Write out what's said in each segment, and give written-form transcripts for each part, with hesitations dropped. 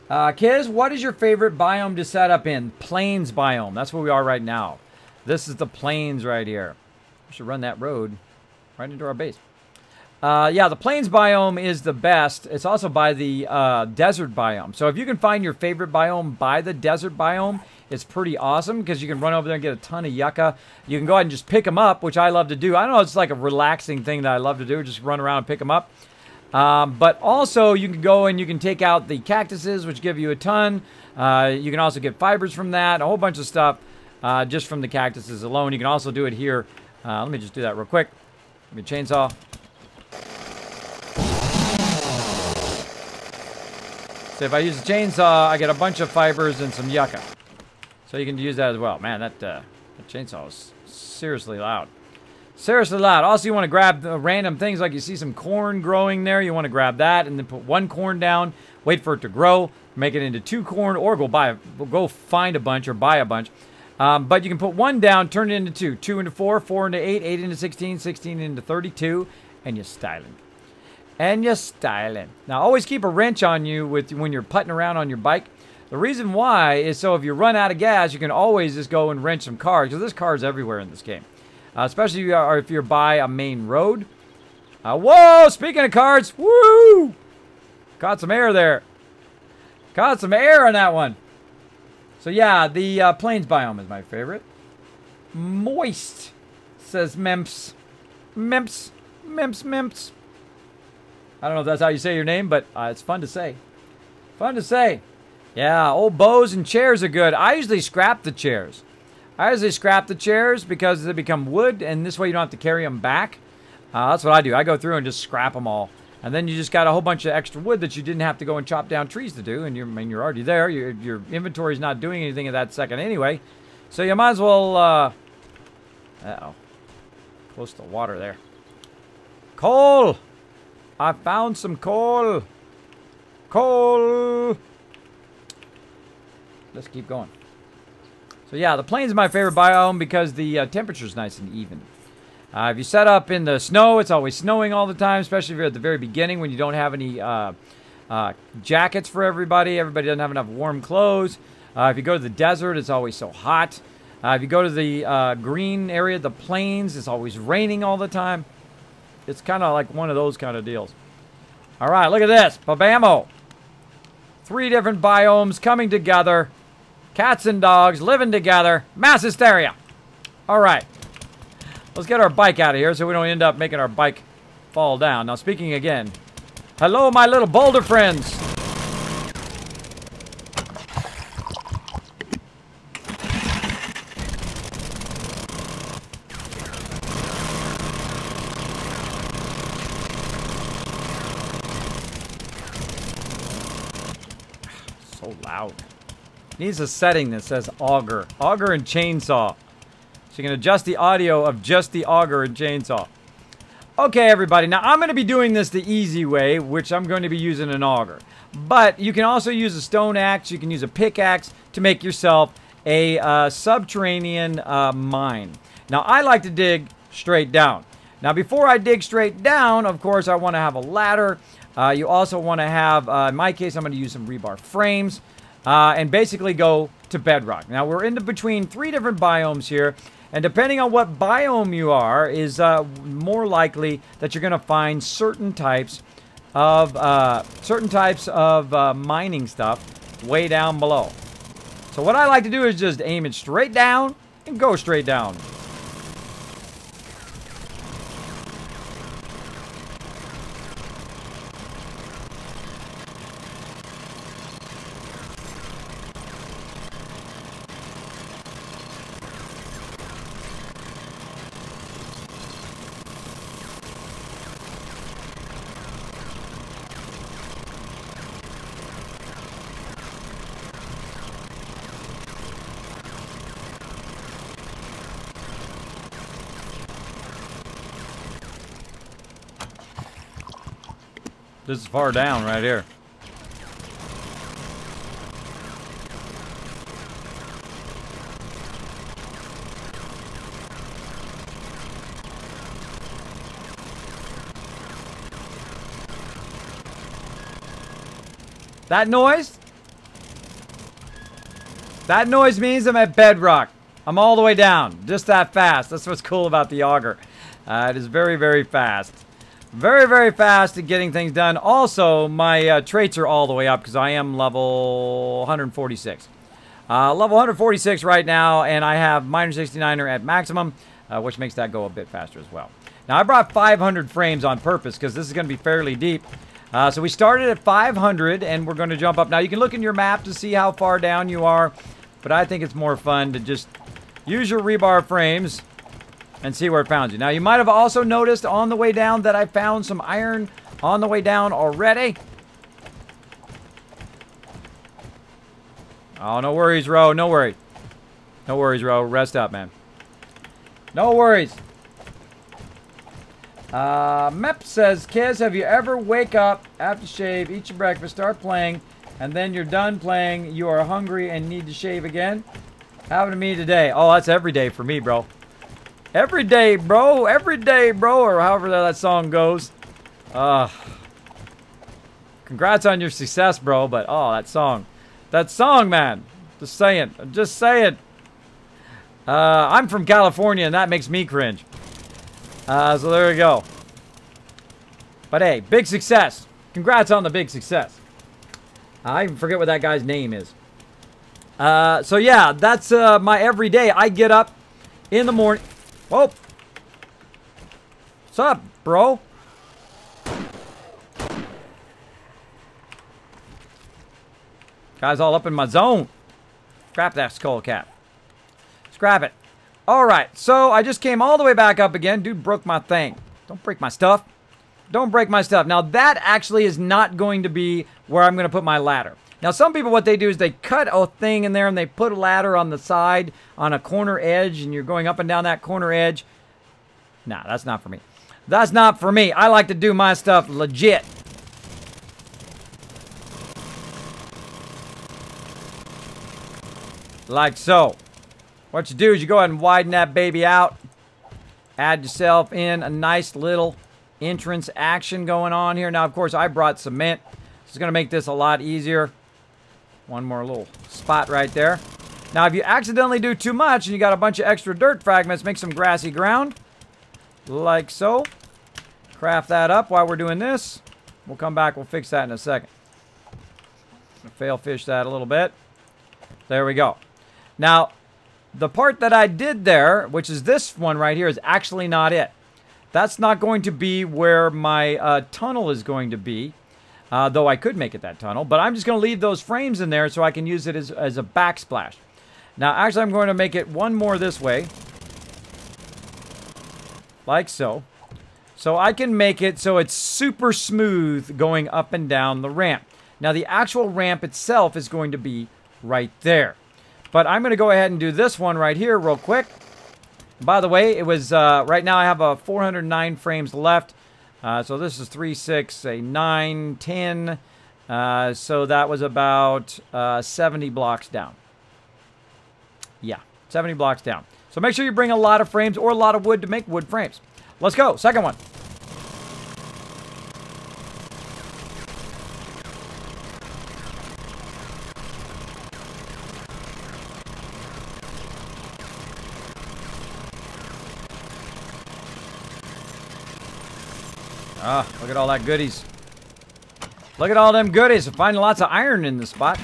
Kiz, what is your favorite biome to set up in? Plains biome. That's where we are right now. This is the plains right here. We should run that road right into our base. Yeah, the plains biome is the best. It's also by the desert biome. So if you can find your favorite biome by the desert biome, it's pretty awesome because you can run over there and get a ton of yucca. You can go ahead and just pick them up, which I love to do. I don't know, it's like a relaxing thing that I love to do, just run around and pick them up. But also you can go and you can take out the cactuses, which give you a ton. You can also get fibers from that, a whole bunch of stuff just from the cactuses alone. You can also do it here. Let me just do that real quick. Give me a chainsaw. So if I use a chainsaw, I get a bunch of fibers and some yucca. So you can use that as well. Man, that chainsaw is seriously loud. Seriously loud. Also, you want to grab random things like you see some corn growing there. You want to grab that and then put one corn down, wait for it to grow, make it into 2 corn, or go find a bunch or buy a bunch. But you can put 1 down, turn it into 2, 2 into 4, 4 into 8, 8 into 16, 16 into 32, and you're styling. And you're styling. Now, always keep a wrench on you when you're putting around on your bike. The reason why is so if you run out of gas, you can always just go and wrench some cars, because there's cars everywhere in this game. Especially if you're by a main road. Whoa! Speaking of cars, woo! Caught some air there. Caught some air on that one. So yeah, the plains biome is my favorite. Moist, says Memps. Memps. Memps. Memps. I don't know if that's how you say your name, but it's fun to say. Fun to say. Yeah, old bows and chairs are good. I usually scrap the chairs. Because they become wood, and this way you don't have to carry them back. That's what I do. I go through and just scrap them all. And then you just got a whole bunch of extra wood that you didn't have to go and chop down trees to do. And you're already there. Your inventory's not doing anything at that second anyway. So you might as well... Uh-oh. Close to water there. Coal! I found some coal. Coal! Let's keep going. So yeah, the plains is my favorite biome because the temperature's nice and even. If you set up in the snow, it's always snowing all the time, especially if you're at the very beginning when you don't have any jackets for everybody. Everybody doesn't have enough warm clothes. If you go to the desert, it's always so hot. If you go to the green area, the plains, it's always raining all the time. It's kind of like one of those kind of deals. All right, look at this. Babamo. 3 different biomes coming together. Cats and dogs living together. Mass hysteria. All right. Let's get our bike out of here so we don't end up making our bike fall down. Now, speaking again. Hello, my little boulder friends. So loud. Needs a setting that says auger. Auger and chainsaw. So you can adjust the audio of just the auger and chainsaw. Okay, everybody. Now, I'm going to be doing this the easy way, which I'm going to be using an auger. But you can also use a stone axe. You can use a pickaxe to make yourself a subterranean mine. Now, I like to dig straight down. Now, before I dig straight down, of course, I want to have a ladder. You also want to have, in my case, I'm going to use some rebar frames. And basically go to bedrock. Now, we're in between 3 different biomes here. And depending on what biome you are, is more likely that you're going to find certain types of mining stuff way down below. So what I like to do is just aim it straight down and go straight down. This is far down right here. That noise? That noise means I'm at bedrock. I'm all the way down. Just that fast. That's what's cool about the auger. It is very, very fast. Very, very fast at getting things done. Also, my traits are all the way up because I am level 146. Level 146 right now, and I have Miner 69er at maximum, which makes that go a bit faster as well. Now, I brought 500 frames on purpose because this is going to be fairly deep. So we started at 500, and we're going to jump up. Now, you can look in your map to see how far down you are, but I think it's more fun to just use your rebar frames and see where it found you. Now, you might have also noticed on the way down that I found some iron on the way down already. Oh, no worries, Ro. No worries. No worries, Ro. Rest up, man. No worries. Mep says, Kiz, have you ever wake up, have to shave, eat your breakfast, start playing, and then you're done playing, you are hungry and need to shave again? Happened to me today. Oh, that's every day for me, bro. Every day, bro. Every day, bro. Or however that song goes. Congrats on your success, bro. But, oh, that song. That song, man. Just saying. Just saying. I'm from California, and that makes me cringe. So there we go. But, hey, big success. Congrats on the big success. I even forget what that guy's name is. So, yeah, that's my everyday. I get up in the morning. Whoa. What's up, bro? Guy's all up in my zone. Scrap that skull cap. Scrap it. Alright, so I just came all the way back up again. Dude broke my thing. Don't break my stuff. Don't break my stuff. Now, that actually is not going to be where I'm going to put my ladder. Now, some people, what they do is they cut a thing in there and they put a ladder on the side on a corner edge, and you're going up and down that corner edge. Nah, that's not for me. That's not for me. I like to do my stuff legit. Like so. What you do is you go ahead and widen that baby out. Add yourself in a nice little entrance action going on here. Now, of course, I brought cement. This is going to make this a lot easier. One more little spot right there. Now, if you accidentally do too much and you got a bunch of extra dirt fragments, make some grassy ground. Like so. Craft that up while we're doing this. We'll come back. We'll fix that in a second. Fail fish that a little bit. There we go. Now, the part that I did there, which is this one right here, is actually not it. That's not going to be where my tunnel is going to be. Though I could make it that tunnel. But I'm just going to leave those frames in there so I can use it as a backsplash. Now, actually, I'm going to make it one more this way. Like so. So I can make it so it's super smooth going up and down the ramp. Now, the actual ramp itself is going to be right there. But I'm going to go ahead and do this one right here real quick. By the way, it was, right now I have 409 frames left. So this is 3, 6, 9, 10. So that was about 70 blocks down. Yeah, 70 blocks down. So make sure you bring a lot of frames or a lot of wood to make wood frames. Let's go. Second one. Ah, look at all that goodies. Look at all them goodies. I'm finding lots of iron in this spot.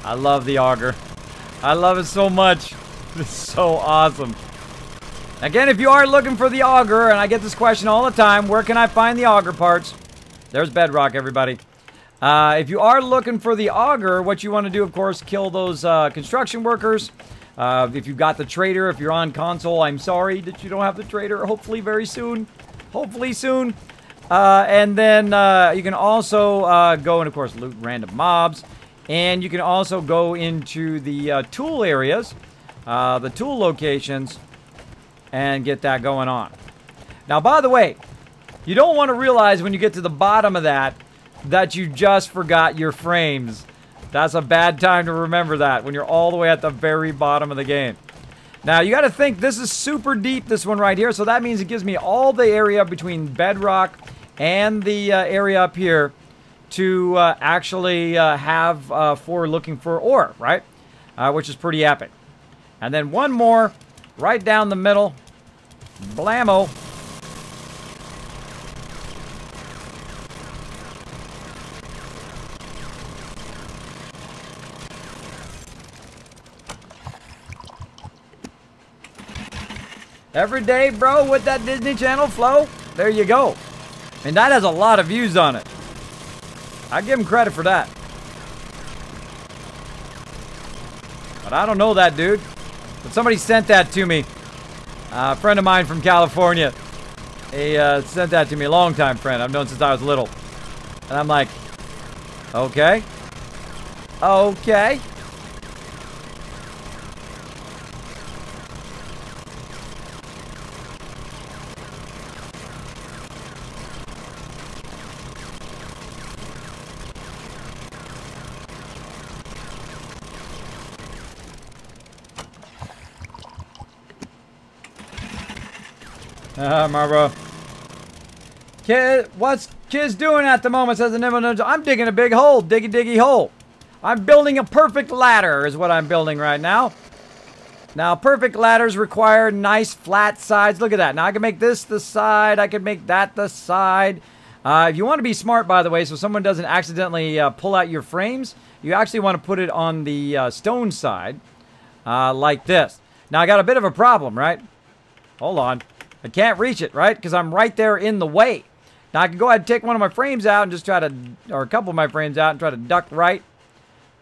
I love the auger. I love it so much. It's so awesome. Again, if you are looking for the auger, and I get this question all the time, where can I find the auger parts? There's bedrock, everybody. If you are looking for the auger, what you want to do, of course, kill those construction workers. If you've got the trader, if you're on console, I'm sorry that you don't have the trader. Hopefully very soon. Hopefully soon. And then you can also go and, of course, loot random mobs. And you can also go into the tool areas, the tool locations, and get that going on. Now, by the way, You don't want to realize when you get to the bottom of that you just forgot your frames. That's a bad time to remember that when you're all the way at the very bottom of the game. Now, you got to think this is super deep, this one right here. So that means it gives me all the area between bedrock and the area up here to actually have for looking for ore, right? Which is pretty epic. And then one more right down the middle. Blammo. Every day, bro, with that Disney Channel flow, there you go. And that has a lot of views on it. I give him credit for that. But I don't know that dude. But somebody sent that to me. A friend of mine from California. He sent that to me, a long-time friend. I've known since I was little. And I'm like, okay. Okay. Marlboro. Kid, what's kids doing at the moment? Says the Nimble Ninja. I'm digging a big hole. Diggy, diggy hole. I'm building a perfect ladder is what I'm building right now. Now, perfect ladders require nice flat sides. Look at that. Now, I can make this the side. I can make that the side. If you want to be smart, by the way, so someone doesn't accidentally pull out your frames, you actually want to put it on the stone side like this. Now, I got a bit of a problem, right? Hold on. I can't reach it, right? Because I'm right there in the way. Now, I can go ahead and take one of my frames out and just try to, or a couple of my frames out and try to duck right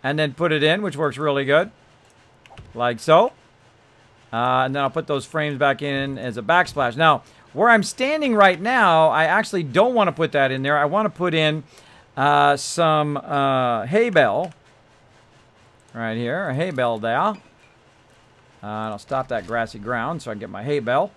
and then put it in, which works really good. Like so. And then I'll put those frames back in as a backsplash. Now, where I'm standing right now, I actually don't want to put that in there. I want to put in some hay bale right here, a hay bale there. And I'll stop that grassy ground so I can get my hay bale.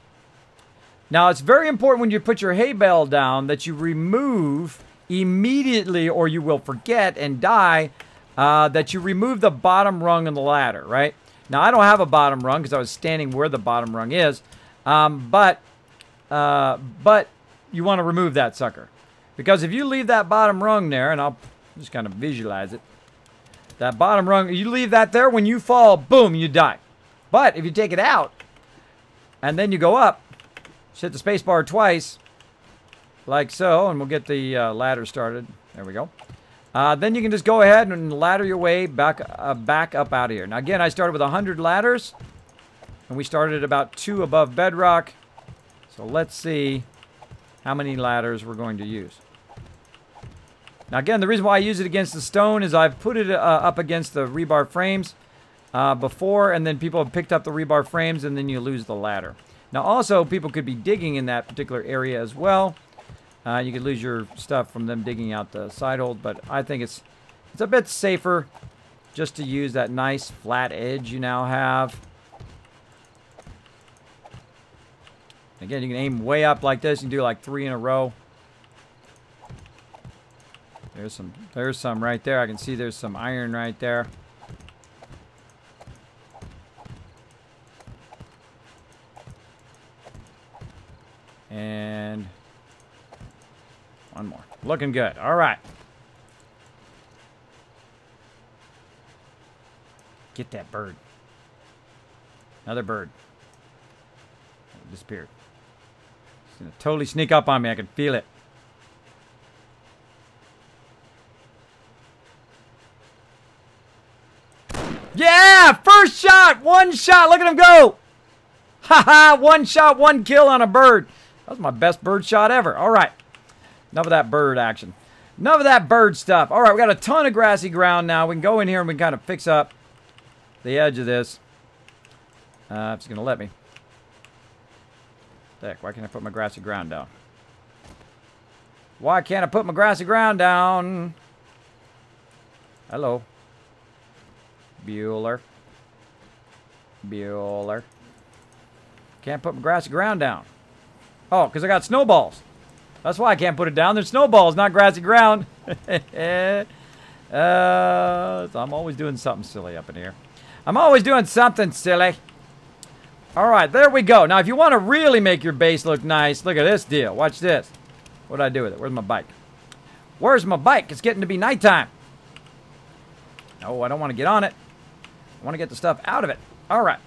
Now, it's very important when you put your hay bale down that you remove immediately, or you will forget and die, that you remove the bottom rung of the ladder, right? Now, I don't have a bottom rung because I was standing where the bottom rung is, but you want to remove that sucker. Because if you leave that bottom rung there, and I'll just kind of visualize it, that bottom rung, you leave that there, when you fall, boom, you die. But if you take it out, and then you go up, just hit the space bar twice, like so, and we'll get the ladder started. There we go. Then you can just go ahead and ladder your way back up out of here. Now, again, I started with 100 ladders, and we started at about 2 above bedrock. So let's see how many ladders we're going to use. Now, again, the reason why I use it against the stone is I've put it up against the rebar frames before, and then people have picked up the rebar frames, and then you lose the ladder. Now, also, people could be digging in that particular area as well. You could lose your stuff from them digging out the side holes, but I think it's a bit safer just to use that nice flat edge you now have. Again, you can aim way up like this. You can do like 3 in a row. There's some right there. I can see there's some iron right there. And one more. Looking good. All right. Get that bird. Another bird. It disappeared. It's going to totally sneak up on me. I can feel it. Yeah! First shot! One shot! Look at him go! Haha! One shot, one kill on a bird. That was my best bird shot ever. All right. Enough of that bird action. Enough of that bird stuff. All right, we got a ton of grassy ground now. We can go in here and we can kind of fix up the edge of this. If it's going to let me. Heck, why can't I put my grassy ground down? Why can't I put my grassy ground down? Hello. Bueller. Can't put my grassy ground down. Oh, because I got snowballs. That's why I can't put it down. There's snowballs, not grassy ground. So I'm always doing something silly up in here. I'm always doing something silly. All right, there we go. Now, if you want to really make your base look nice, look at this deal. Watch this. What did I do with it? Where's my bike? Where's my bike? It's getting to be nighttime. No, I don't want to get on it. I want to get the stuff out of it. All right.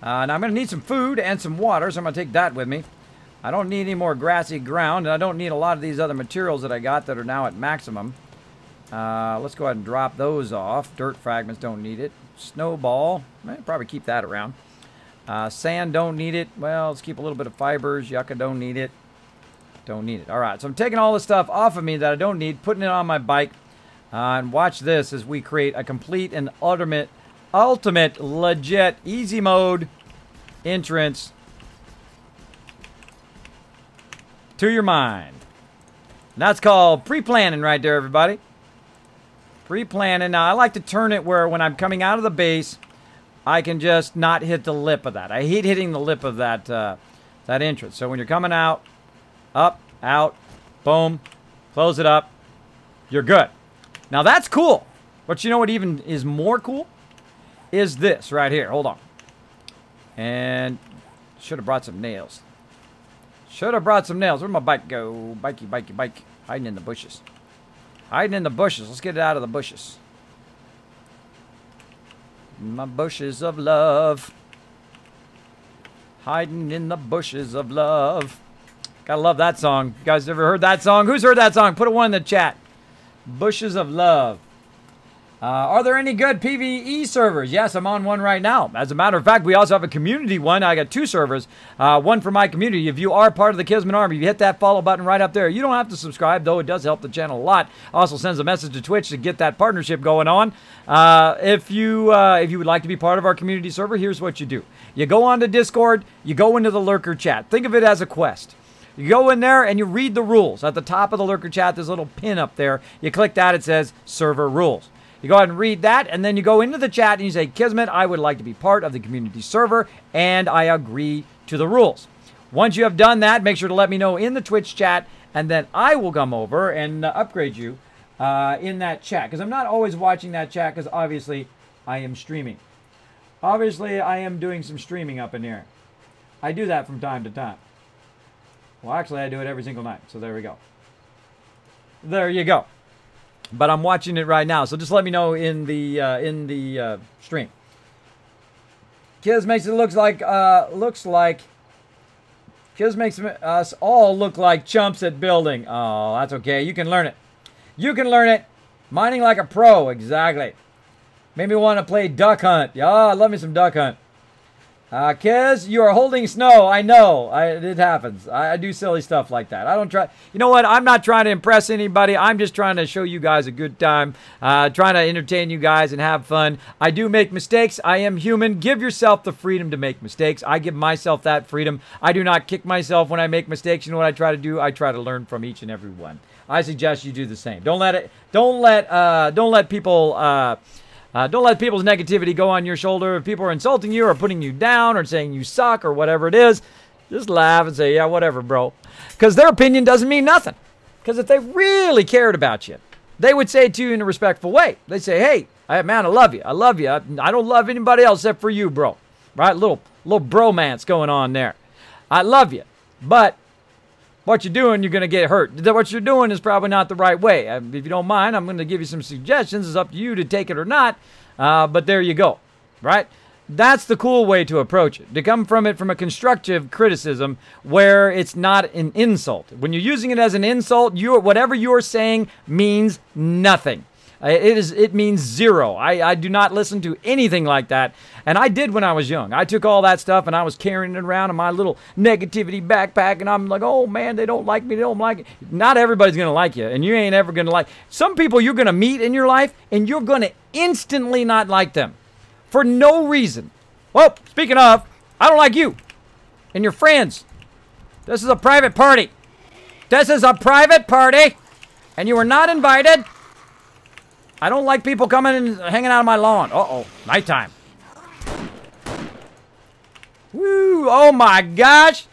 Now, I'm going to need some food and some water, so I'm going to take that with me. I don't need any more grassy ground, and I don't need a lot of these other materials that I got that are now at maximum. Let's go ahead and drop those off. Dirt fragments, don't need it. Snowball, probably keep that around. Sand, don't need it. Well, let's keep a little bit of fibers. Yucca, don't need it. Don't need it. All right, so I'm taking all the stuff off of me that I don't need, putting it on my bike. And watch this as we create a complete and ultimate, legit, easy mode entrance to your mind. And that's called pre-planning right there, everybody. Pre-planning. Now, I like to turn it where when I'm coming out of the base, I can just not hit the lip of that. I hate hitting the lip of that, that entrance. So when you're coming out, up, out, boom, close it up, you're good. Now, that's cool. But you know what even is more cool? Is this right here. Hold on. And should have brought some nails. Should have brought some nails. Where'd my bike go? Bikey, bikey, bike. Hiding in the bushes. Hiding in the bushes. Let's get it out of the bushes. My bushes of love. Hiding in the bushes of love. Gotta love that song. You guys ever heard that song? Who's heard that song? Put a one in the chat. Bushes of love. Are there any good PvE servers? Yes, I'm on one right now. As a matter of fact, we also have a community one. I got 2 servers. One for my community. If you are part of the Kismet Army, you hit that follow button right up there. You don't have to subscribe, though. It does help the channel a lot. Also sends a message to Twitch to get that partnership going on. If you would like to be part of our community server, here's what you do. You go on to Discord. You go into the lurker chat. Think of it as a quest. You go in there and you read the rules. At the top of the lurker chat, there's a little pin up there. You click that. It says server rules. You go ahead and read that, and then you go into the chat and you say, Kismet, I would like to be part of the community server, and I agree to the rules. Once you have done that, make sure to let me know in the Twitch chat, and then I will come over and upgrade you in that chat. Because I'm not always watching that chat, because obviously I am streaming. Obviously, I am doing some streaming up in here. I do that from time to time. Well, actually, I do it every single night, so there we go. There you go. But I'm watching it right now, so just let me know in the stream. Kiz makes it looks like Kiz makes us all look like chumps at building. Oh, that's okay. You can learn it. You can learn it. Mining like a pro, exactly. Made me want to play Duck Hunt. Yeah, I love me some Duck Hunt. Kiz, you are holding snow. I know. It happens. I do silly stuff like that. I don't try. You know what? I'm not trying to impress anybody. I'm just trying to show you guys a good time. Trying to entertain you guys and have fun. I do make mistakes. I am human. Give yourself the freedom to make mistakes. I give myself that freedom. I do not kick myself when I make mistakes. You know what I try to do? I try to learn from each and every one. I suggest you do the same. Don't let people's negativity go on your shoulder. If people are insulting you or putting you down or saying you suck or whatever it is, just laugh and say, yeah, whatever, bro. Because their opinion doesn't mean nothing. Because if they really cared about you, they would say it to you in a respectful way. They say, hey, man, I love you. I love you. I don't love anybody else except for you, bro. Right? Little bromance going on there. I love you. But what you're doing, you're going to get hurt. What you're doing is probably not the right way. If you don't mind, I'm going to give you some suggestions. It's up to you to take it or not. But there you go. Right? That's the cool way to approach it. To come from it from a constructive criticism where it's not an insult. When you're using it as an insult, whatever you're saying means nothing. It means zero. I do not listen to anything like that. And I did when I was young. I took all that stuff and I was carrying it around in my little negativity backpack. And I'm like, oh, man, they don't like me. They don't like it. Not everybody's going to like you. And you ain't ever going to like. Some people you're going to meet in your life and you're going to instantly not like them. For no reason. Well, speaking of, I don't like you and your friends. This is a private party. This is a private party. And you are not invited. I don't like people coming and hanging out on my lawn. Uh-oh. Nighttime. Woo! Oh, my gosh.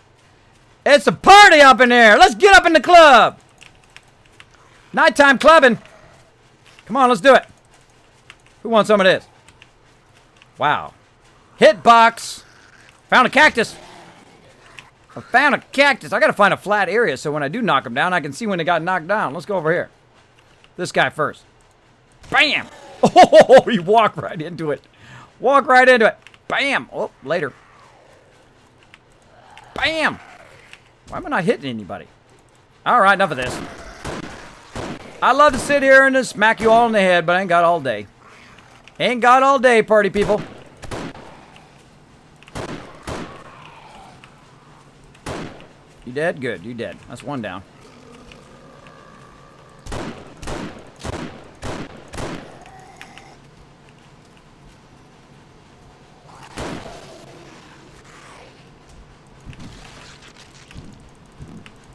It's a party up in there. Let's get up in the club. Nighttime clubbing. Come on, let's do it. Who wants some of this? Wow. Hitbox. Found a cactus. I found a cactus. I got to find a flat area so when I do knock them down, I can see when they got knocked down. Let's go over here. This guy first. Bam. Oh, he walked right into it. Walk right into it. Bam. Oh, later. Bam. Why am I not hitting anybody? All right, enough of this. I love to sit here and just smack you all in the head, but I ain't got all day. Ain't got all day, party people. You dead? Good, you dead. That's one down.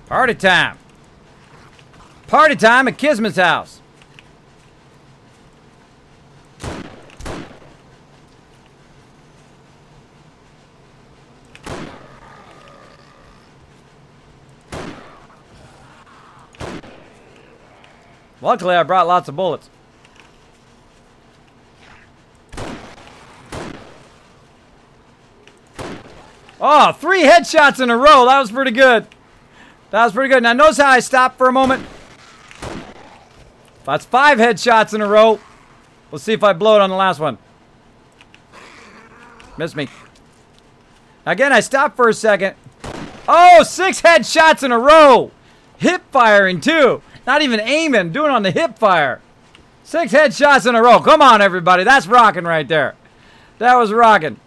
Party time. Party time at Kismet's house. Luckily, I brought lots of bullets. Oh, 3 headshots in a row. That was pretty good. That was pretty good. Now, notice how I stopped for a moment? That's 5 headshots in a row. Let's see if I blow it on the last one. Missed me. Again, I stopped for a second. Oh, 6 headshots in a row. Hip firing, too. Not even aiming. Doing it on the hip fire. 6 headshots in a row. Come on, everybody. That's rocking right there. That was rocking.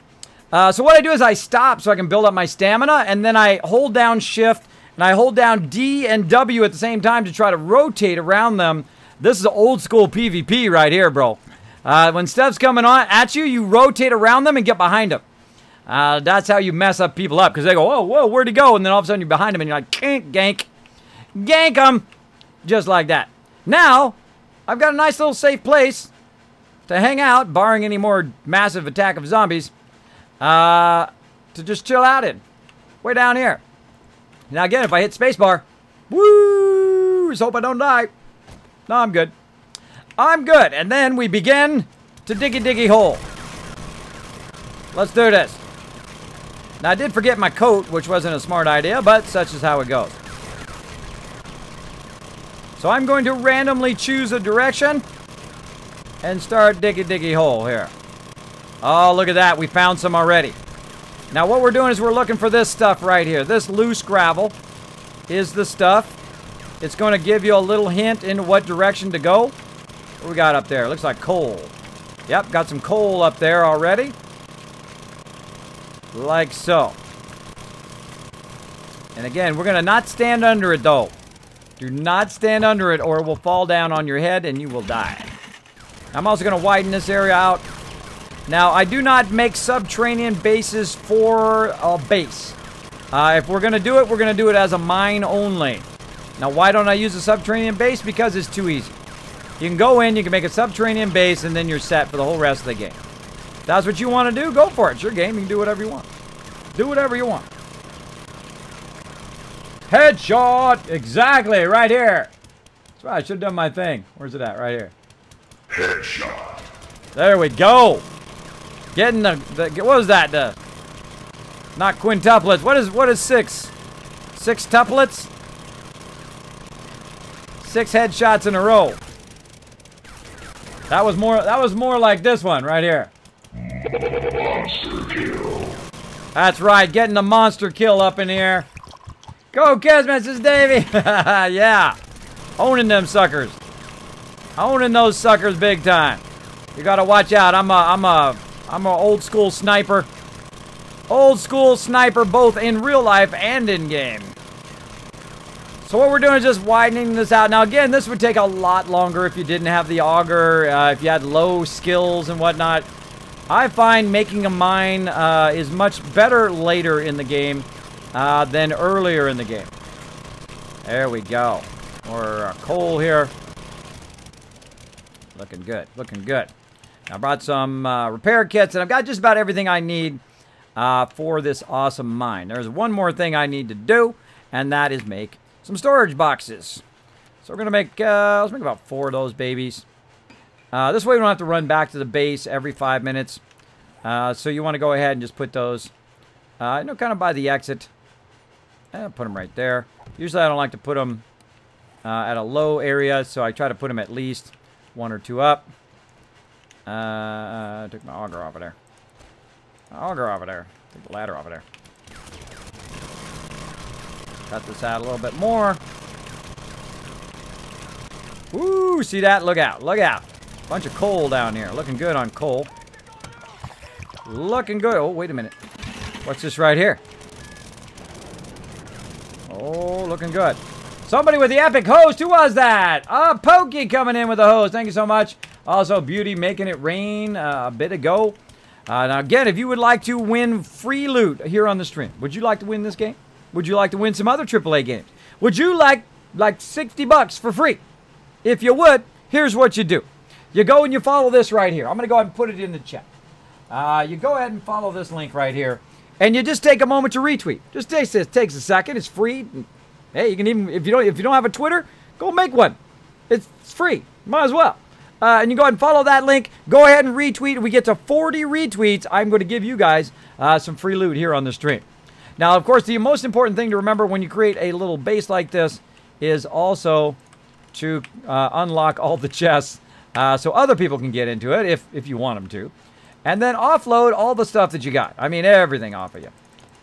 So what I do is I stop so I can build up my stamina. And then I hold down shift. And I hold down D and W at the same time to try to rotate around them. This is old school PvP right here, bro. When stuff's coming on at you, you rotate around them and get behind them. That's how you mess up people up. Because they go, whoa, whoa, where'd he go? And then all of a sudden you're behind them and you're like, gank. Gank them. Just like that. Now, I've got a nice little safe place to hang out, barring any more massive attack of zombies, to just chill out in. Way down here. Now again, if I hit spacebar, woo, just hope I don't die. No, I'm good. I'm good. And then we begin to diggy hole. Let's do this. Now I did forget my coat, which wasn't a smart idea, but such is how it goes. So I'm going to randomly choose a direction and start diggy hole here. Oh, look at that. We found some already. Now what we're doing is we're looking for this stuff right here. This loose gravel is the stuff. It's going to give you a little hint into what direction to go. What we got up there? Looks like coal. Yep, got some coal up there already. Like so. And again, we're going to not stand under it though. Do not stand under it or it will fall down on your head and you will die. I'm also going to widen this area out. Now, I do not make subterranean bases for a base. If we're going to do it as a mine only. Now, why don't I use a subterranean base? Because it's too easy. You can go in, you can make a subterranean base, and then you're set for the whole rest of the game. If that's what you want to do, go for it. It's your game. You can do whatever you want. Do whatever you want. Headshot! Exactly, right here. That's right, I should have done my thing. Where's it at? Right here. Headshot. There we go. Getting the what was that? Not quintuplets. What is 6? 6 tuplets? 6 headshots in a row. That was more like this one right here. Monster kill. That's right, getting the monster kill up in here. Go Kismet, this is Davey. Yeah. Owning them suckers. Owning those suckers big time. You gotta watch out. I'm a old school sniper. Old school sniper both in real life and in game. So what we're doing is just widening this out. Now again, this would take a lot longer if you didn't have the auger, if you had low skills and whatnot. I find making a mine is much better later in the game than earlier in the game. There we go. More coal here. Looking good, looking good. I brought some repair kits, and I've got just about everything I need for this awesome mine. There's one more thing I need to do, and that is make some storage boxes. So we're going to make, let's make about 4 of those babies. This way we don't have to run back to the base every 5 minutes. So you want to go ahead and just put those, kind of by the exit. Put them right there. Usually I don't like to put them at a low area, so I try to put them at least 1 or 2 up. I took my auger off of there. Take the ladder off of there. Cut this out a little bit more. Woo, see that? Look out, look out. Bunch of coal down here. Looking good on coal. Looking good. Oh, wait a minute. What's this right here? Oh, looking good. Somebody with the epic host. Who was that? Pokey coming in with the host. Thank you so much. Also, Beauty making it rain a bit ago. Now, again, if you would like to win free loot here on the stream, would you like to win this game? Would you like to win some other AAA games? Would you like $60 for free? If you would, here's what you do. You go and you follow this right here. I'm going to go ahead and put it in the chat. You go ahead and follow this link right here. And you just take a moment to retweet. Just takes a second. It's free. Hey, you can even, if you don't have a Twitter, go make one. It's free. Might as well. And you go ahead and follow that link. Go ahead and retweet. If we get to 40 retweets, I'm going to give you guys some free loot here on the stream. Now, of course, the most important thing to remember when you create a little base like this is also to unlock all the chests so other people can get into it if you want them to. And then offload all the stuff that you got. I mean, everything off of you.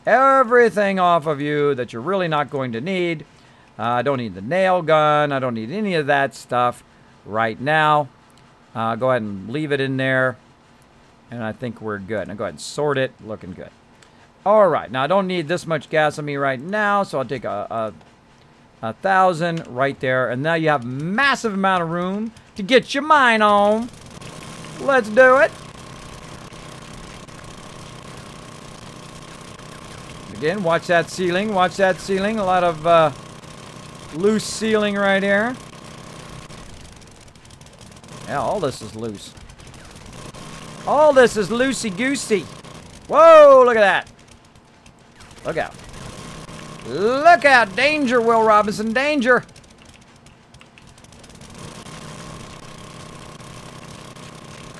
Everything off of you that you're really not going to need. I don't need the nail gun. I don't need any of that stuff right now. Go ahead and leave it in there. And I think we're good. Now go ahead and sort it. Looking good. All right. Now I don't need this much gas on me right now. So I'll take a 1,000 right there. And now you have a massive amount of room to get your mine on. Let's do it. Again, watch that ceiling. Watch that ceiling. A lot of loose ceiling right here. Yeah, all this is loose. All this is loosey-goosey. Whoa, look at that. Look out. Look out. Danger, Will Robinson. Danger.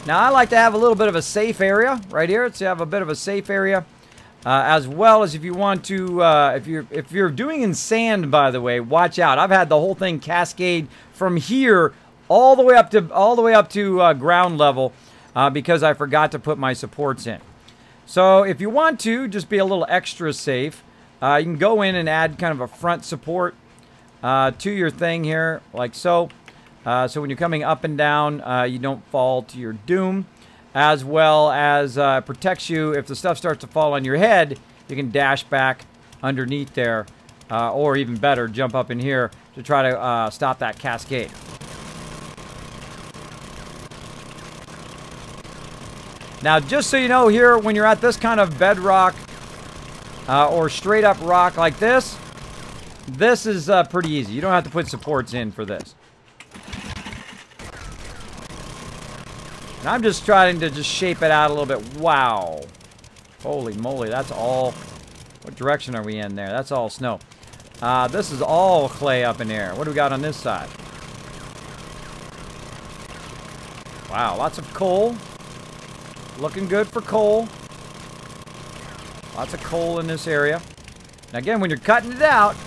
Now, I like to have a little bit of a safe area right here. So you have a bit of a safe area. As well as if you want to, if you're doing in sand, by the way, watch out. I've had the whole thing cascade from here all the way up to ground level because I forgot to put my supports in. So if you want to just be a little extra safe, you can go in and add kind of a front support to your thing here, like so. So when you're coming up and down, you don't fall to your doom. As well as protects you if the stuff starts to fall on your head, you can dash back underneath there, or even better, jump up in here to try to stop that cascade. Now, just so you know here, when you're at this kind of bedrock or straight up rock like this is pretty easy. You don't have to put supports in for this. And I'm just trying to just shape it out a little bit. Wow. Holy moly, that's all... What direction are we in there? That's all snow. This is all clay up in here. What do we got on this side? Wow, lots of coal. Looking good for coal. Lots of coal in this area. Now again, when you're cutting it out,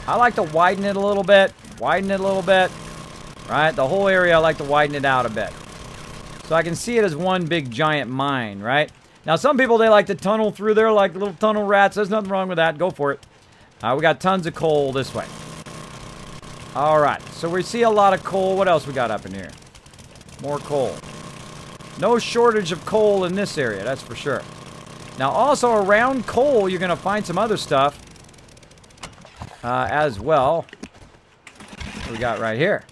I like to widen it a little bit. Widen it a little bit. Right? The whole area, I like to widen it out a bit. So I can see it as one big giant mine, right? Now, some people, they like to tunnel through there like little tunnel rats. There's nothing wrong with that. Go for it. We got tons of coal this way. All right. So we see a lot of coal. What else we got up in here? More coal. No shortage of coal in this area, that's for sure. Now, also around coal, you're going to find some other stuff as well. What we got right here?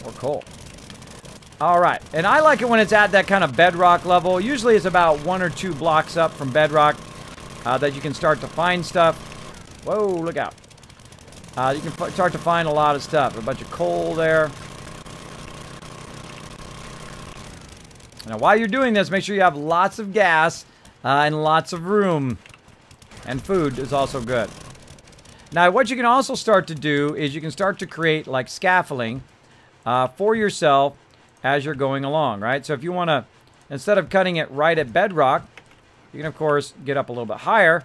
More coal. All right, and I like it when it's at that kind of bedrock level. Usually it's about 1 or 2 blocks up from bedrock that you can start to find stuff. Whoa, look out. You can start to find a lot of stuff. A bunch of coal there. Now, while you're doing this, make sure you have lots of gas and lots of room. And food is also good. Now, what you can also start to do is you can start to create like scaffolding for yourself as you're going along, right? So if you want to, instead of cutting it right at bedrock, you can, of course, get up a little bit higher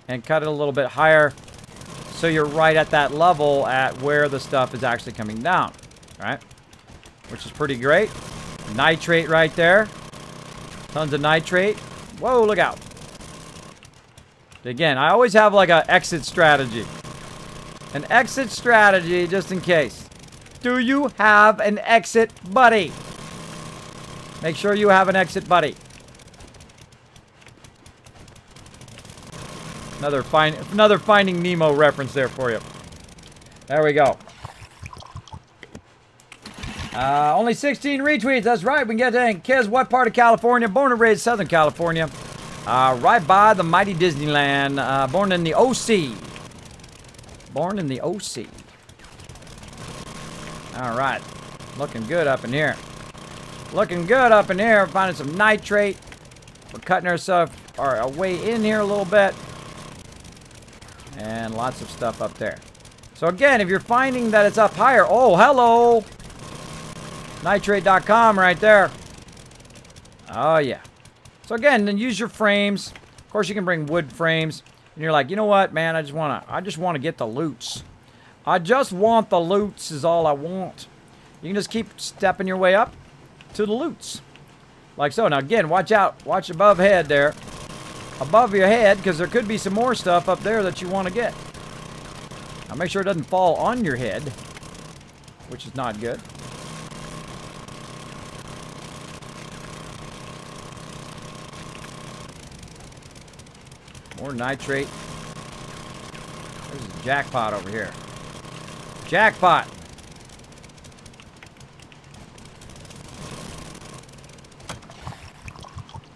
and cut it a little bit higher so you're right at that level at where the stuff is actually coming down, right? Which is pretty great. Nitrate right there. Tons of nitrate. Whoa, look out. Again, I always have like an exit strategy. An exit strategy just in case. Do you have an exit buddy? Make sure you have an exit buddy. Another Finding Nemo reference there for you. There we go. Only 16 retweets. That's right. We can get to Kiz. What part of California? Born and raised Southern California. Right by the mighty Disneyland. Born in the OC. Born in the OC. All right. Looking good up in here. Looking good up in here. Finding some nitrate. We're cutting ourselves our way in here a little bit. And lots of stuff up there. So again, if you're finding that it's up higher. Oh, hello. Nitrate.com right there. Oh, yeah. So again, then use your frames. Of course, you can bring wood frames. And you're like, you know what, man? I just want to get the loots. I just want the loots is all I want. You can just keep stepping your way up to the loots. Like so. Now, again, watch out. Watch above head there. Above your head, because there could be some more stuff up there that you want to get. Now, make sure it doesn't fall on your head, which is not good. More nitrate. There's a jackpot over here. Jackpot!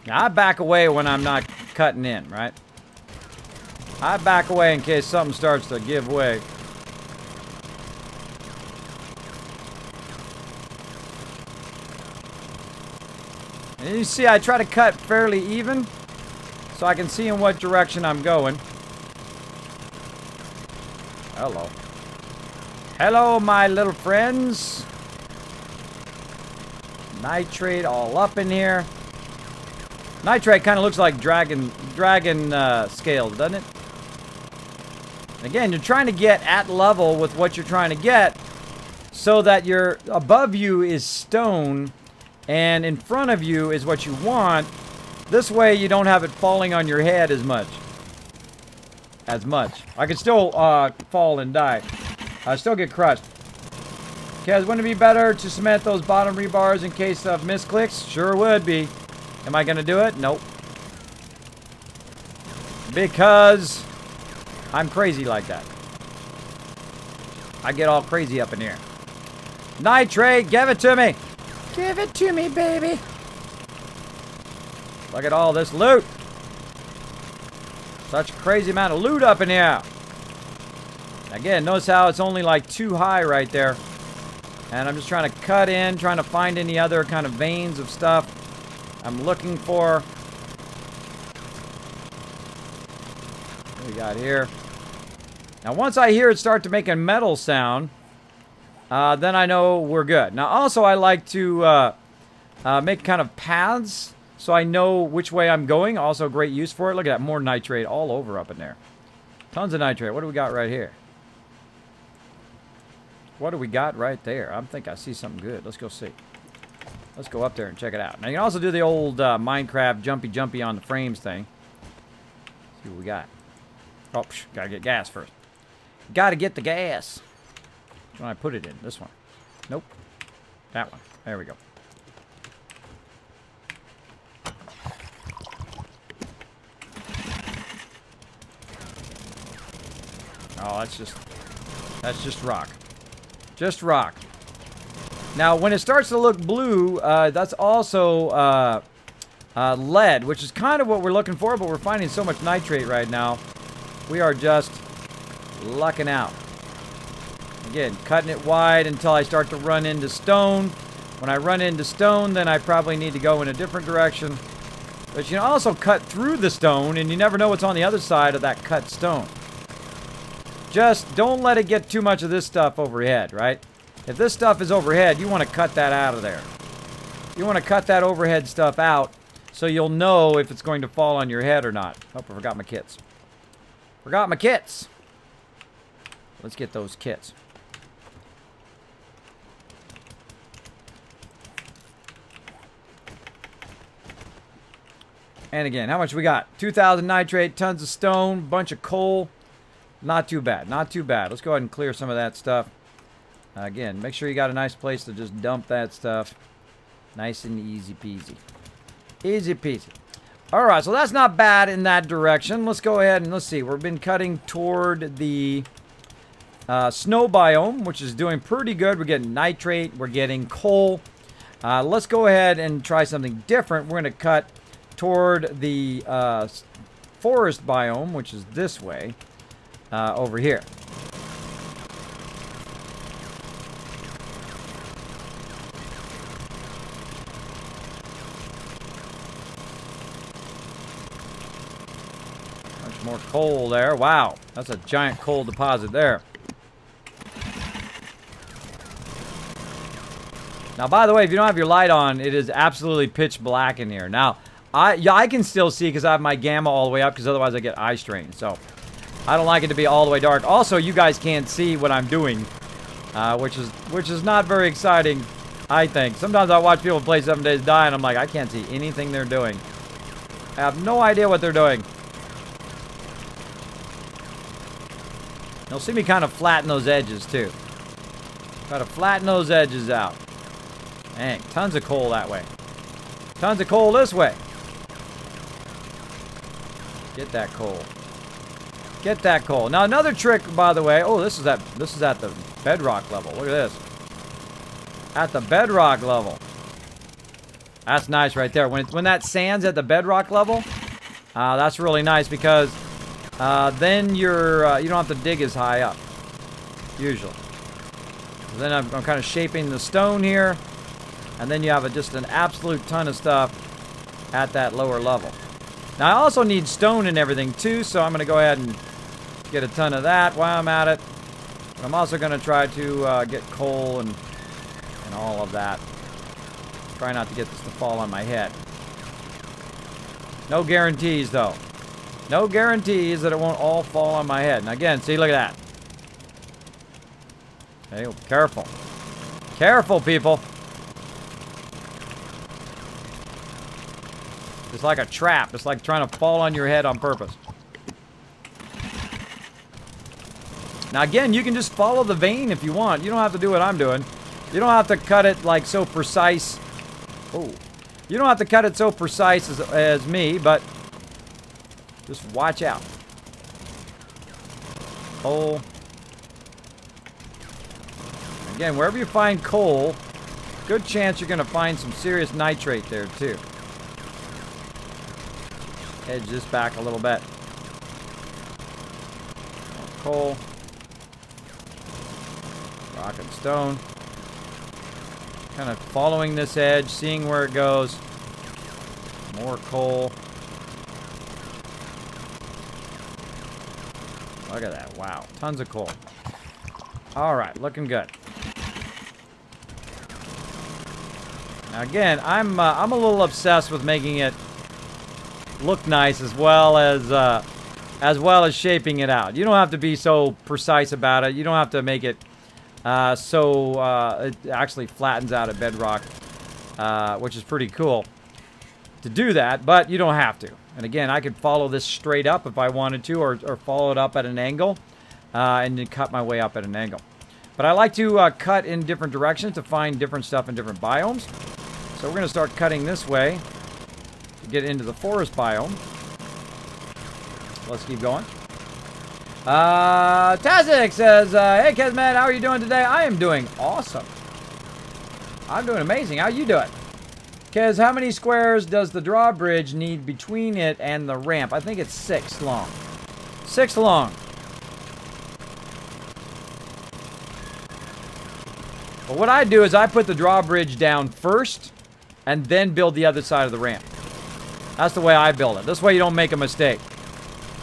Now, I back away when I'm not cutting in, right? I back away in case something starts to give way. And you see, I try to cut fairly even so I can see in what direction I'm going. Hello. Hello, my little friends. Nitrate all up in here. Nitrate kind of looks like dragon scales, doesn't it? Again, you're trying to get at level with what you're trying to get so that your above you is stone and in front of you is what you want. This way you don't have it falling on your head as much. I could still fall and die. I still get crushed. Kaz, wouldn't it be better to cement those bottom rebars in case of misclicks? Sure would be. Am I going to do it? Nope. Because I'm crazy like that. I get all crazy up in here. Nitrate, give it to me. Give it to me, baby. Look at all this loot. Such a crazy amount of loot up in here. Again, notice how it's only like too high right there. And I'm just trying to cut in, trying to find any other kind of veins of stuff I'm looking for. What we got here? Now, once I hear it start to make a metal sound, then I know we're good. Now, also, I like to make kind of paths so I know which way I'm going. Also, great use for it. Look at that. More nitrate all over up in there. Tons of nitrate. What do we got right here? What do we got right there? I think I see something good. Let's go see. Let's go up there and check it out. Now, you can also do the old Minecraft jumpy on the frames thing. Let's see what we got. Oh, gotta get gas first. Gotta get the gas. Which one I put it in? This one. Nope. That one. There we go. Oh, that's just rock. Just rock. Now, when it starts to look blue, that's also lead, which is kind of what we're looking for, but we're finding so much nitrate right now. We are just lucking out. Again, cutting it wide until I start to run into stone. When I run into stone, then I probably need to go in a different direction. But you can also cut through the stone, and you never know what's on the other side of that cut stone. Just don't let it get too much of this stuff overhead, right? If this stuff is overhead, you want to cut that out of there. You want to cut that overhead stuff out so you'll know if it's going to fall on your head or not. Oh, I forgot my kits. Forgot my kits. Let's get those kits. And again, how much we got? 2,000 nitrate, tons of stone, bunch of coal. Not too bad, not too bad. Let's go ahead and clear some of that stuff. Again, make sure you got a nice place to just dump that stuff. Nice and easy peasy. Easy peasy. Alright, so that's not bad in that direction. Let's go ahead and let's see. We've been cutting toward the snow biome, which is doing pretty good. We're getting nitrate, we're getting coal. Let's go ahead and try something different. We're going to cut toward the forest biome, which is this way, over here. Much more coal there. Wow, that's a giant coal deposit there. Now, by the way, if you don't have your light on, it is absolutely pitch black in here. Now, I can still see because I have my gamma all the way up, because otherwise I get eye strain. So I don't like it to be all the way dark. Also, you guys can't see what I'm doing, which is not very exciting, I think. Sometimes I watch people play 7 Days to Die, and I'm like, I can't see anything they're doing. I have no idea what they're doing. You'll see me kind of flatten those edges, too. Got to flatten those edges out. Dang, tons of coal that way. Tons of coal this way. Get that coal. Get that coal. Now another trick, by the way. Oh, this is at the bedrock level. Look at this. At the bedrock level. That's nice right there. When that sand's at the bedrock level, that's really nice, because then you don't have to dig as high up. Usually. So then I'm kind of shaping the stone here, and then you have just an absolute ton of stuff at that lower level. Now, I also need stone and everything, too, so I'm going to go ahead and get a ton of that while I'm at it. I'm also going to try to get coal and all of that. Try not to get this to fall on my head. No guarantees, though. No guarantees that it won't all fall on my head. And again, see, look at that. Okay, careful. Careful, people. It's like a trap. It's like trying to fall on your head on purpose. Now again, you can just follow the vein if you want. You don't have to do what I'm doing. You don't have to cut it like so precise. Oh. You don't have to cut it so precise as me, but just watch out. Coal. Again, wherever you find coal, good chance you're going to find some serious nitrate there too. Edge this back a little bit. More coal. Rock and stone. Kind of following this edge, seeing where it goes. More coal. Look at that. Wow. Tons of coal. Alright, looking good. Now again, I'm a little obsessed with making it look nice, as well as shaping it out. You don't have to be so precise about it. You don't have to make it it actually flattens out at bedrock, which is pretty cool to do that, but you don't have to. And again, I could follow this straight up if I wanted to, or follow it up at an angle, and then cut my way up at an angle. But I like to cut in different directions to find different stuff in different biomes. So we're going to start cutting this way to get into the forest biome. Let's keep going. Tazik says, hey Kismet, how are you doing today? I am doing awesome. I'm doing amazing. How you doing? Kez, how many squares does the drawbridge need between it and the ramp? I think it's 6 long. 6 long. But what I do is I put the drawbridge down first and then build the other side of the ramp. That's the way I build it. This way you don't make a mistake.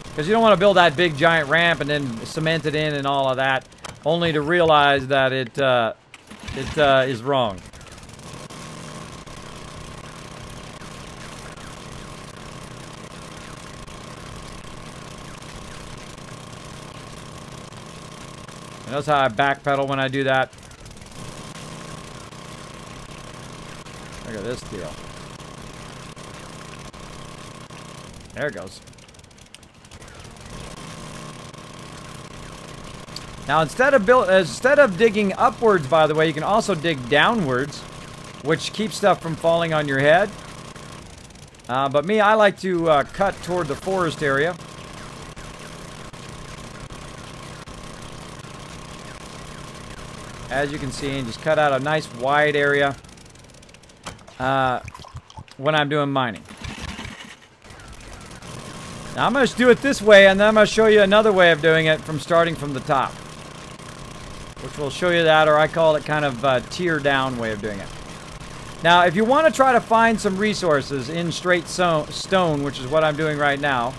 Because you don't want to build that big giant ramp and then cement it in and all of that, only to realize that it is wrong. Notice how I backpedal when I do that. Look at this deal. There it goes. Now instead of digging upwards, by the way, you can also dig downwards, which keeps stuff from falling on your head. But me, I like to cut toward the forest area. As you can see, and just cut out a nice wide area when I'm doing mining. Now I'm going to do it this way, and then I'm going to show you another way of doing it from starting from the top, which will show you that, or I call it kind of a tier down way of doing it. Now, if you want to try to find some resources in straight stone, which is what I'm doing right now,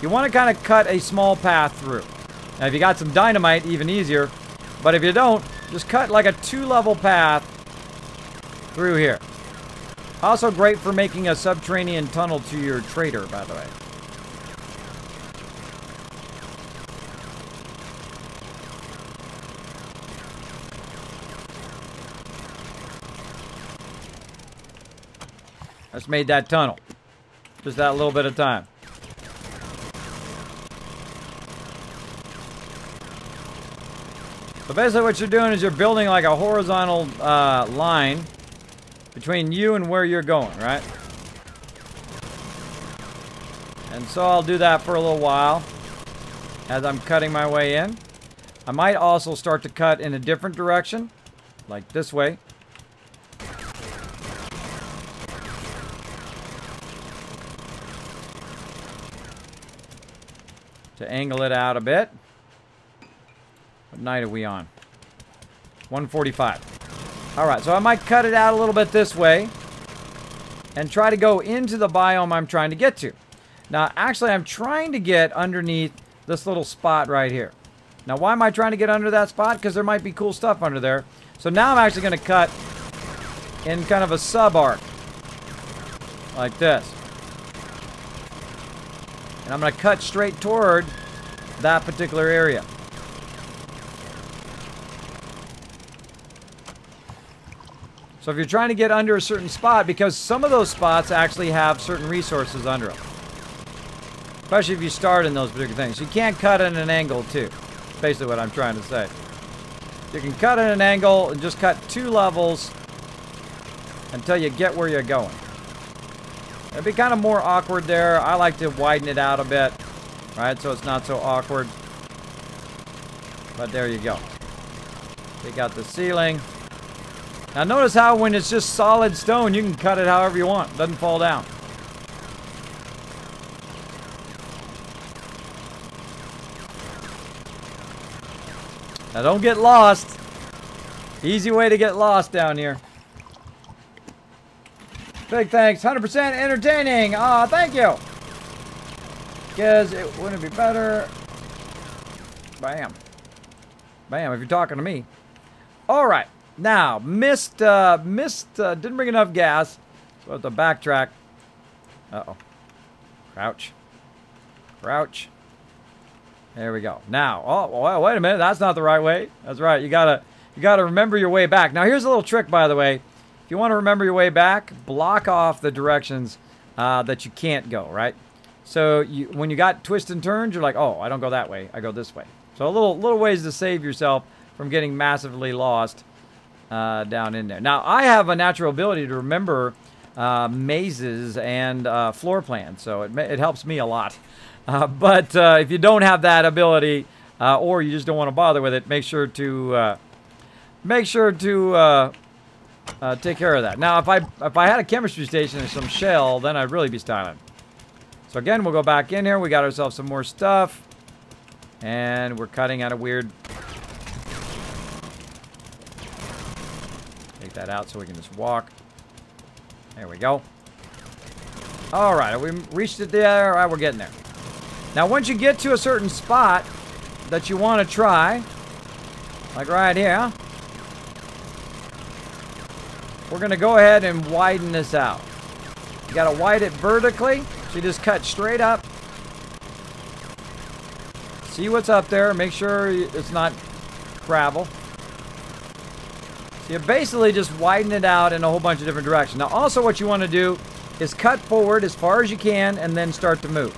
you want to kind of cut a small path through. Now, if you got some dynamite, even easier. But if you don't, just cut like a 2-level path through here. Also great for making a subterranean tunnel to your trader, by the way. Just made that tunnel. Just that little bit of time. So basically what you're doing is you're building like a horizontal line between you and where you're going, right? And so I'll do that for a little while as I'm cutting my way in. I might also start to cut in a different direction, like this way. To angle it out a bit. What night are we on? 1:45. Alright, so I might cut it out a little bit this way and try to go into the biome I'm trying to get to. Now, actually, I'm trying to get underneath this little spot right here. Now, why am I trying to get under that spot? Because there might be cool stuff under there. So now I'm actually going to cut in kind of a sub-arc. Like this. And I'm going to cut straight toward that particular area. So if you're trying to get under a certain spot, because some of those spots actually have certain resources under them. Especially if you start in those particular things. You can't cut at an angle too. That's basically what I'm trying to say. You can cut at an angle and just cut 2 levels until you get where you're going. It'd be kind of more awkward there. I like to widen it out a bit, right? So it's not so awkward. But there you go. Take out the ceiling. Now notice how when it's just solid stone, you can cut it however you want. It doesn't fall down. Now don't get lost. Easy way to get lost down here. Big thanks. 100% entertaining. Aw, thank you. Because it wouldn't be better. Bam. Bam, if you're talking to me. Alright. Now, didn't bring enough gas. So I have to backtrack. Uh-oh. Crouch. Crouch. There we go. Now, oh, wait a minute. That's not the right way. That's right. You gotta remember your way back. Now, here's a little trick, by the way. If you want to remember your way back, block off the directions that you can't go, right? So when you got twists and turns, you're like, oh, I don't go that way. I go this way. So little ways to save yourself from getting massively lost down in there. Now, I have a natural ability to remember mazes and floor plans, so it helps me a lot. But if you don't have that ability, or you just don't want to bother with it, make sure to take care of that. Now, if I had a chemistry station and some shell, then I'd really be styling. So again, we'll go back in here. We got ourselves some more stuff, and we're cutting out a weird. Take that out so we can just walk. There we go. All right, we reached it there. All right, we're getting there. Now, once you get to a certain spot that you want to try, like right here, we're going to go ahead and widen this out. You got to widen it vertically, so you just cut straight up. See what's up there. Make sure it's not gravel. So you basically just widen it out in a whole bunch of different directions. Now, also what you want to do is cut forward as far as you can and then start to move.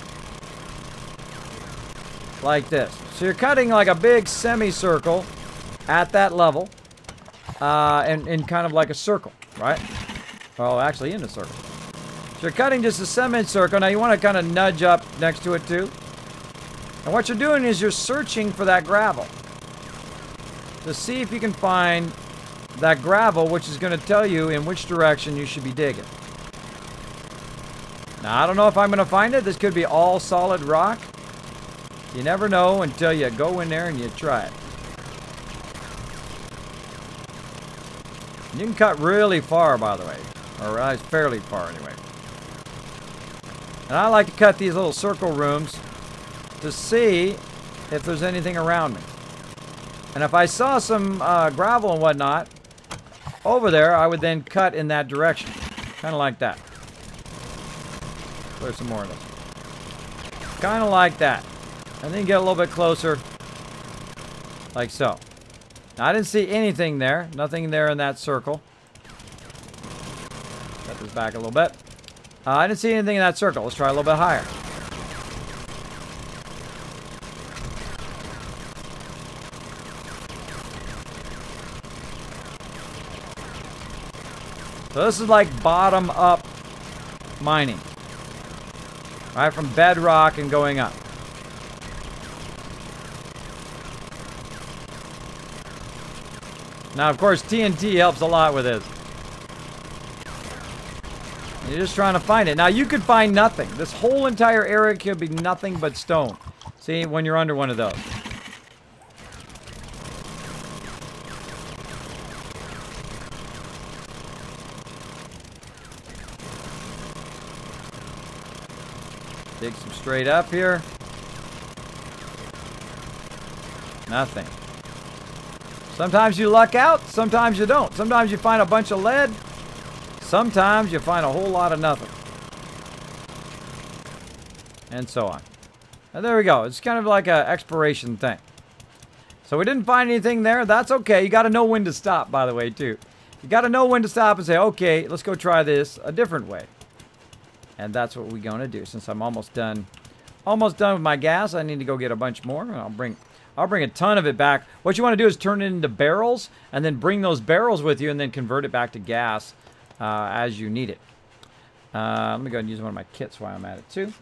Like this. So you're cutting like a big semicircle at that level. And in kind of like a circle, right? Well, actually in a circle. So you're cutting just a semicircle. Now you want to kind of nudge up next to it too. And what you're doing is you're searching for that gravel. To see if you can find that gravel, which is going to tell you in which direction you should be digging. Now, I don't know if I'm going to find it. This could be all solid rock. You never know until you go in there and you try it. You can cut really far, by the way. Or fairly far, anyway. And I like to cut these little circle rooms to see if there's anything around me. And if I saw some gravel and whatnot over there, I would then cut in that direction. Kind of like that. Clear some more of this. Kind of like that. And then get a little bit closer. Like so. Now, I didn't see anything there. Nothing there in that circle. Set this back a little bit. I didn't see anything in that circle. Let's try a little bit higher. So this is like bottom up mining. Right, from bedrock and going up. Now, of course, TNT helps a lot with this. You're just trying to find it. Now, you could find nothing. This whole entire area could be nothing but stone. See, when you're under one of those. Dig some straight up here. Nothing. Sometimes you luck out, sometimes you don't. Sometimes you find a bunch of lead. Sometimes you find a whole lot of nothing. And so on. And there we go. It's kind of like an exploration thing. So we didn't find anything there. That's okay. You got to know when to stop, by the way, too. You got to know when to stop and say, okay, let's go try this a different way. And that's what we're going to do. Since I'm almost done with my gas, I need to go get a bunch more. And I'll bring a ton of it back. What you want to do is turn it into barrels and then bring those barrels with you and then convert it back to gas as you need it. Let me go ahead and use one of my kits while I'm at it too.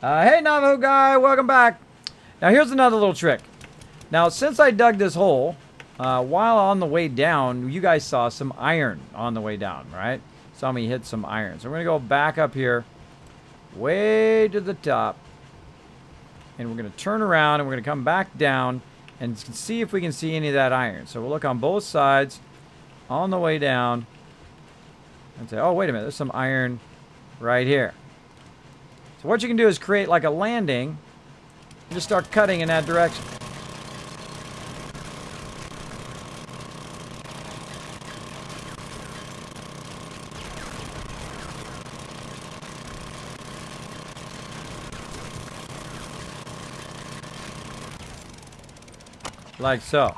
Hey Navajo guy, welcome back. Now here's another little trick. Now since I dug this hole, while on the way down, you guys saw some iron on the way down, right? Saw me hit some iron. So we're going to go back up here, way to the top. And we're going to turn around and we're going to come back down and see if we can see any of that iron. So we'll look on both sides on the way down and say, oh, wait a minute, there's some iron right here. So what you can do is create like a landing and just start cutting in that direction. Like so.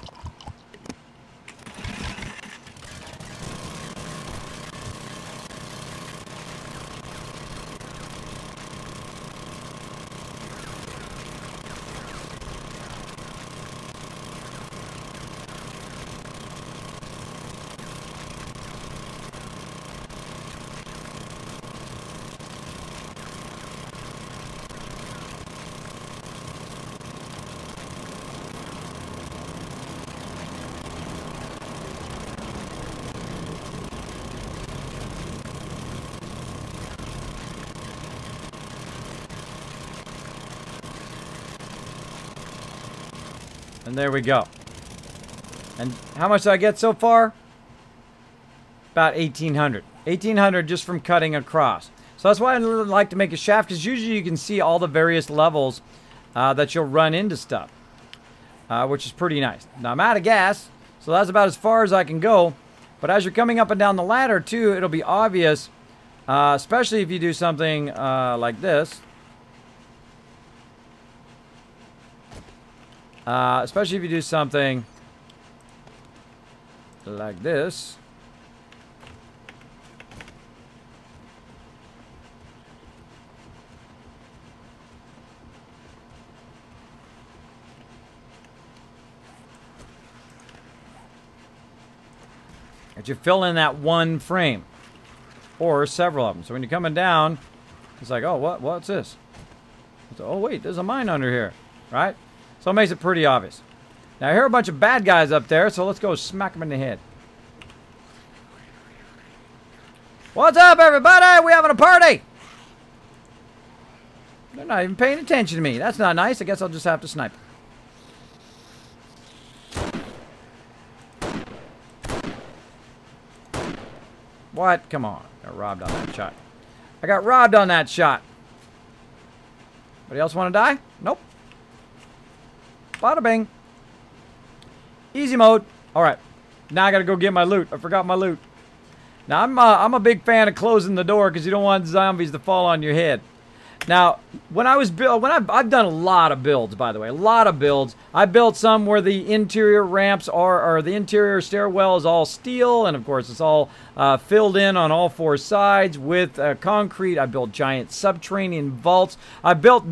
And there we go. And how much did I get so far? about 1,800. 1,800 just from cutting across. So that's why I like to make a shaft, because usually you can see all the various levels that you'll run into stuff, which is pretty nice. Now I'm out of gas, so that's about as far as I can go. But as you're coming up and down the ladder too, it'll be obvious, especially if you do something like this. Especially if you do something like this. That you fill in that one frame, or several of them. So when you're coming down, it's like, oh, what's this? Oh, wait, there's a mine under here, right? So it makes it pretty obvious. Now, I hear a bunch of bad guys up there, so let's go smack them in the head. What's up, everybody? We having a party! They're not even paying attention to me. That's not nice. I guess I'll just have to snipe. What? Come on. Got robbed on that shot. I got robbed on that shot. Anybody else want to die? Nope. Bada bing. Easy mode. Alright. Now I gotta go get my loot. I forgot my loot. Now I'm a big fan of closing the door because you don't want zombies to fall on your head. Now, when I've done a lot of builds, by the way, a lot of builds. I built some where the interior ramps or the interior stairwell is all steel, and of course it's all filled in on all four sides with concrete. I built giant subterranean vaults. I built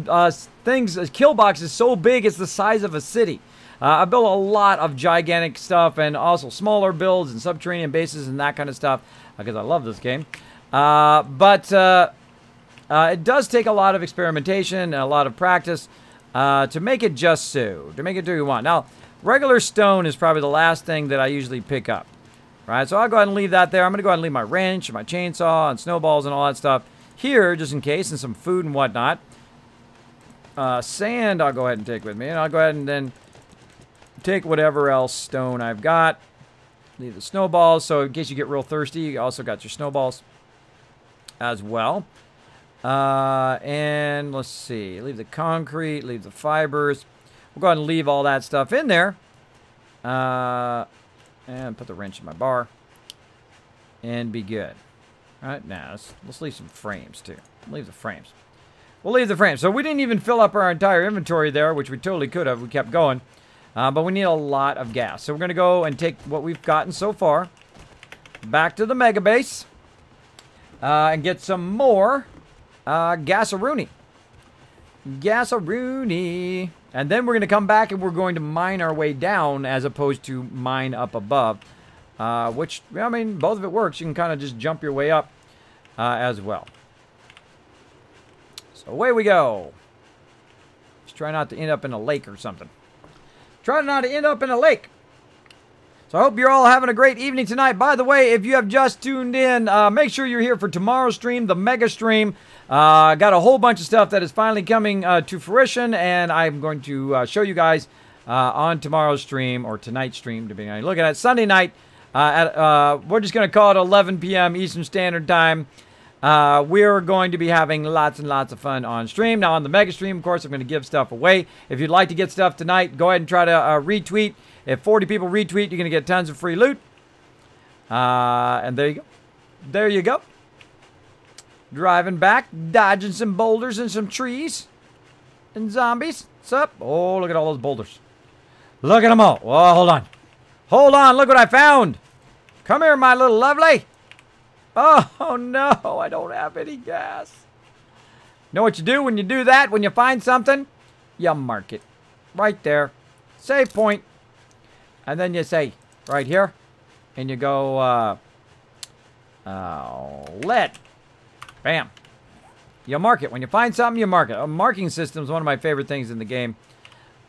things. Killbox is so big it's the size of a city. I built a lot of gigantic stuff, and also smaller builds and subterranean bases and that kind of stuff because I love this game. It does take a lot of experimentation and a lot of practice to make it just so. To make it do what you want. Now, regular stone is probably the last thing that I usually pick up. Right? So I'll go ahead and leave that there. I'm going to go ahead and leave my wrench and my chainsaw and snowballs and all that stuff here just in case, and some food and whatnot. Sand I'll go ahead and take with me. And I'll go ahead and then take whatever else stone I've got. Leave the snowballs. So in case you get real thirsty, you also got your snowballs as well. And let's see, leave the concrete, leave the fibers. We'll go ahead and leave all that stuff in there. And put the wrench in my bar. And be good. All right, now let's leave some frames too. Leave the frames. We'll leave the frames. So we didn't even fill up our entire inventory there, which we totally could have. We kept going. But we need a lot of gas. So we're going to go and take what we've gotten so far back to the mega base. And get some more gasaroony. Gasaroony. And then we're going to come back and we're going to mine our way down as opposed to mine up above. Which, I mean, both of it works. You can kind of just jump your way up as well. So away we go. Just try not to end up in a lake or something. Try not to end up in a lake. So I hope you're all having a great evening tonight. By the way, if you have just tuned in, make sure you're here for tomorrow's stream, the mega stream. Got a whole bunch of stuff that is finally coming to fruition, and I'm going to show you guys on tomorrow's stream, or tonight's stream, depending on how you look at it. Sunday night, we're just going to call it 11 p.m. Eastern Standard Time. We're going to be having lots and lots of fun on stream. Now, on the mega stream, of course, I'm going to give stuff away. If you'd like to get stuff tonight, go ahead and try to retweet. If 40 people retweet, you're going to get tons of free loot. And there you go. There you go. Driving back, dodging some boulders and some trees. And zombies. What's up? Oh, look at all those boulders. Look at them all. Oh, hold on. Hold on. Look what I found. Come here, my little lovely. Oh, no. I don't have any gas. Know what you do when you do that? When you find something? You mark it. Right there. Save point. And then you say, right here. And you go, lead. Bam. You mark it. When you find something, you mark it. A marking system is one of my favorite things in the game.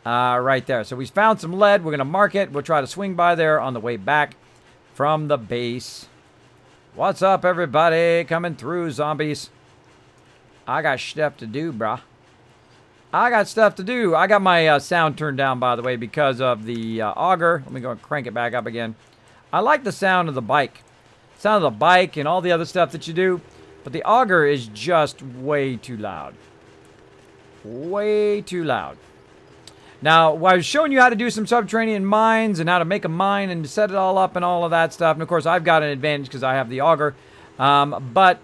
Right there. So we found some lead. We're going to mark it. We'll try to swing by there on the way back from the base. What's up, everybody? Coming through, zombies. I got stuff to do, brah. I got stuff to do. I got my sound turned down, by the way, because of the auger. Let me go and crank it back up again. I like the sound of the bike. sound of the bike and all the other stuff that you do. But the auger is just way too loud. Way too loud. Now, I was showing you how to do some subterranean mines and how to make a mine and set it all up and all of that stuff. And, of course, I've got an advantage because I have the auger. But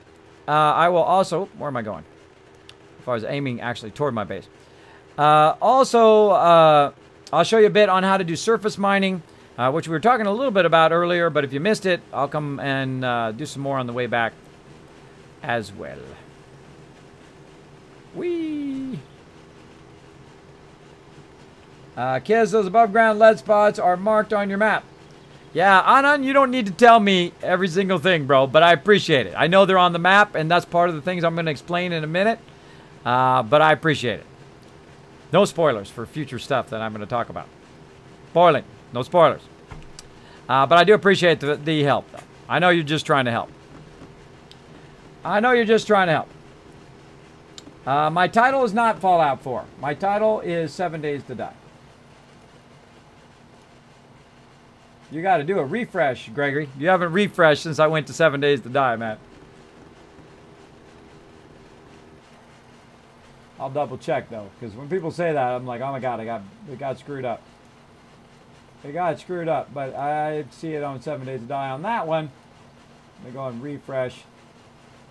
I will also... Where am I going? If I was aiming actually toward my base. I'll show you a bit on how to do surface mining, which we were talking a little bit about earlier. But if you missed it, I'll come and do some more on the way back as well. Whee! Kids, those above ground lead spots are marked on your map. Yeah, Anand, you don't need to tell me every single thing, bro, but I appreciate it. I know they're on the map, and that's part of the things I'm going to explain in a minute, but I appreciate it. No spoilers for future stuff that I'm going to talk about. Spoiling, no spoilers. But I do appreciate the help, though. I know you're just trying to help. I know you're just trying to help. My title is not Fallout 4. My title is 7 Days to Die. You got to do a refresh, Gregory. You haven't refreshed since I went to 7 Days to Die, man. I'll double check, though, because when people say that, I'm like, oh my God, it got screwed up. It got screwed up, but I see it on 7 Days to Die on that one. Let me go and refresh,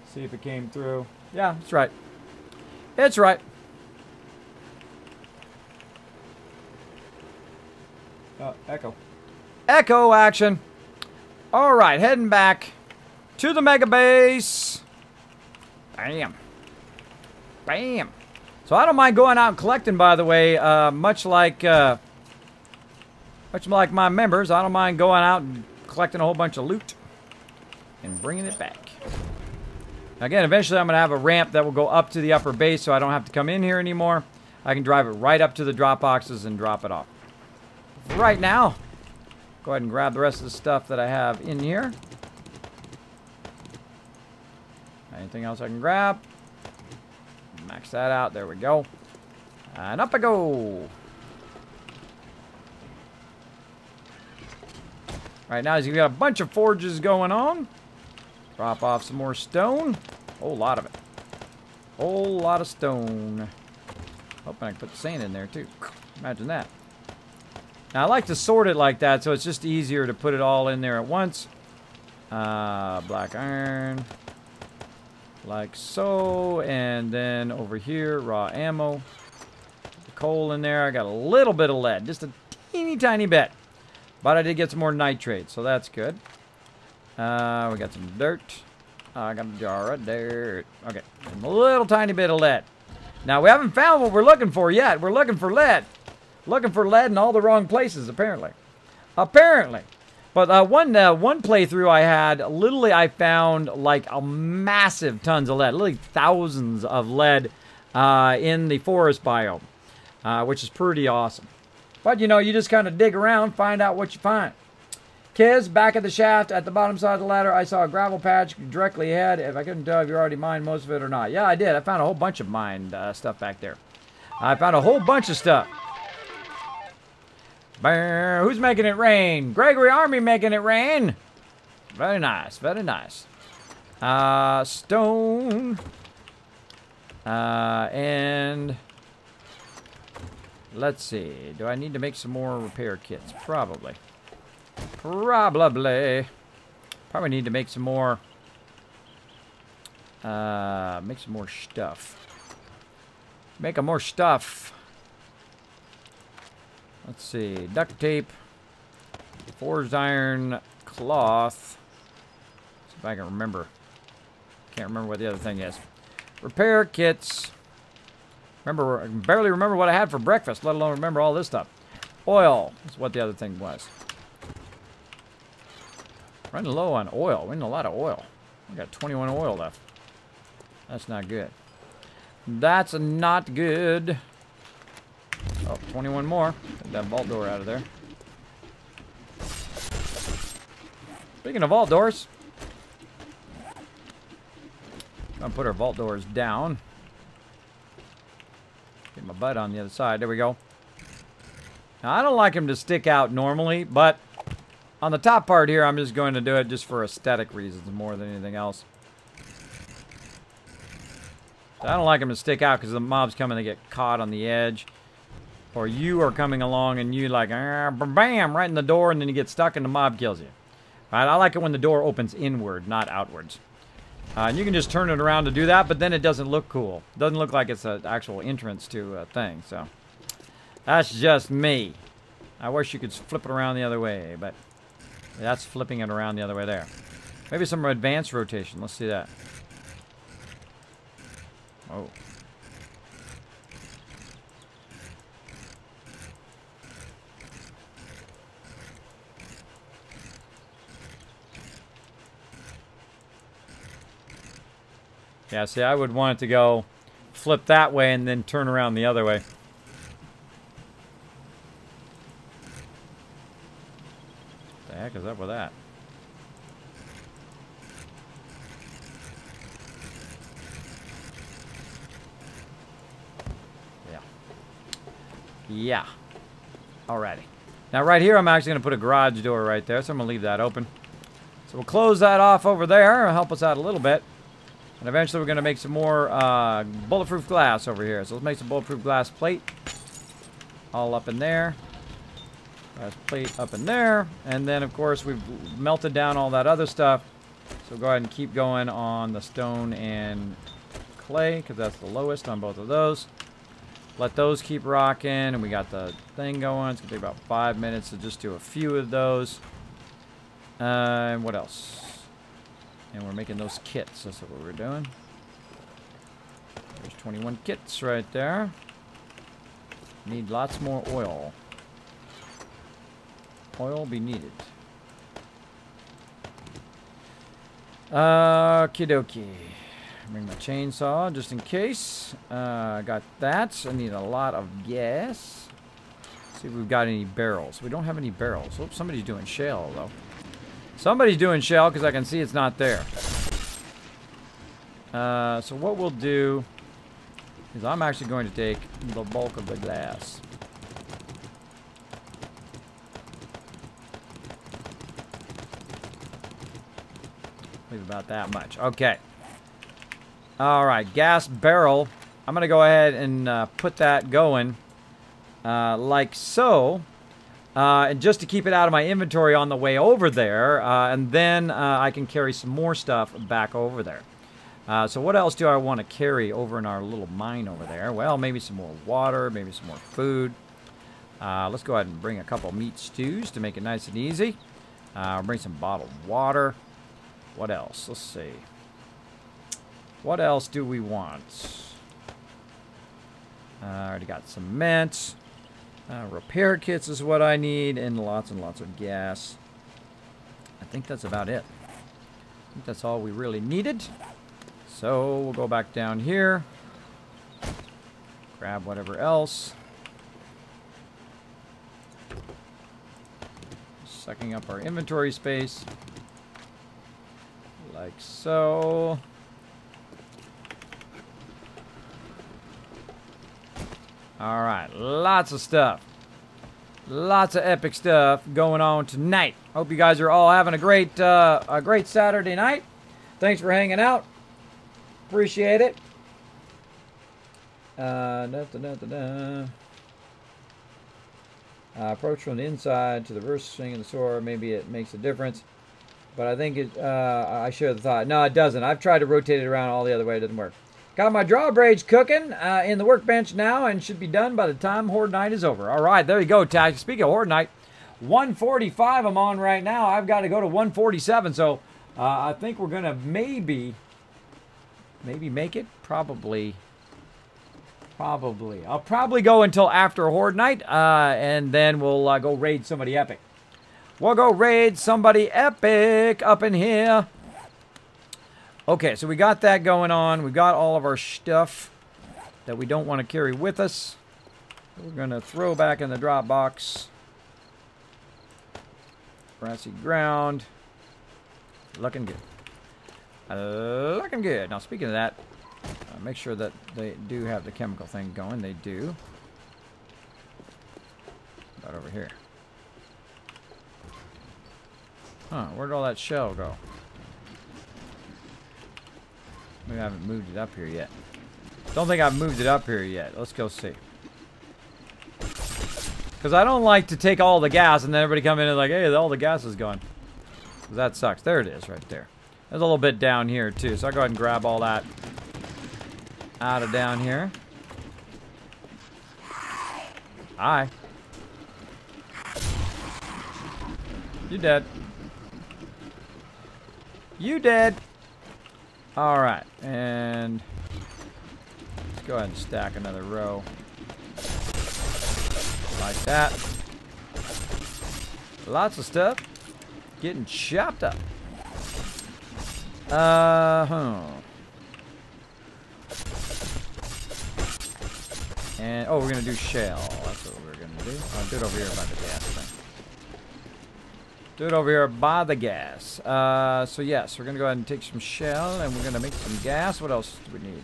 see if it came through. Yeah, it's right. It's right. Echo. Echo action. All right, heading back to the mega base. Bam. Bam. So I don't mind going out and collecting, by the way, much like my members. I don't mind going out and collecting a whole bunch of loot and bringing it back. Again, eventually I'm going to have a ramp that will go up to the upper base so I don't have to come in here anymore. I can drive it right up to the drop boxes and drop it off. For right now, go ahead and grab the rest of the stuff that I have in here. Anything else I can grab? Max that out. There we go. And up I go. Right now, you've got a bunch of forges going on. Drop off some more stone. Whole lot of it. Whole lot of stone. Hoping I can put the sand in there too. Imagine that. Now I like to sort it like that so it's just easier to put it all in there at once. Black iron. Like so. And then over here, raw ammo. Put the coal in there. I got a little bit of lead. Just a teeny tiny bit. But I did get some more nitrate, so that's good. We got some dirt. I got a jar of dirt. Okay, and a little tiny bit of lead. Now, we haven't found what we're looking for yet. We're looking for lead. Looking for lead in all the wrong places, apparently. Apparently. But one playthrough I had, literally I found like a massive tons of lead. Literally thousands of lead in the forest biome. Which is pretty awesome. But, you know, you just kind of dig around, find out what you find. Kids, back at the shaft, at the bottom side of the ladder, I saw a gravel patch directly ahead. If I couldn't tell if you already mined most of it or not. Yeah, I did. I found a whole bunch of mined stuff back there. I found a whole bunch of stuff. Who's making it rain? Gregory Army making it rain. Very nice. Very nice. Stone. And... let's see. Do I need to make some more repair kits? Probably. Probably need to make some more stuff. Make more stuff. Let's see. Duct tape. Forged iron. Cloth. See if I can remember. Can't remember what the other thing is. Repair kits. Remember, I can barely remember what I had for breakfast, let alone remember all this stuff. Oil is what the other thing was. Running low on oil. We need a lot of oil. We got 21 oil left. That's not good. That's not good. Oh, 21 more. Get that vault door out of there. Speaking of vault doors, I'm gonna put our vault doors down. Get my butt on the other side. There we go. Now, I don't like them to stick out normally, but On the top part here, I'm just going to do it just for aesthetic reasons more than anything else. So I don't like them to stick out because the mobs come and they get caught on the edge. Or you are coming along and you like, bam, right in the door, and then you get stuck and the mob kills you. Right? I like it when the door opens inward, not outwards. And you can just turn it around to do that, but then it doesn't look cool. It doesn't look like it's an actual entrance to a thing, so. That's just me. I wish you could flip it around the other way, but that's flipping it around the other way there. Maybe some advanced rotation. Let's see that. Oh. Yeah, see, I would want it to go flip that way and then turn around the other way. What the heck is up with that? Yeah. Yeah. Alrighty. Now right here, I'm actually going to put a garage door right there, so I'm going to leave that open. So we'll close that off over there. It'll help us out a little bit. And eventually we're going to make some more bulletproof glass over here. So let's make some bulletproof glass plate. All up in there. Glass plate up in there. And then, of course, we've melted down all that other stuff. So go ahead and keep going on the stone and clay, because that's the lowest on both of those. Let those keep rocking. And we got the thing going. It's going to take about 5 minutes to just do a few of those. And what else? And we're making those kits. That's what we're doing. There's 21 kits right there. Need lots more oil. Oil be needed. Okie dokie. Bring my chainsaw just in case. Got that. I need a lot of gas. See if we've got any barrels. We don't have any barrels. Oops, somebody's doing shale though. Somebody's doing shell because I can see it's not there. So what we'll do is I'm actually going to take the bulk of the glass. Leave about that much. Okay. All right, gas barrel. I'm going to go ahead and put that going like so. And just to keep it out of my inventory on the way over there, and then I can carry some more stuff back over there. So what else do I want to carry over in our little mine over there? Well, maybe some more water, maybe some more food. Let's go ahead and bring a couple meat stews to make it nice and easy. Bring some bottled water. What else? Let's see. What else do we want? I already got cement. Repair kits is what I need, and lots of gas. I think that's about it. I think that's all we really needed. So we'll go back down here. Grab whatever else. Sucking up our inventory space. Like so. Alright, lots of stuff. Lots of epic stuff going on tonight. Hope you guys are all having a great Saturday night. Thanks for hanging out. Appreciate it. Approach from the inside to the reverse swing of the sword. Maybe it makes a difference. But I think it, I share the thought. No, it doesn't. I've tried to rotate it around all the other way. It doesn't work. Got my drawbridge cooking in the workbench now and should be done by the time Horde Night is over. All right, there you go, Tactics. Speaking of Horde Night, 145 I'm on right now. I've got to go to 147, so I think we're going to maybe make it. Probably. I'll probably go until after Horde Night, and then we'll go raid somebody epic. We'll go raid somebody epic up in here. Okay, so we got that going on. We got all of our stuff that we don't want to carry with us. We're going to throw back in the drop box. Grassy ground. Looking good. Looking good. Now, speaking of that, make sure that they do have the chemical thing going. They do. About over here. Huh, where'd all that shell go? Maybe I haven't moved it up here yet. Don't think I've moved it up here yet. Let's go see. Because I don't like to take all the gas and then everybody come in and like, hey, all the gas is gone. That sucks. There it is right there. There's a little bit down here too. So I'll go ahead and grab all that out of down here. Hi. You dead. You dead. Alright. And let's go ahead and stack another row. Like that. Lots of stuff getting chopped up. And oh, we're gonna do shell. That's what we're gonna do. I'll do it over here by the gas thing. Do it over here by the gas. So yes, we're gonna go ahead and take some shell and we're gonna make some gas. What else do we need?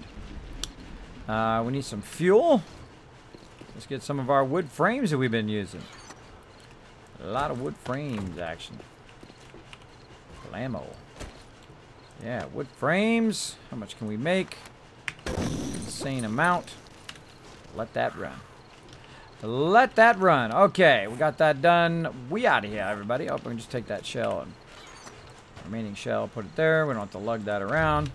We need some fuel. Let's get some of our wood frames that we've been using. A lot of wood frames, action. Blammo. Yeah, wood frames. How much can we make? Insane amount. Let that run. Let that run. Okay, we got that done. We out of here, everybody. Oh, we can just take that shell and remaining shell, put it there. We don't have to lug that around.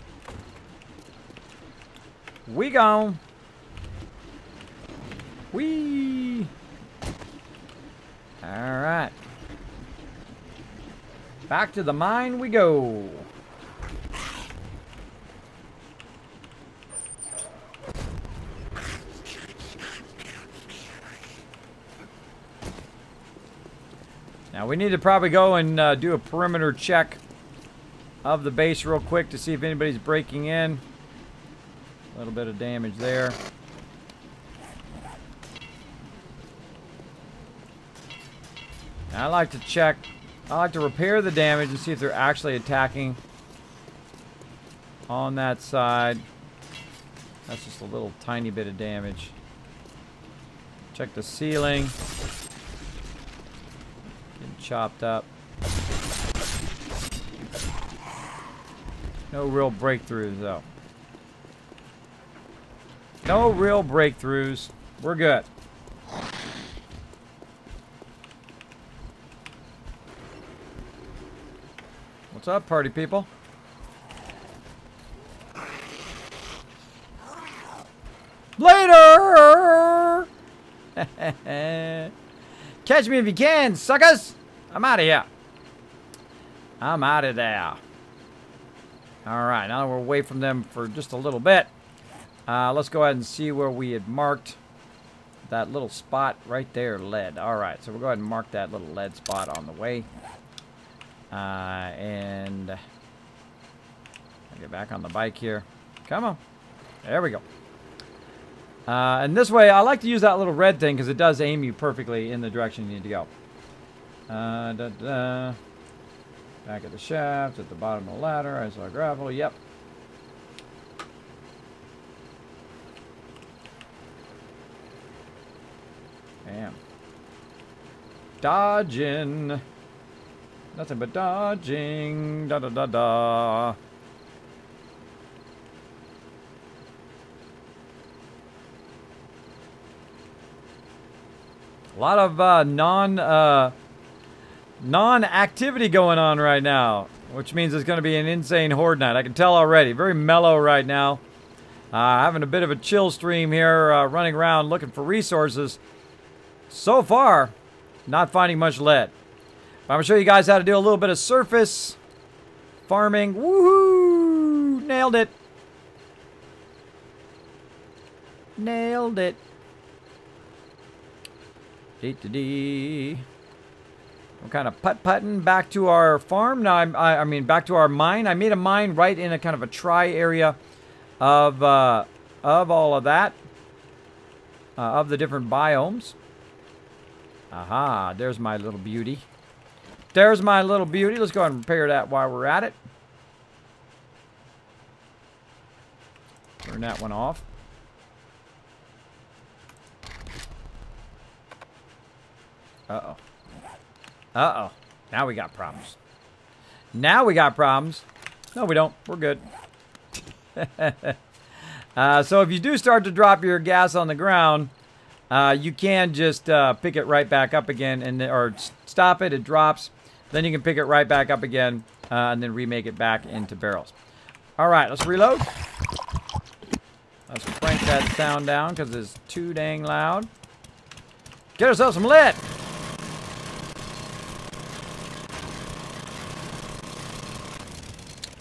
We gone. Whee! Alright. Back to the mine we go. Now we need to probably go and do a perimeter check of the base real quick to see if anybody's breaking in. A little bit of damage there. I like to check, I like to repair the damage and see if they're actually attacking on that side. That's just a little tiny bit of damage. Check the ceiling. Getting chopped up. No real breakthroughs though. No real breakthroughs. We're good. What's up, party people? Later! Catch me if you can, suckers! I'm out of here. I'm out of there. Alright, now that we're away from them for just a little bit, let's go ahead and see where we had marked that little spot right there, lead. Alright, so we'll go ahead and mark that little lead spot on the way. And I'll get back on the bike here. Come on. There we go. And this way, I like to use that little red thing because it does aim you perfectly in the direction you need to go. Back at the shaft, at the bottom of the ladder, I saw gravel. Yep. Bam. Dodging. Nothing but dodging. Da da da da. A lot of non-activity going on right now, which means it's going to be an insane horde night. I can tell already. Very mellow right now. Having a bit of a chill stream here, running around looking for resources. So far, not finding much lead. But I'm going to show you guys how to do a little bit of surface farming. Woohoo! Nailed it. Nailed it. We're kind of putt-putting back to our farm. Now, I mean, back to our mine. I made a mine right in a kind of a tri area of all of that. Of the different biomes. Aha, there's my little beauty. There's my little beauty. Let's go ahead and repair that while we're at it. Turn that one off. Uh-oh. Uh-oh. Now we got problems. Now we got problems. No, we don't. We're good. So if you do start to drop your gas on the ground, you can just pick it right back up again, or stop it. It drops. Then you can pick it right back up again, and then remake it back into barrels. All right, let's reload. Let's crank that sound down because it's too dang loud. Get ourselves some lead.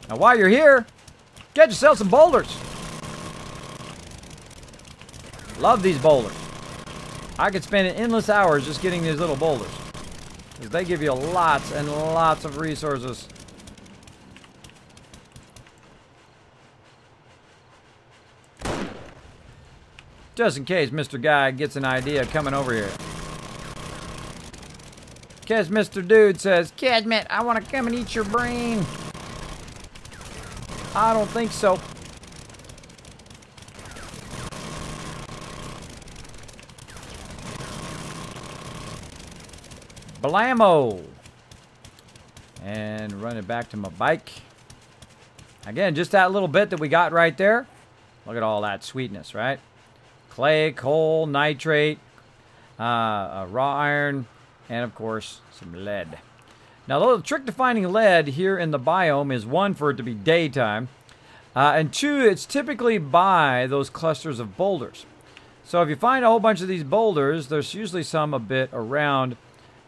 Now, while you're here, get yourself some boulders. Love these boulders. I could spend endless hours just getting these little boulders, because they give you lots and lots of resources. Just in case Mr. Guy gets an idea coming over here. In case Mr. Dude says, Kismet, I want to come and eat your brain. I don't think so. Blammo. And run it back to my bike. Again, just that little bit that we got right there. Look at all that sweetness, right? Clay, coal, nitrate, raw iron, and of course, some lead. Now, the trick to finding lead here in the biome is, one, for it to be daytime, and two, it's typically by those clusters of boulders. So if you find a whole bunch of these boulders, there's usually some a bit around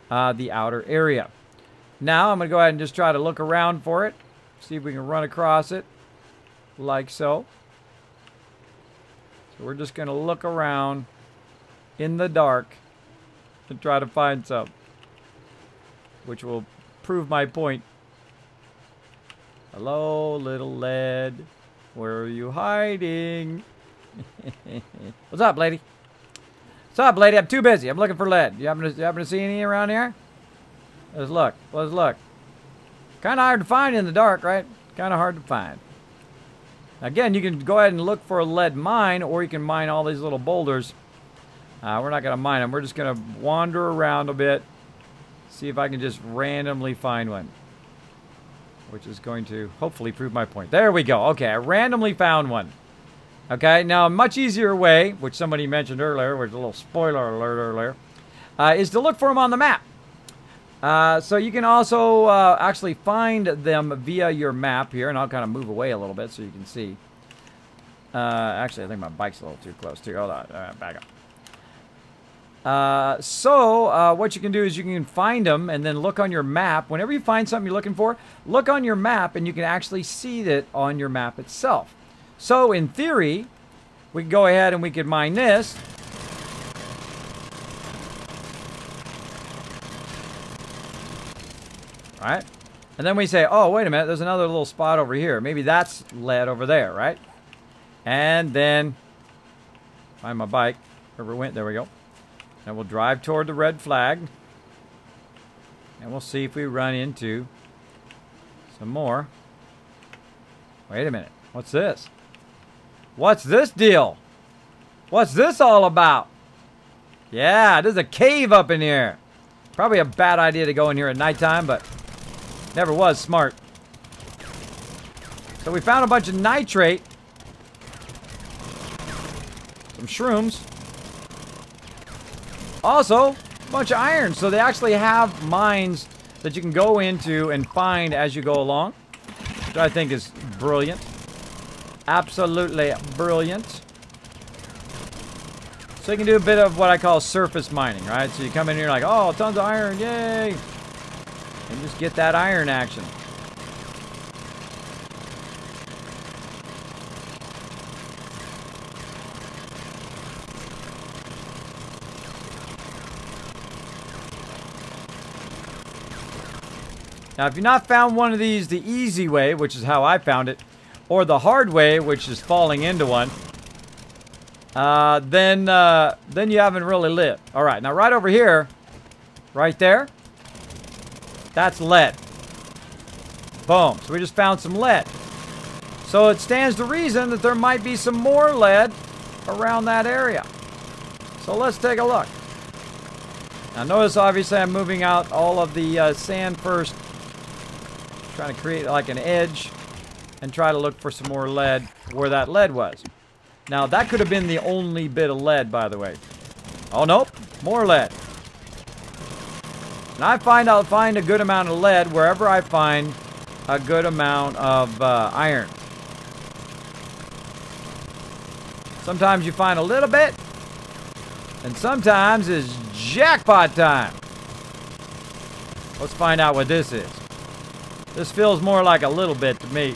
the outer area. Now, I'm going to go ahead and just try to look around for it, see if we can run across it, like so. So we're just going to look around in the dark and try to find some, which will prove my point. Hello, little lead. Where are you hiding? What's up, lady? What's up, lady? I'm too busy. I'm looking for lead. You happen to see any around here? Let's look. Let's look. Kind of hard to find in the dark, right? Kind of hard to find. Again, you can go ahead and look for a lead mine, or you can mine all these little boulders. We're not going to mine them. We're just going to wander around a bit, see if I can just randomly find one, which is going to hopefully prove my point. There we go. Okay, I randomly found one. Okay, now a much easier way, which somebody mentioned earlier, which is a little spoiler alert earlier, is to look for them on the map. So you can also actually find them via your map here, and I'll kind of move away a little bit so you can see. Actually, I think my bike's a little too close too. Hold on, back up. So what you can do is you can find them and then look on your map. Whenever you find something you're looking for, look on your map, and you can actually see it on your map itself. So in theory, we can go ahead and we could mine this. Right? And then we say, oh, wait a minute, there's another little spot over here. Maybe that's lead over there, right? And then find my bike. Wherever it went, there we go. And we'll drive toward the red flag. And we'll see if we run into some more. Wait a minute. What's this? What's this deal? What's this all about? Yeah, there's a cave up in here. Probably a bad idea to go in here at nighttime, but never was smart. So we found a bunch of nitrate. Some shrooms. Also, a bunch of iron. So they actually have mines that you can go into and find as you go along, which I think is brilliant. Absolutely brilliant. So you can do a bit of what I call surface mining, right? So you come in here like, oh, tons of iron, yay! And just get that iron action. Now, if you've not found one of these the easy way, which is how I found it, or the hard way, which is falling into one, then you haven't really lived. All right, now right over here, right there, that's lead. Boom. So we just found some lead. So it stands to reason that there might be some more lead around that area. So let's take a look. Now notice, obviously, I'm moving out all of the sand first. Trying to create like an edge and try to look for some more lead where that lead was. Now, that could have been the only bit of lead, by the way. Oh, nope. More lead. And I'll find a good amount of lead wherever I find a good amount of iron. Sometimes you find a little bit, and sometimes it's jackpot time. Let's find out what this is. This feels more like a little bit to me.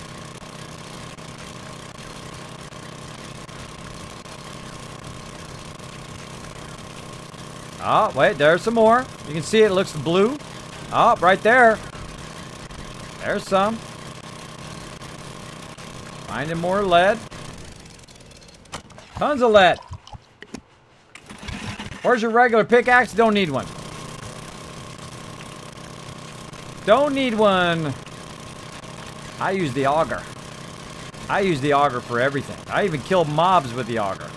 Oh, wait, there's some more. You can see it looks blue. Oh, right there. There's some. Finding more lead. Tons of lead. Where's your regular pickaxe? Don't need one. Don't need one. I use the auger. I use the auger for everything. I even kill mobs with the auger.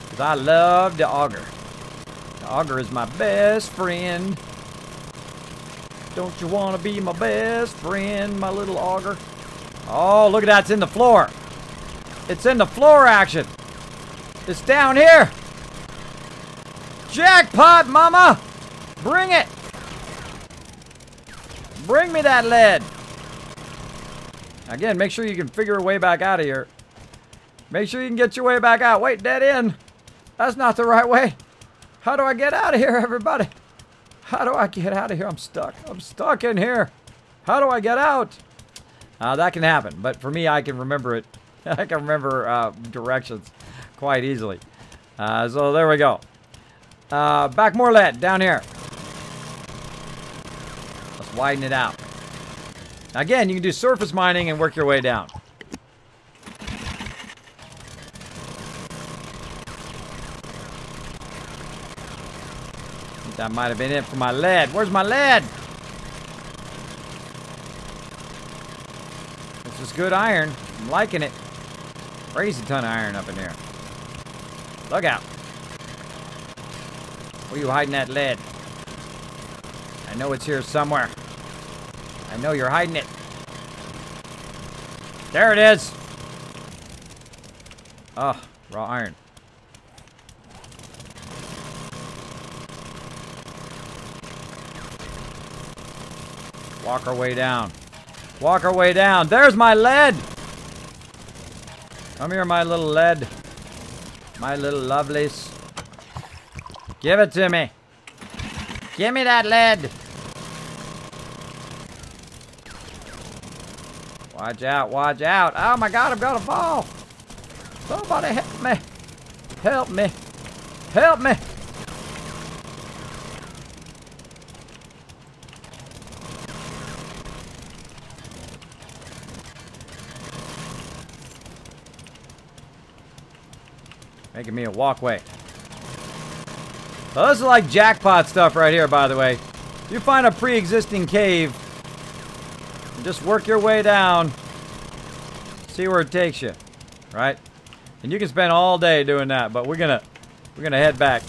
Because I love the auger. The auger is my best friend. Don't you want to be my best friend, my little auger? Oh, look at that. It's in the floor. It's in the floor action. It's down here. Jackpot, mama. Bring it. Bring me that lead. Again, make sure you can figure a way back out of here. Make sure you can get your way back out. Wait, dead end. That's not the right way. How do I get out of here, everybody? How do I get out of here? I'm stuck. I'm stuck in here. How do I get out? That can happen. But for me, I can remember it. I can remember directions quite easily. So there we go. Back more lead down here. Let's widen it out. Again, you can do surface mining and work your way down. That might have been it for my lead. Where's my lead? This is good iron. I'm liking it. Crazy ton of iron up in here. Look out. Where you hiding that lead? I know it's here somewhere. I know you're hiding it. There it is. Oh, raw iron. Walk our way down. Walk our way down. There's my lead. Come here, my little lead. My little lovelies. Give it to me. Give me that lead. Watch out, watch out. Oh my God, I'm gonna fall. Somebody help me. Help me. Help me. Making me a walkway. So this is like jackpot stuff right here, by the way. You find a pre-existing cave, and just work your way down. See where it takes you, right? And you can spend all day doing that, but we're gonna head back.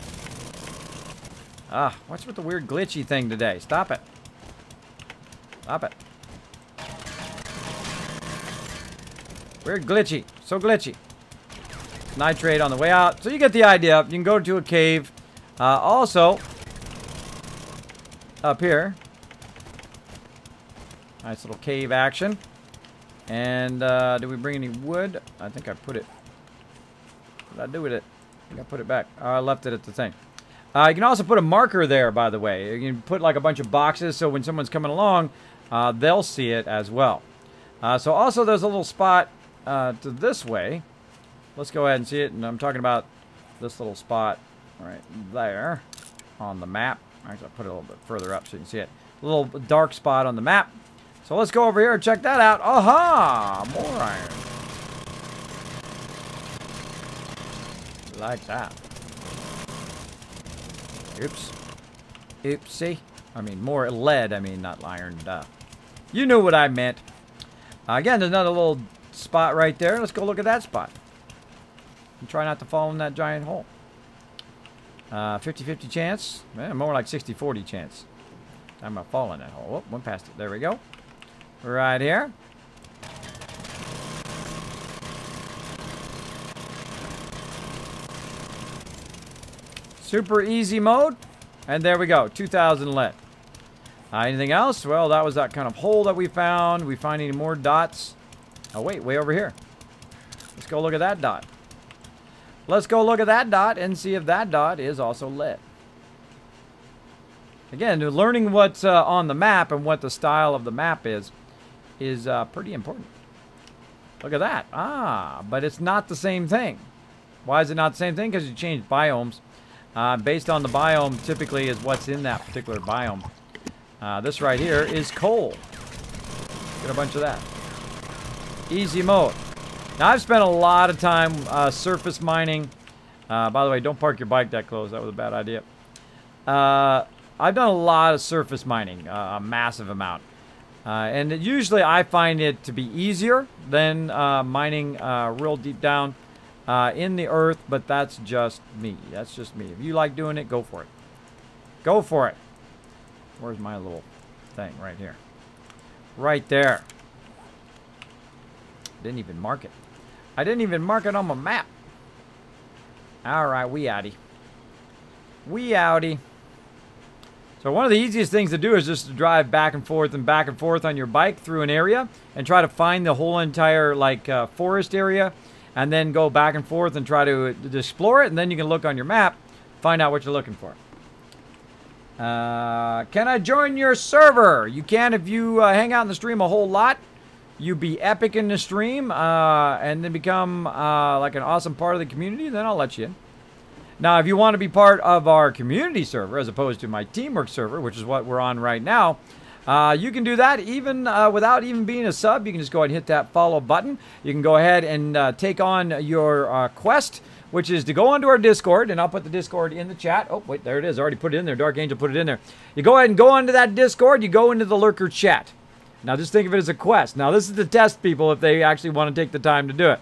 Ah, what's with the weird glitchy thing today? Stop it. Stop it. Weird glitchy. So glitchy. Nitrate on the way out. So you get the idea. You can go to a cave. Also, up here. Nice little cave action. And did we bring any wood? I think I put it. What did I do with it? I think I put it back. I left it at the thing. You can also put a marker there, by the way. You can put like a bunch of boxes so when someone's coming along, they'll see it as well. So also there's a little spot to this way. Let's go ahead and see it. And I'm talking about this little spot right there on the map. Actually, I'll put it a little bit further up so you can see it. A little dark spot on the map. So let's go over here and check that out. Aha! More iron. Like that. Oops. Oopsie. I mean, more lead. I mean, not iron. Duh. You knew what I meant. Again, there's another little spot right there. Let's go look at that spot. And try not to fall in that giant hole. 50-50 chance. More like 60-40 chance. I'm going to fall in that hole. Oh, went past it. There we go. Right here. Super easy mode. And there we go. 2,000 lit. Anything else? Well, that was that kind of hole that we found. We find any more dots? Oh, wait. Way over here. Let's go look at that dot. Let's go look at that dot and see if that dot is also lit. Again, learning what's on the map and what the style of the map is pretty important. Look at that. Ah, but it's not the same thing. Why is it not the same thing? Because you changed biomes. Based on the biome, typically is what's in that particular biome. This right here is coal. Get a bunch of that. Easy mode. Now, I've spent a lot of time surface mining. By the way, don't park your bike that close. That was a bad idea. I've done a lot of surface mining, a massive amount. And usually I find it to be easier than mining real deep down in the earth, but that's just me. That's just me. If you like doing it, go for it. Go for it. Where's my little thing? Right here. Right there. Didn't even mark it. I didn't even mark it on my map. Alright, we outie. We outie. So one of the easiest things to do is just to drive back and forth on your bike through an area and try to find the whole entire like forest area, and then go back and forth and try to explore it, and then you can look on your map, find out what you're looking for. Can I join your server? You can if you hang out in the stream a whole lot. You be epic in the stream and then become like an awesome part of the community, then I'll let you in. Now, if you want to be part of our community server as opposed to my teamwork server, which is what we're on right now, you can do that even without even being a sub. You can just go ahead and hit that follow button. You can go ahead and take on your quest, which is to go onto our Discord, and I'll put the Discord in the chat. Oh, wait, there it is. I already put it in there. Dark Angel put it in there. You go ahead and go onto that Discord. You go into the lurker chat. Now, just think of it as a quest. Now, this is to test people if they actually want to take the time to do it.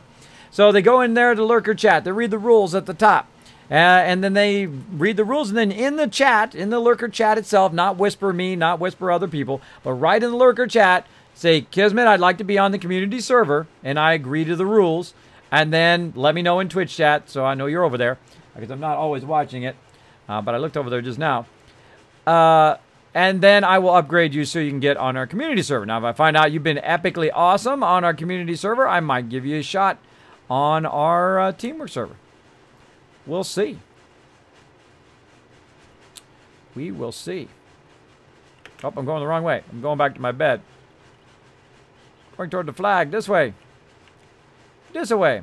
So they go in there to lurker chat. They read the rules at the top. And then they read the rules, and then in the chat, in the lurker chat itself, not whisper me, not whisper other people, but right in the lurker chat, say, Kismet, I'd like to be on the community server, and I agree to the rules. And then let me know in Twitch chat, so I know you're over there, because I'm not always watching it, but I looked over there just now. And then I will upgrade you so you can get on our community server. Now, if I find out you've been epically awesome on our community server, I might give you a shot on our teamwork server. We'll see. We will see. Oh, I'm going the wrong way. I'm going back to my bed. Going toward the flag. This way. This way.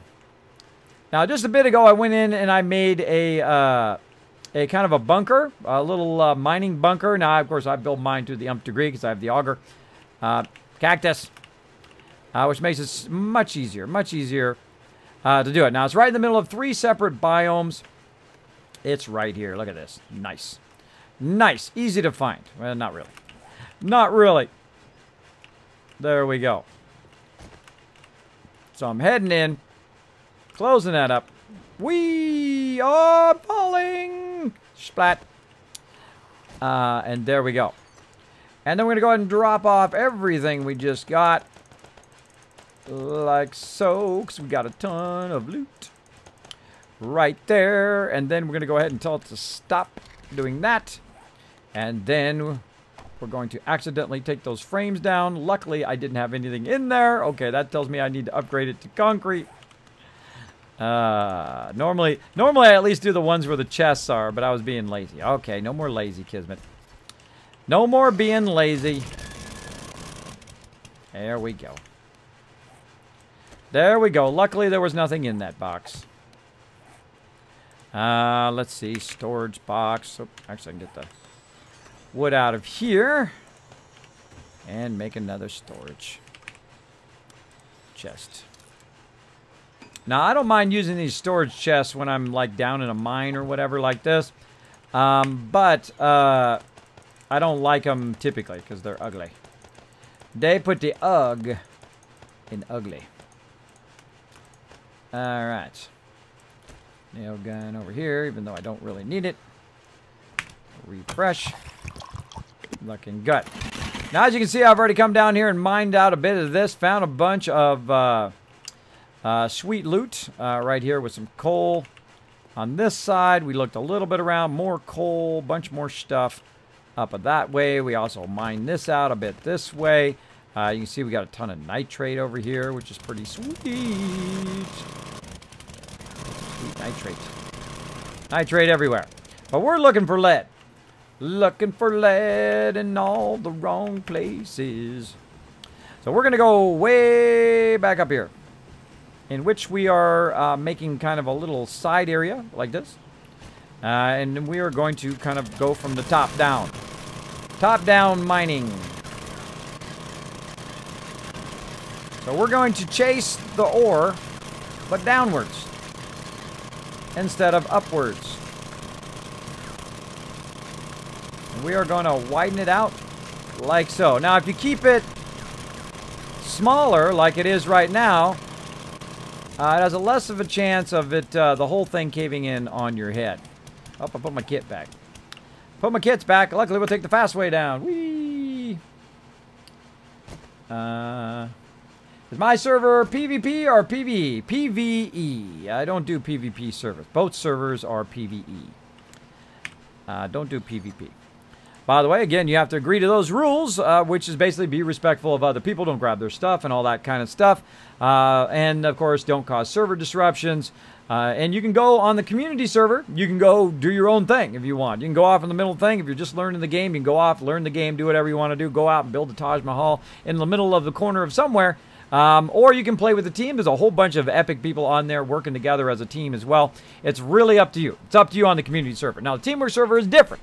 Now, just a bit ago, I went in and I made a kind of a bunker. A little mining bunker. Now, of course, I build mine to the nth degree because I have the auger. Cactus. Which makes it much easier. Much easier. To do it. Now, it's right in the middle of 3 separate biomes. It's right here. Look at this. Nice. Nice. Easy to find. Well, not really. Not really. There we go. So I'm heading in. Closing that up. We are falling. Splat. And there we go. And then we're going to go ahead and drop off everything we just got. Like so, because we got a ton of loot right there. And then we're going to go ahead and tell it to stop doing that. And then we're going to accidentally take those frames down. Luckily, I didn't have anything in there. Okay, that tells me I need to upgrade it to concrete. Normally I at least do the ones where the chests are, but I was being lazy. Okay, no more lazy, Kismet. No more being lazy. There we go. There we go. Luckily, there was nothing in that box. Let's see. Storage box. Oh, actually, I can get the wood out of here. And make another storage chest. Now, I don't mind using these storage chests when I'm, like, down in a mine or whatever like this. But I don't like them typically because they're ugly. They put the ugh in ugly. Alright. Nail gun over here, even though I don't really need it. Refresh. Looking good. Now, as you can see, I've already come down here and mined out a bit of this. Found a bunch of sweet loot right here with some coal. On this side, we looked a little bit around. More coal, bunch more stuff up that way. We also mined this out a bit this way. You can see we got a ton of nitrate over here, which is pretty sweet. Sweet nitrate. Nitrate everywhere. But we're looking for lead. Looking for lead in all the wrong places. So we're going to go way back up here, in which we are making kind of a little side area like this. And we are going to kind of go from the top down. Top down mining. So we're going to chase the ore, but downwards instead of upwards. And we are going to widen it out like so. Now, if you keep it smaller like it is right now, it has a less of a chance of it, the whole thing caving in on your head. Oh, I put my kit back. Put my kits back. Luckily, we'll take the fast way down. Whee! Is my server PvP or PvE? PvE. I don't do PvP servers. Both servers are PvE. Don't do PvP. By the way, again, you have to agree to those rules, which is basically be respectful of other people, don't grab their stuff and all that kind of stuff. And, of course, don't cause server disruptions. And you can go on the community server. You can go do your own thing if you want. You can go off in the middle thing. If you're just learning the game, you can go off, learn the game, do whatever you want to do. Go out and build a Taj Mahal in the middle of the corner of somewhere. Or you can play with the team. There's a whole bunch of epic people on there working together as a team as well. It's really up to you. It's up to you on the community server. Now, the teamwork server is different.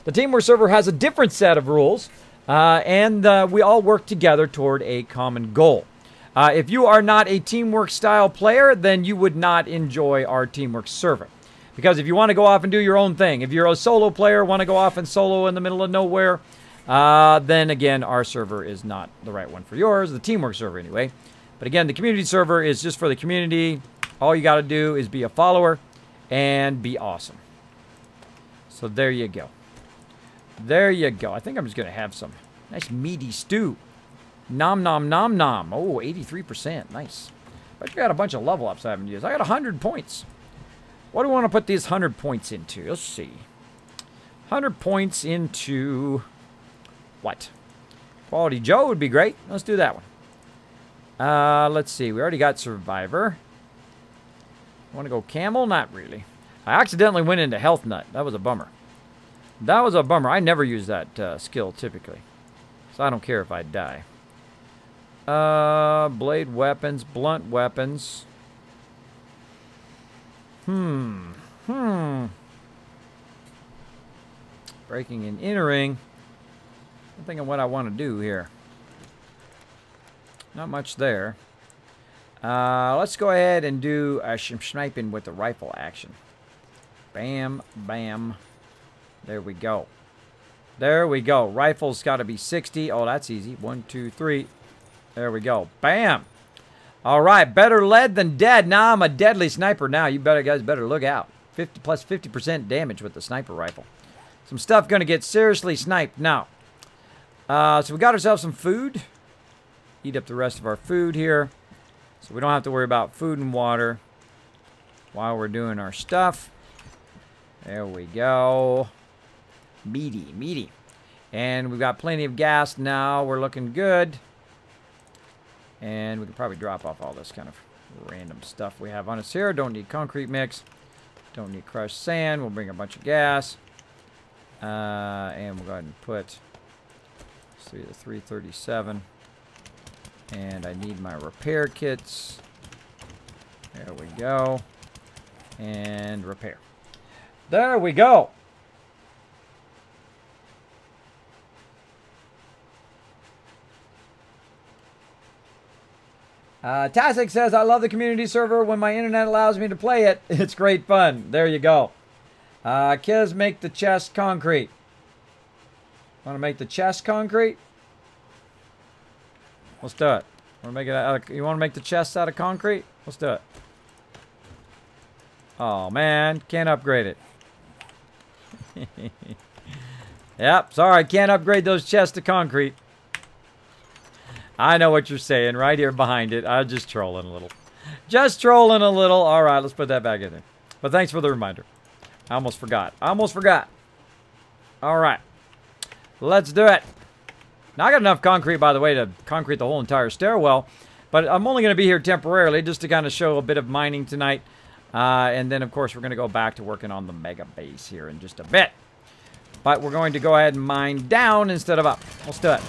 The teamwork server has a different set of rules, and we all work together toward a common goal. If you are not a teamwork style player, then you would not enjoy our teamwork server. Because if you want to go off and do your own thing, if you're a solo player, want to go off and solo in the middle of nowhere, then again, our server is not the right one for yours, the teamwork server anyway. But again, the community server is just for the community. All you got to do is be a follower and be awesome. So there you go. There you go. I think I'm just going to have some nice meaty stew. Nom nom nom nom. Oh, 83%. Nice. But you got a bunch of level ups I haven't used. I got 100 points. What do we want to put these 100 points into? Let's see. 100 points into what? Quality Joe would be great. Let's do that one. Let's see. We already got Survivor. Want to go Camel? Not really. I accidentally went into Health Nut. That was a bummer. That was a bummer. I never use that skill typically. So I don't care if I die. Blade weapons, blunt weapons. Breaking and entering. I'm thinking what I want to do here. Not much there. Let's go ahead and do some sniping with the rifle action. Bam, bam. There we go. There we go. Rifle's got to be 60. Oh, that's easy. 1, 2, 3. There we go. Bam. All right. Better lead than dead. Now I'm a deadly sniper now. You guys better look out. 50 plus 50% damage with the sniper rifle. Some stuff going to get seriously sniped now. So we got ourselves some food. Eat up the rest of our food here. So we don't have to worry about food and water while we're doing our stuff. There we go. Meaty, meaty. And we've got plenty of gas now. We're looking good. And we can probably drop off all this kind of random stuff we have on us here. Don't need concrete mix. Don't need crushed sand. We'll bring a bunch of gas. And we'll go ahead and put, let's see, the 337. And I need my repair kits. There we go. And repair. There we go. Tasik says, I love the community server. When my internet allows me to play it, it's great fun. There you go. Kids, make the chest concrete. Want to make the chest concrete? Let's do it. You want to make the chest out of concrete? Let's do it. Oh, man. Can't upgrade it. Yep. Sorry. Can't upgrade those chests to concrete. I know what you're saying right here behind it. I'm just trolling a little. Just trolling a little. All right, let's put that back in there. But thanks for the reminder. I almost forgot. All right. Let's do it. Now, I got enough concrete, by the way, to concrete the whole entire stairwell. But I'm only going to be here temporarily just to kind of show a bit of mining tonight. And then, of course, we're going to go back to working on the mega base here in just a bit. But we're going to go ahead and mine down instead of up. Let's do it.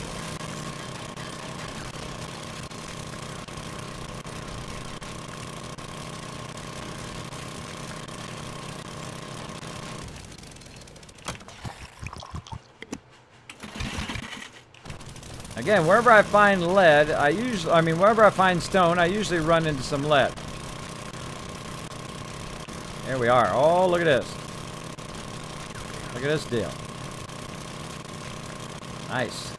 Again, wherever I find lead, wherever I find stone, I usually run into some lead. There we are. Oh, look at this. Look at this deal. Nice.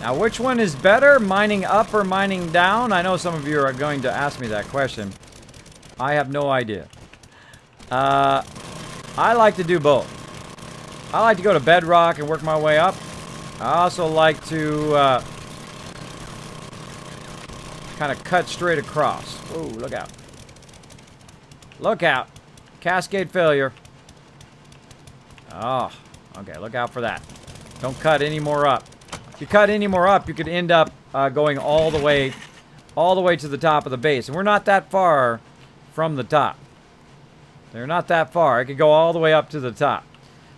Now, which one is better, mining up or mining down? I know some of you are going to ask me that question. I have no idea. I like to do both. I like to go to bedrock and work my way up. I also like to kind of cut straight across. Whoa, look out. Look out. Cascade failure. Oh, okay, look out for that. Don't cut any more up. If you cut any more up, you could end up going all the way to the top of the base. And we're not that far from the top. They're not that far. It could go all the way up to the top.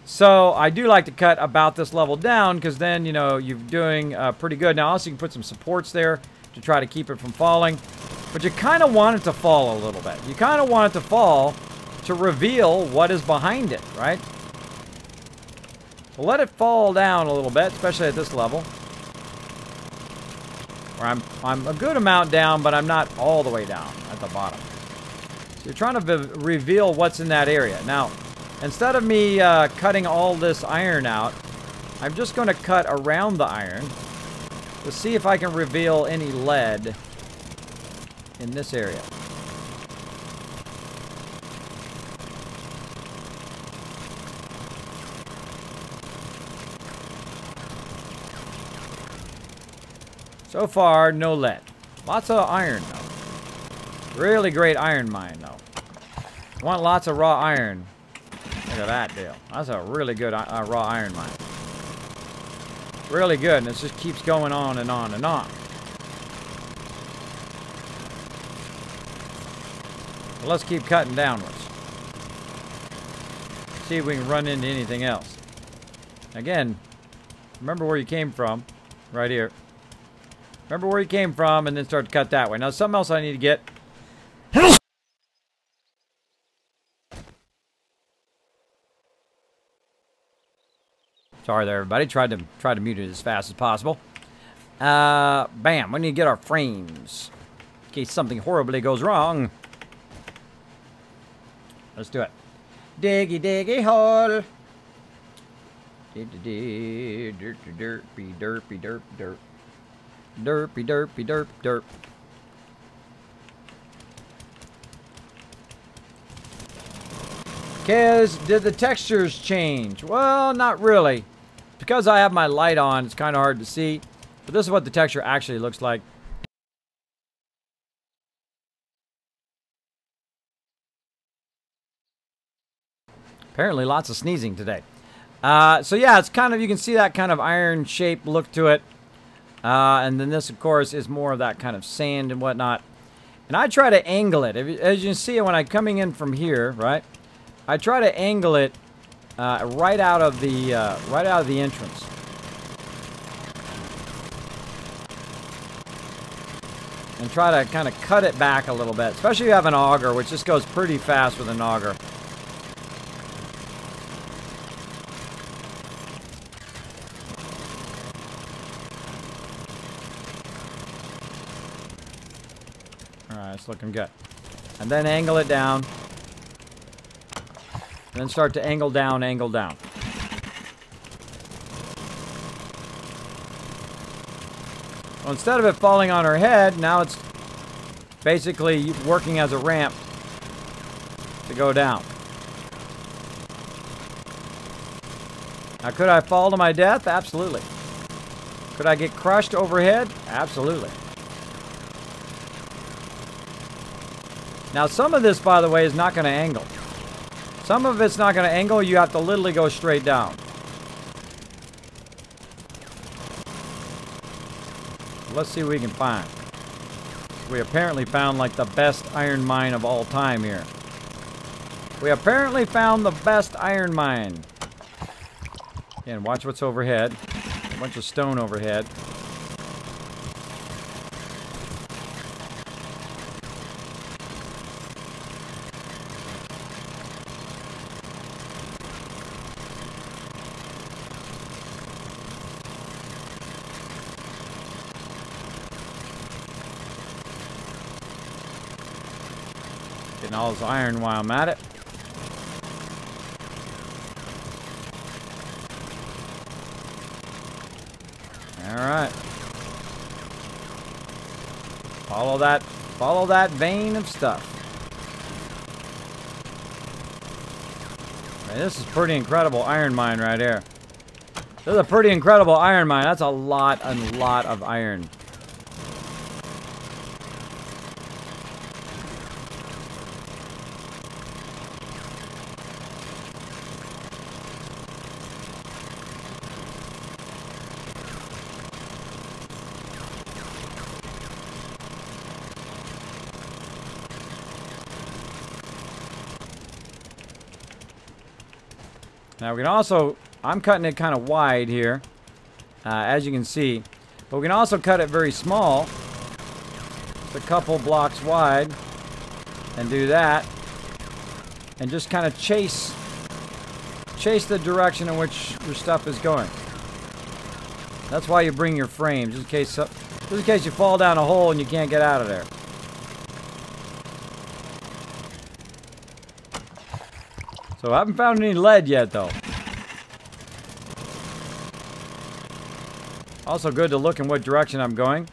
So I do like to cut about this level down because then, you know, you're doing pretty good. Now, also, you can put some supports there to try to keep it from falling. But you kind of want it to fall a little bit. You kind of want it to fall to reveal what is behind it, right? So let it fall down a little bit, especially at this level. Where I'm a good amount down, but I'm not all the way down at the bottom. You're trying to reveal what's in that area. Now, instead of me cutting all this iron out, I'm just going to cut around the iron to see if I can reveal any lead in this area. So far, no lead. Lots of iron, though. Really great iron mine, though. Want lots of raw iron. Look at that deal. That's a really good raw iron mine. Really good, and it just keeps going on and on and on. Well, let's keep cutting downwards. See if we can run into anything else. Again, remember where you came from. Right here. Remember where you came from, and then start to cut that way. Now, something else I need to get. Sorry there, everybody. Tried to mute it as fast as possible. Bam. We need to get our frames in case something horribly goes wrong. Let's do it. Diggy, diggy, hole. Derpy, derpy, derp, derp. Derpy, derpy, derp, derp. Kaz, did the textures change? Well, not really. Because I have my light on, it's kind of hard to see. But this is what the texture actually looks like. Apparently lots of sneezing today. So yeah, it's kind of, you can see that kind of iron shape look to it. And then this, of course, is more of that kind of sand and whatnot. And I try to angle it. As you can see, when I'm coming in from here, right? I try to angle it right out of the entrance. And try to kind of cut it back a little bit, especially if you have an auger, which just goes pretty fast with an auger. All right, it's looking good. And then angle it down. And then start to angle down, angle down. Well, instead of it falling on her head, now it's basically working as a ramp to go down. Now, could I fall to my death? Absolutely. Could I get crushed overhead? Absolutely. Now, some of this, by the way, is not going to angle. Some of it's not going to angle. You have to literally go straight down. Let's see what we can find. We apparently found like the best iron mine of all time here. We apparently found the best iron mine. And watch what's overhead. A bunch of stone overhead. Getting all this iron while I'm at it. Alright. Follow that vein of stuff. Man, this is pretty incredible iron mine right here. This is a pretty incredible iron mine. That's a lot of iron. Now we can also, I'm cutting it kind of wide here, as you can see, but we can also cut it very small, just a couple blocks wide, and do that, and just kind of chase the direction in which your stuff is going. That's why you bring your frame, just in case you fall down a hole and you can't get out of there. So I haven't found any lead yet, though. Also good to look in what direction I'm going.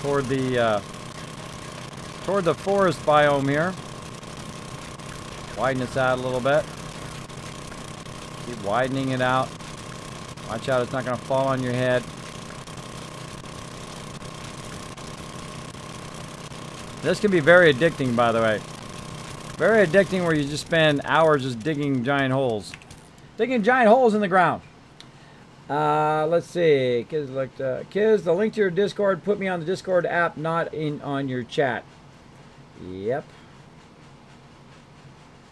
Toward the forest biome here. Widen this out a little bit. Keep widening it out. Watch out, it's not going to fall on your head. This can be very addicting, by the way. Very addicting, where you just spend hours just digging giant holes. Digging giant holes in the ground. Let's see. Kids, the link to your Discord, put me on the Discord app, not on your chat. Yep.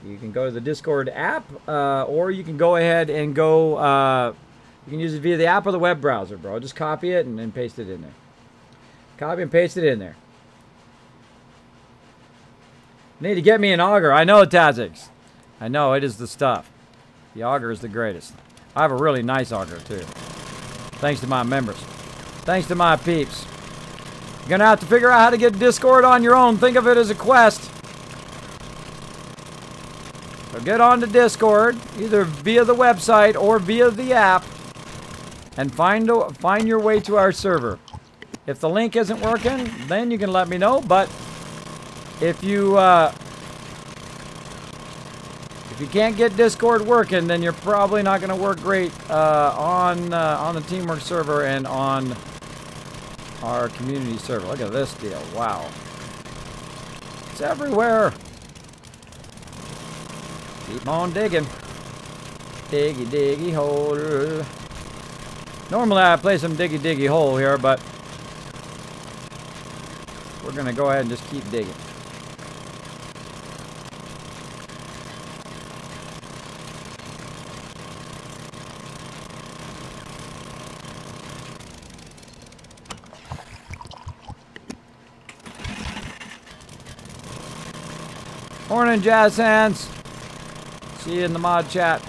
You can go to the Discord app, or you can go ahead and go, you can use it via the app or the web browser, bro. Just copy it and paste it in there. Copy and paste it in there. Need to get me an auger. I know, Tazix. I know, it is the stuff. The auger is the greatest. I have a really nice auger, too. Thanks to my members. Thanks to my peeps. You're going to have to figure out how to get Discord on your own. Think of it as a quest. So get on to Discord, either via the website or via the app, and find your way to our server. If the link isn't working, then you can let me know, but if you can't get Discord working, then you're probably not going to work great on the Teamwork server and on our community server. Look at this deal. Wow. It's everywhere. Keep on digging. Diggy, diggy hole. Normally I play some diggy, diggy hole here, but we're going to go ahead and just keep digging. Morning, Jazz Hands. See you in the mod chat.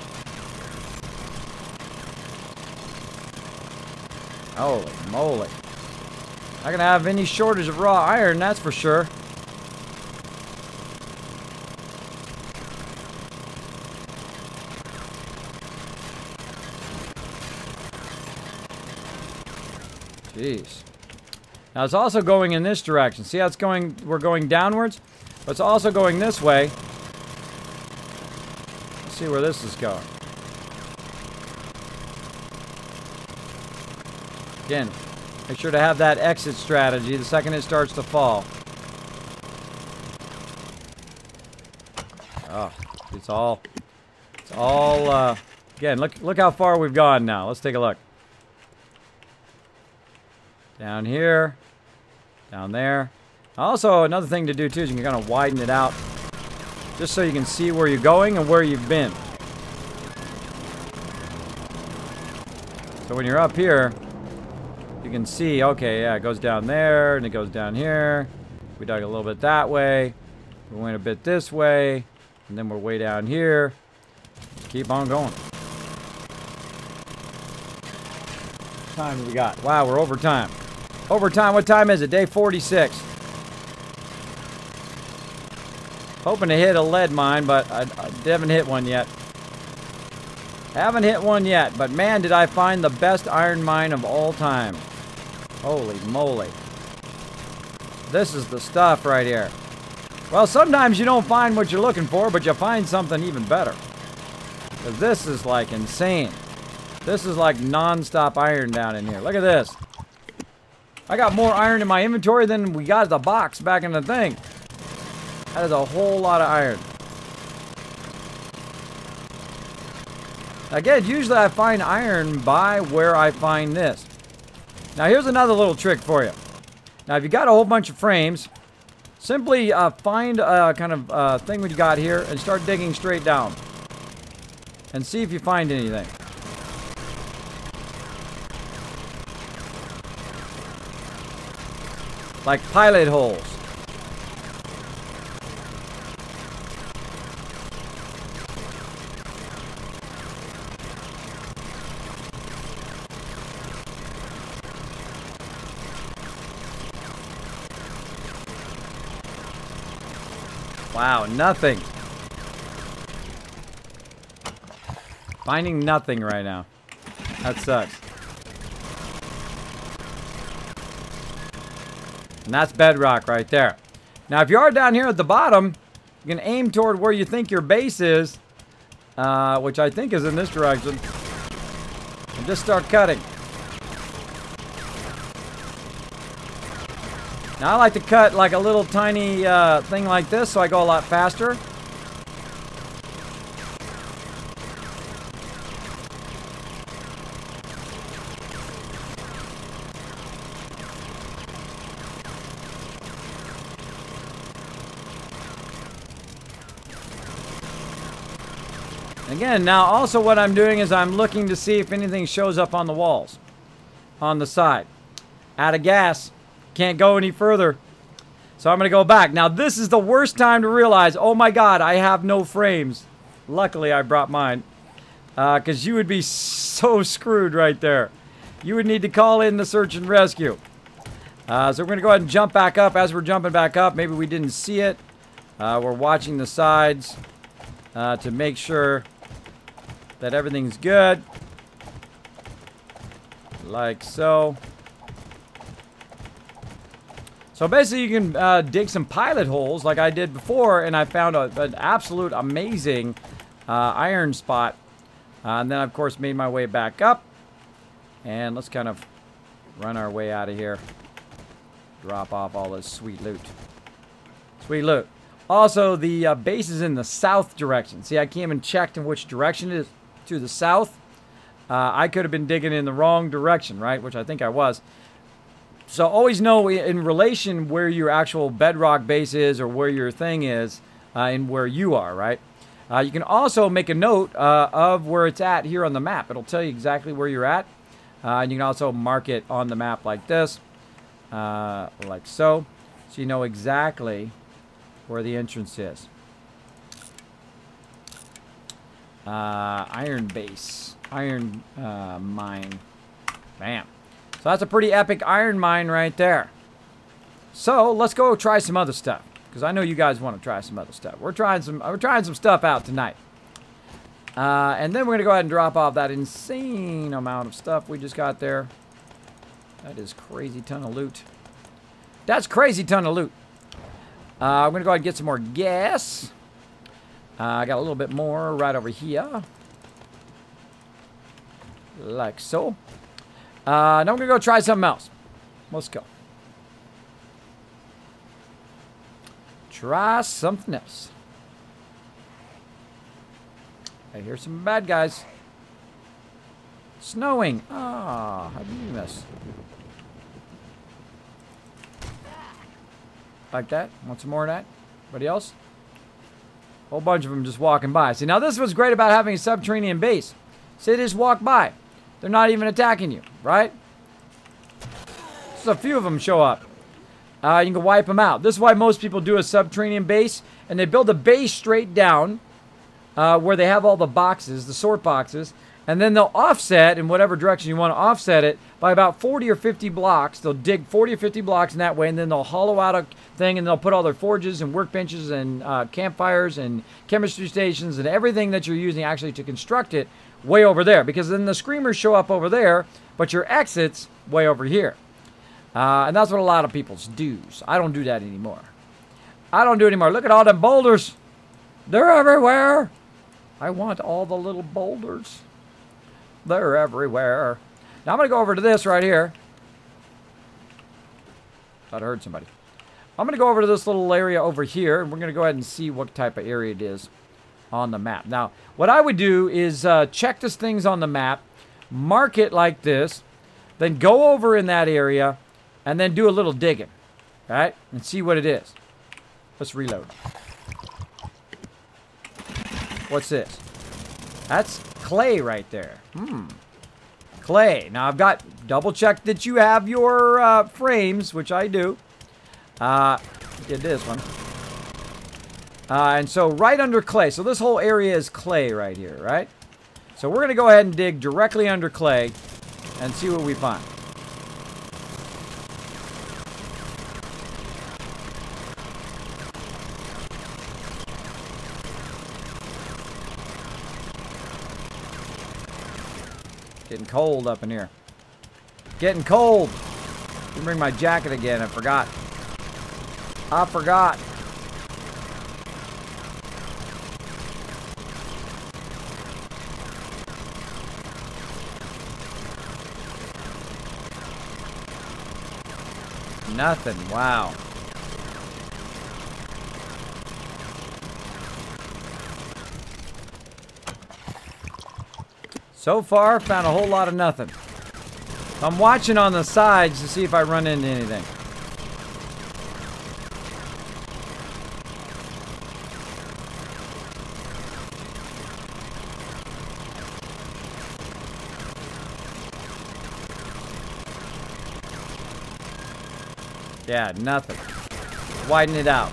Holy moly. Not gonna have any shortage of raw iron, that's for sure. Jeez. Now it's also going in this direction. See how it's going? We're going downwards, but it's also going this way. Let's see where this is going. Again, make sure to have that exit strategy the second it starts to fall. Oh, it's all, again, look how far we've gone now. Let's take a look. Down here, down there. Also, another thing to do too is you can kind of widen it out just so you can see where you're going and where you've been. So when you're up here, you can see, okay, yeah, it goes down there and it goes down here. We dug a little bit that way. We went a bit this way. And then we're way down here. Keep on going. What time do we got? Wow, we're over time. Overtime, what time is it? Day 46. Hoping to hit a lead mine, but I haven't hit one yet. Haven't hit one yet, but man, did I find the best iron mine of all time. Holy moly. This is the stuff right here. Well, sometimes you don't find what you're looking for, but you find something even better. Because this is like insane. This is like non-stop iron down in here. Look at this. I got more iron in my inventory than we got at the box back in the thing. That is a whole lot of iron. Again, usually I find iron by where I find this. Now here's another little trick for you. Now if you got a whole bunch of frames, simply find a kind of thing we got here and start digging straight down. And see if you find anything. Like pilot holes. Wow, nothing. Finding nothing right now. That sucks. And that's bedrock right there. Now, if you are down here at the bottom, you can aim toward where you think your base is, which I think is in this direction, and just start cutting. Now, I like to cut like a little tiny thing like this, so I go a lot faster. Again, now also what I'm doing is I'm looking to see if anything shows up on the walls, on the side. Out of gas, can't go any further. So I'm going to go back. Now this is the worst time to realize, oh my God, I have no frames. Luckily I brought mine. Because you would be so screwed right there. You would need to call in the search and rescue. So we're going to go ahead and jump back up. As we're jumping back up, maybe we didn't see it. We're watching the sides to make sure that everything's good. Like so. So basically you can dig some pilot holes like I did before, and I found an absolute amazing iron spot. And then of course made my way back up. And let's kind of run our way out of here. Drop off all this sweet loot. Sweet loot. Also, the base is in the south direction. See, I came and checked in which direction it is to the south. I could have been digging in the wrong direction, right? Which I think I was. So always know in relation where your actual bedrock base is or where your thing is and where you are, right? You can also make a note of where it's at here on the map. It'll tell you exactly where you're at. And you can also mark it on the map like this. Like so. So you know exactly where the entrance is. Iron base. Iron mine. Bam. So that's a pretty epic iron mine right there. So let's go try some other stuff. Because I know you guys want to try some other stuff. We're trying some stuff out tonight. And then we're going to go ahead and drop off that insane amount of stuff we just got there. That is crazy ton of loot. That's crazy ton of loot. I'm going to go ahead and get some more gas. I got a little bit more right over here. Like so. Now I'm going to go try something else. Let's go. Try something else. I hear some bad guys. Snowing. Ah, how do you miss? Like that? Want some more of that? Anybody else? Whole bunch of them just walking by. See, now this was great about having a subterranean base. See, they just walk by. They're not even attacking you, right? Just a few of them show up. You can wipe them out. This is why most people do a subterranean base, and they build a base straight down where they have all the boxes, the sort boxes, and then they'll offset in whatever direction you want to offset it by about 40 or 50 blocks. They'll dig 40 or 50 blocks in that way, and then they'll hollow out a thing, and they'll put all their forges and workbenches and campfires and chemistry stations and everything that you're using actually to construct it way over there, because then the screamers show up over there, but your exit's way over here. And that's what a lot of people do. So I don't do that anymore. I don't do it anymore. Look at all them boulders. They're everywhere. I want all the little boulders. They're everywhere. Now I'm going to go over to this right here. Thought I heard somebody. I'm going to go over to this little area over here, and we're going to go ahead and see what type of area it is on the map. Now, what I would do is check this things on the map, mark it like this, then go over in that area, and then do a little digging, right? And see what it is. Let's reload. What's this? That's clay right there. Clay. Now, I've got double-checked that you have your frames, which I do. Did this one. And so right under clay. So this whole area is clay right here, right? So we're going to go ahead and dig directly under clay and see what we find. Getting cold up in here. Getting cold. Didn't bring my jacket again. I forgot. I forgot. Nothing. Wow. So far, found a whole lot of nothing. I'm watching on the sides to see if I run into anything. Yeah, nothing. Widen it out.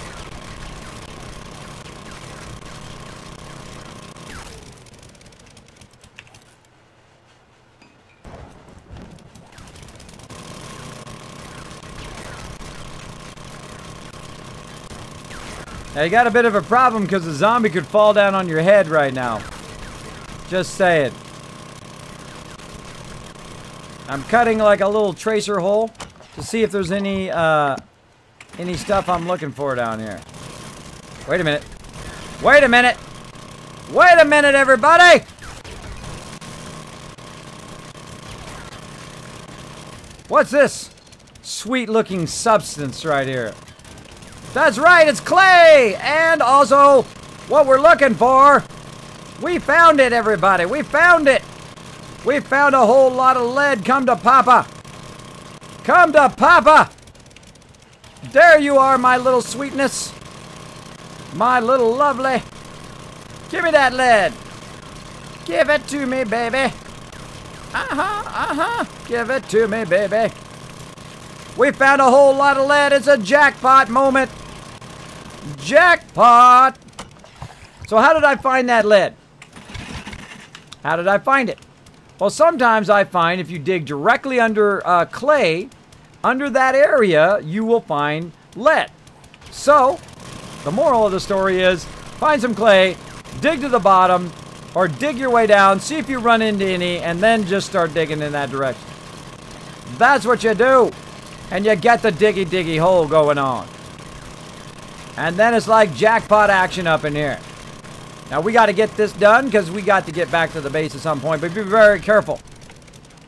Now you got a bit of a problem because the zombie could fall down on your head right now. Just saying. I'm cutting like a little tracer hole to see if there's any stuff I'm looking for down here. Wait a minute. Wait a minute. Wait a minute, everybody! What's this sweet looking substance right here? That's right, it's clay! And also, what we're looking for, we found it, everybody. We found it. We found a whole lot of lead. Come to Papa. Come to Papa. There you are, my little sweetness. My little lovely. Give me that lead. Give it to me, baby. Give it to me, baby. We found a whole lot of lead. It's a jackpot moment. Jackpot! So how did I find that lead? How did I find it? Well, sometimes I find if you dig directly under clay, under that area, you will find lead. So, the moral of the story is, find some clay, dig to the bottom, or dig your way down, see if you run into any, and then just start digging in that direction. That's what you do. And you get the diggy hole going on. And then it's like jackpot action up in here. Now we got to get this done because we got to get back to the base at some point. But be very careful.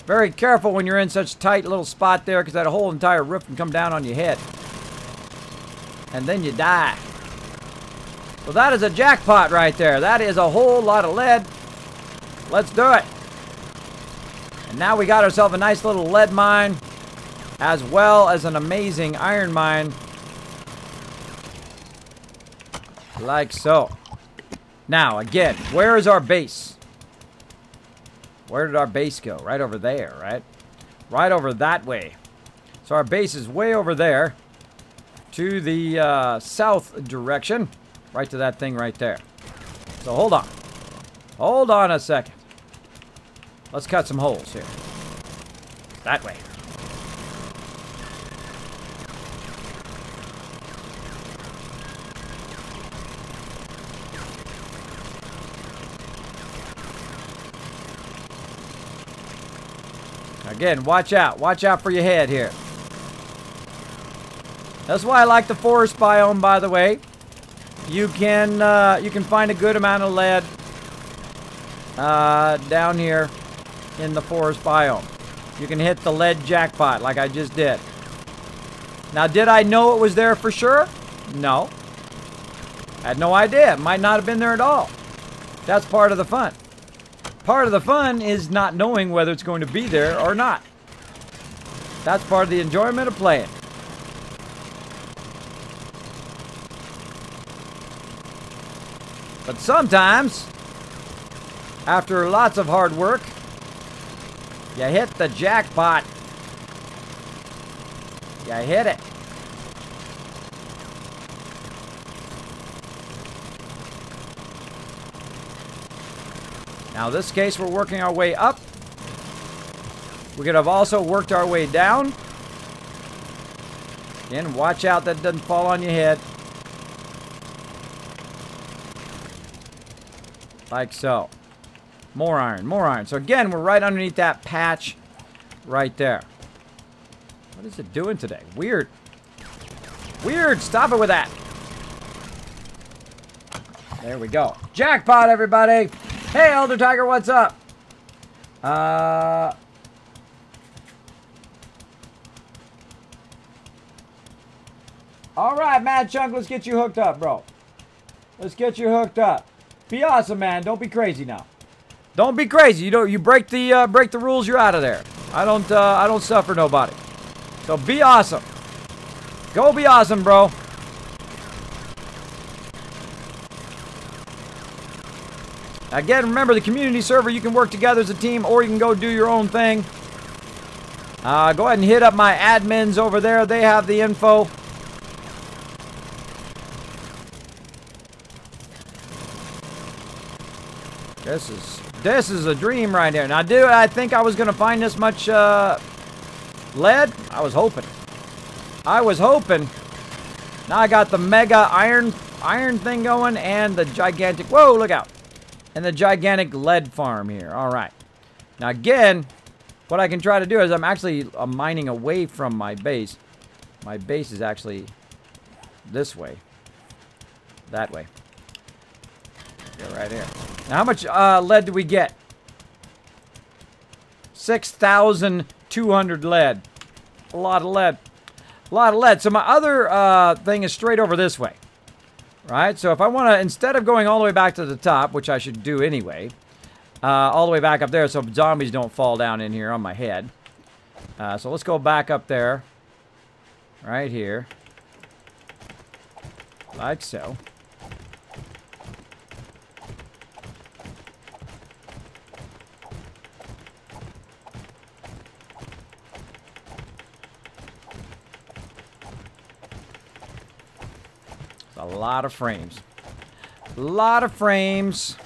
Very careful when you're in such a tight little spot there, because that whole entire roof can come down on your head. And then you die. So that is a jackpot right there. That is a whole lot of lead. Let's do it. And now we got ourselves a nice little lead mine, as well as an amazing iron mine. Like so. Now, again, where is our base? Where did our base go? Right over there, right? Right over that way. So our base is way over there to the south direction. Right to that thing right there. So hold on. Hold on a second. Let's cut some holes here. That way. Again, watch out. Watch out for your head here. That's why I like the forest biome, by the way. You can find a good amount of lead down here in the forest biome. You can hit the lead jackpot like I just did. Now, did I know it was there for sure? No. I had no idea. It might not have been there at all. That's part of the fun. Part of the fun is not knowing whether it's going to be there or not. That's part of the enjoyment of playing. But sometimes, after lots of hard work, you hit the jackpot. You hit it. Now, in this case, we're working our way up. We could have also worked our way down. Again, watch out that doesn't fall on your head. Like so. More iron, more iron. So again, we're right underneath that patch right there. What is it doing today? Weird. Weird. Stop it with that. There we go. Jackpot, everybody. Hey, Elder Tiger, what's up? All right, Mad Chunk, let's get you hooked up, bro. Let's get you hooked up. Be awesome, man. Don't be crazy now. Don't be crazy. You break the rules, you're out of there. I don't suffer nobody. So be awesome. Go be awesome, bro. Again, remember the community server, you can work together as a team or you can go do your own thing. Go ahead and hit up my admins over there. They have the info. This is a dream right here. Now, I think I was going to find this much lead? I was hoping. Now I got the mega iron thing going and the gigantic... Whoa, look out. And the gigantic lead farm here. All right. Now, again, what I can try to do is I'm actually mining away from my base. My base is actually this way. That way. Go right here. Now, how much lead do we get? 6,200 lead. A lot of lead. A lot of lead. So my other thing is straight over this way. Right? So if I want to, instead of going all the way back to the top, which I should do anyway, all the way back up there so zombies don't fall down in here on my head. So let's go back up there. Right here. Like so. A lot of frames. A lot of frames.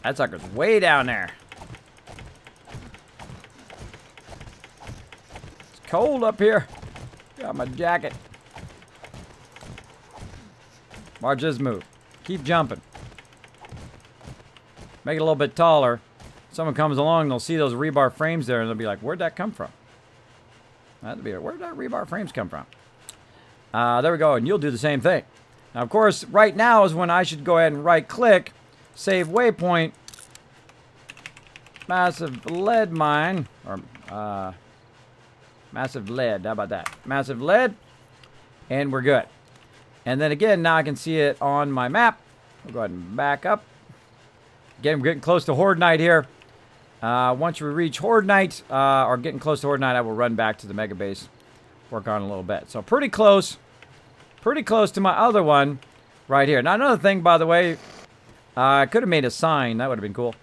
That sucker's way down there. It's cold up here. Got my jacket. Watch this move. Keep jumping. Make it a little bit taller. Someone comes along, they'll see those rebar frames there, and they'll be like, where'd that come from? That'd be, where'd that rebar frames come from? There we go, and you'll do the same thing. Now, of course, right now is when I should go ahead and right-click, save waypoint, massive lead mine, or massive lead, how about that? Massive lead, and we're good. And then again, now I can see it on my map. We'll go ahead and back up. Again, we're getting close to Horde Night here. Once we reach Horde Night, or getting close to Horde Night, I will run back to the Mega Base, work on it a little bit. So pretty close to my other one right here. Now another thing, by the way, I could have made a sign. That would have been cool.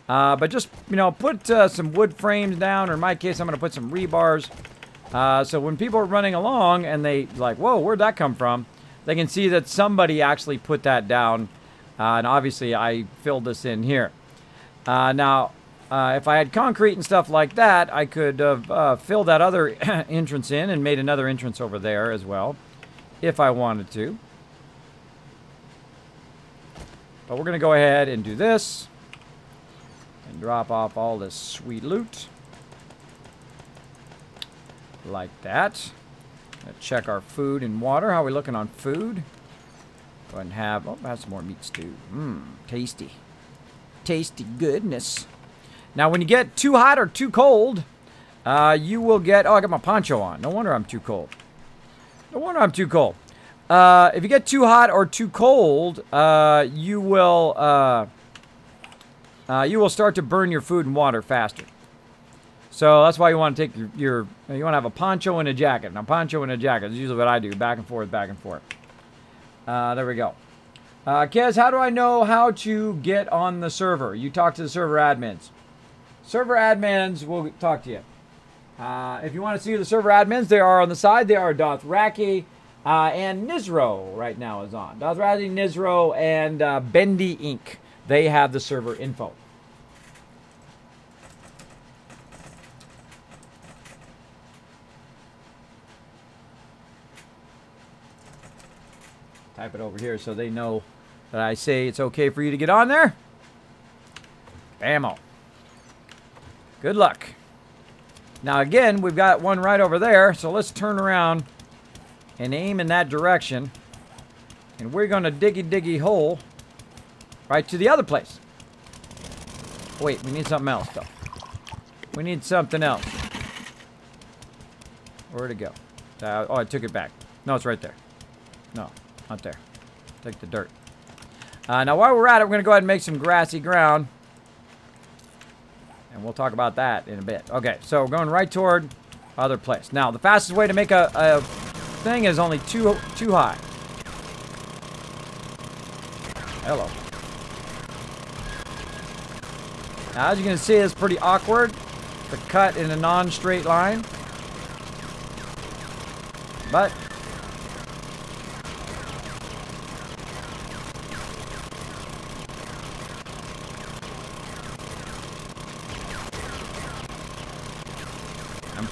But just, you know, put some wood frames down, or in my case, I'm going to put some rebars. So when people are running along and they like, whoa, where'd that come from? They can see that somebody actually put that down. And obviously, I filled this in here. Now, if I had concrete and stuff like that, I could have filled that other entrance in and made another entrance over there as well, if I wanted to. But we're going to go ahead and do this. And drop off all this sweet loot. Like that. Check our food and water. How are we looking on food? Go ahead and have, oh, have some more meat stew. Mmm, tasty. Tasty goodness. Now, when you get too hot or too cold, you will get, oh, I got my poncho on. No wonder I'm too cold. No wonder I'm too cold. If you get too hot or too cold, you will start to burn your food and water faster. So that's why you want to take you want to have a poncho and a jacket. Now, poncho and a jacket is usually what I do, back and forth, back and forth. There we go. Kez, how do I know how to get on the server? You talk to the server admins. Server admins will talk to you. If you want to see the server admins, they are on the side. They are Dothraki and Nizro right now is on. Dothraki, Nizro, and Bendy Inc. They have the server info. Type it over here so they know that I say it's okay for you to get on there. Ammo. Good luck. Now again, we've got one right over there, so let's turn around and aim in that direction. And we're going to diggy hole right to the other place. Wait, we need something else though. We need something else. Where'd it go? Oh, I took it back. No, it's right there. No. Not there. Take the dirt. Now, while we're at it, we're going to go ahead and make some grassy ground. And we'll talk about that in a bit. Okay, so we're going right toward other place. Now, the fastest way to make a thing is only too high. Hello. Now, as you can see, it's pretty awkward to cut in a non-straight line. But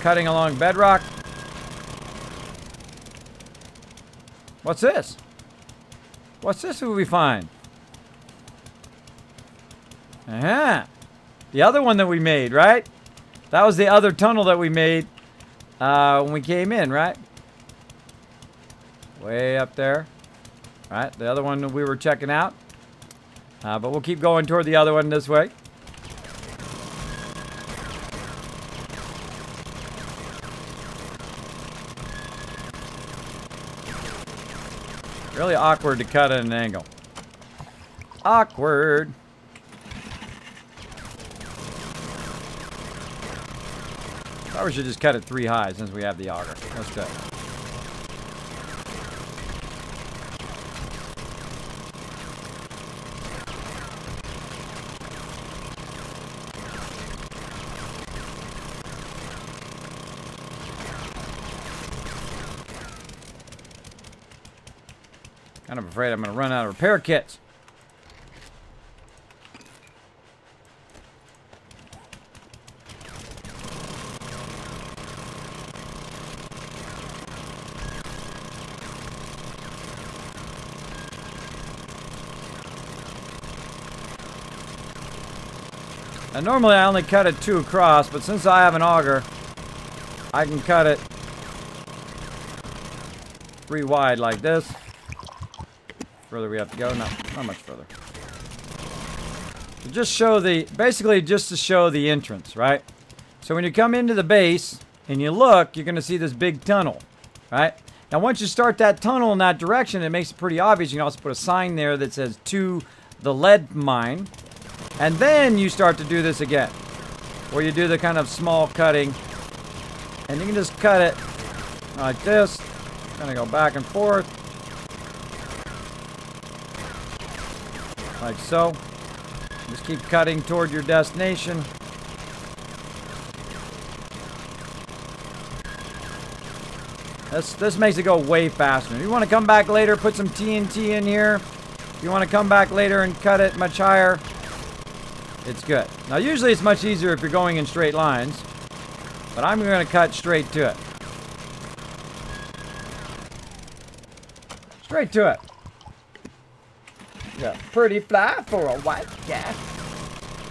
cutting along bedrock. What's this? What's this that we find? The other one that we made, right? That was the other tunnel that we made when we came in, right? Way up there. Right, the other one that we were checking out. But we'll keep going toward the other one this way. Really awkward to cut at an angle. Awkward. Probably should just cut it 3 high since we have the auger. Let's do it. Kind of afraid I'm going to run out of repair kits. And normally I only cut it 2 across, but since I have an auger, I can cut it 3 wide like this. Further we have to go, not much further. So just show the, basically just to show the entrance, right? So when you come into the base and you look, you're going to see this big tunnel, right? Now once you start that tunnel in that direction, it makes it pretty obvious. You can also put a sign there that says to the lead mine. And then you start to do this again, where you do the kind of small cutting. And you can just cut it like this. Kind of go back and forth. Like so. Just keep cutting toward your destination. This makes it go way faster. If you want to come back later, put some TNT in here. If you want to come back later and cut it much higher, it's good. Now usually it's much easier if you're going in straight lines, but I'm going to cut straight to it. Straight to it. Yeah, pretty fly for a white cat.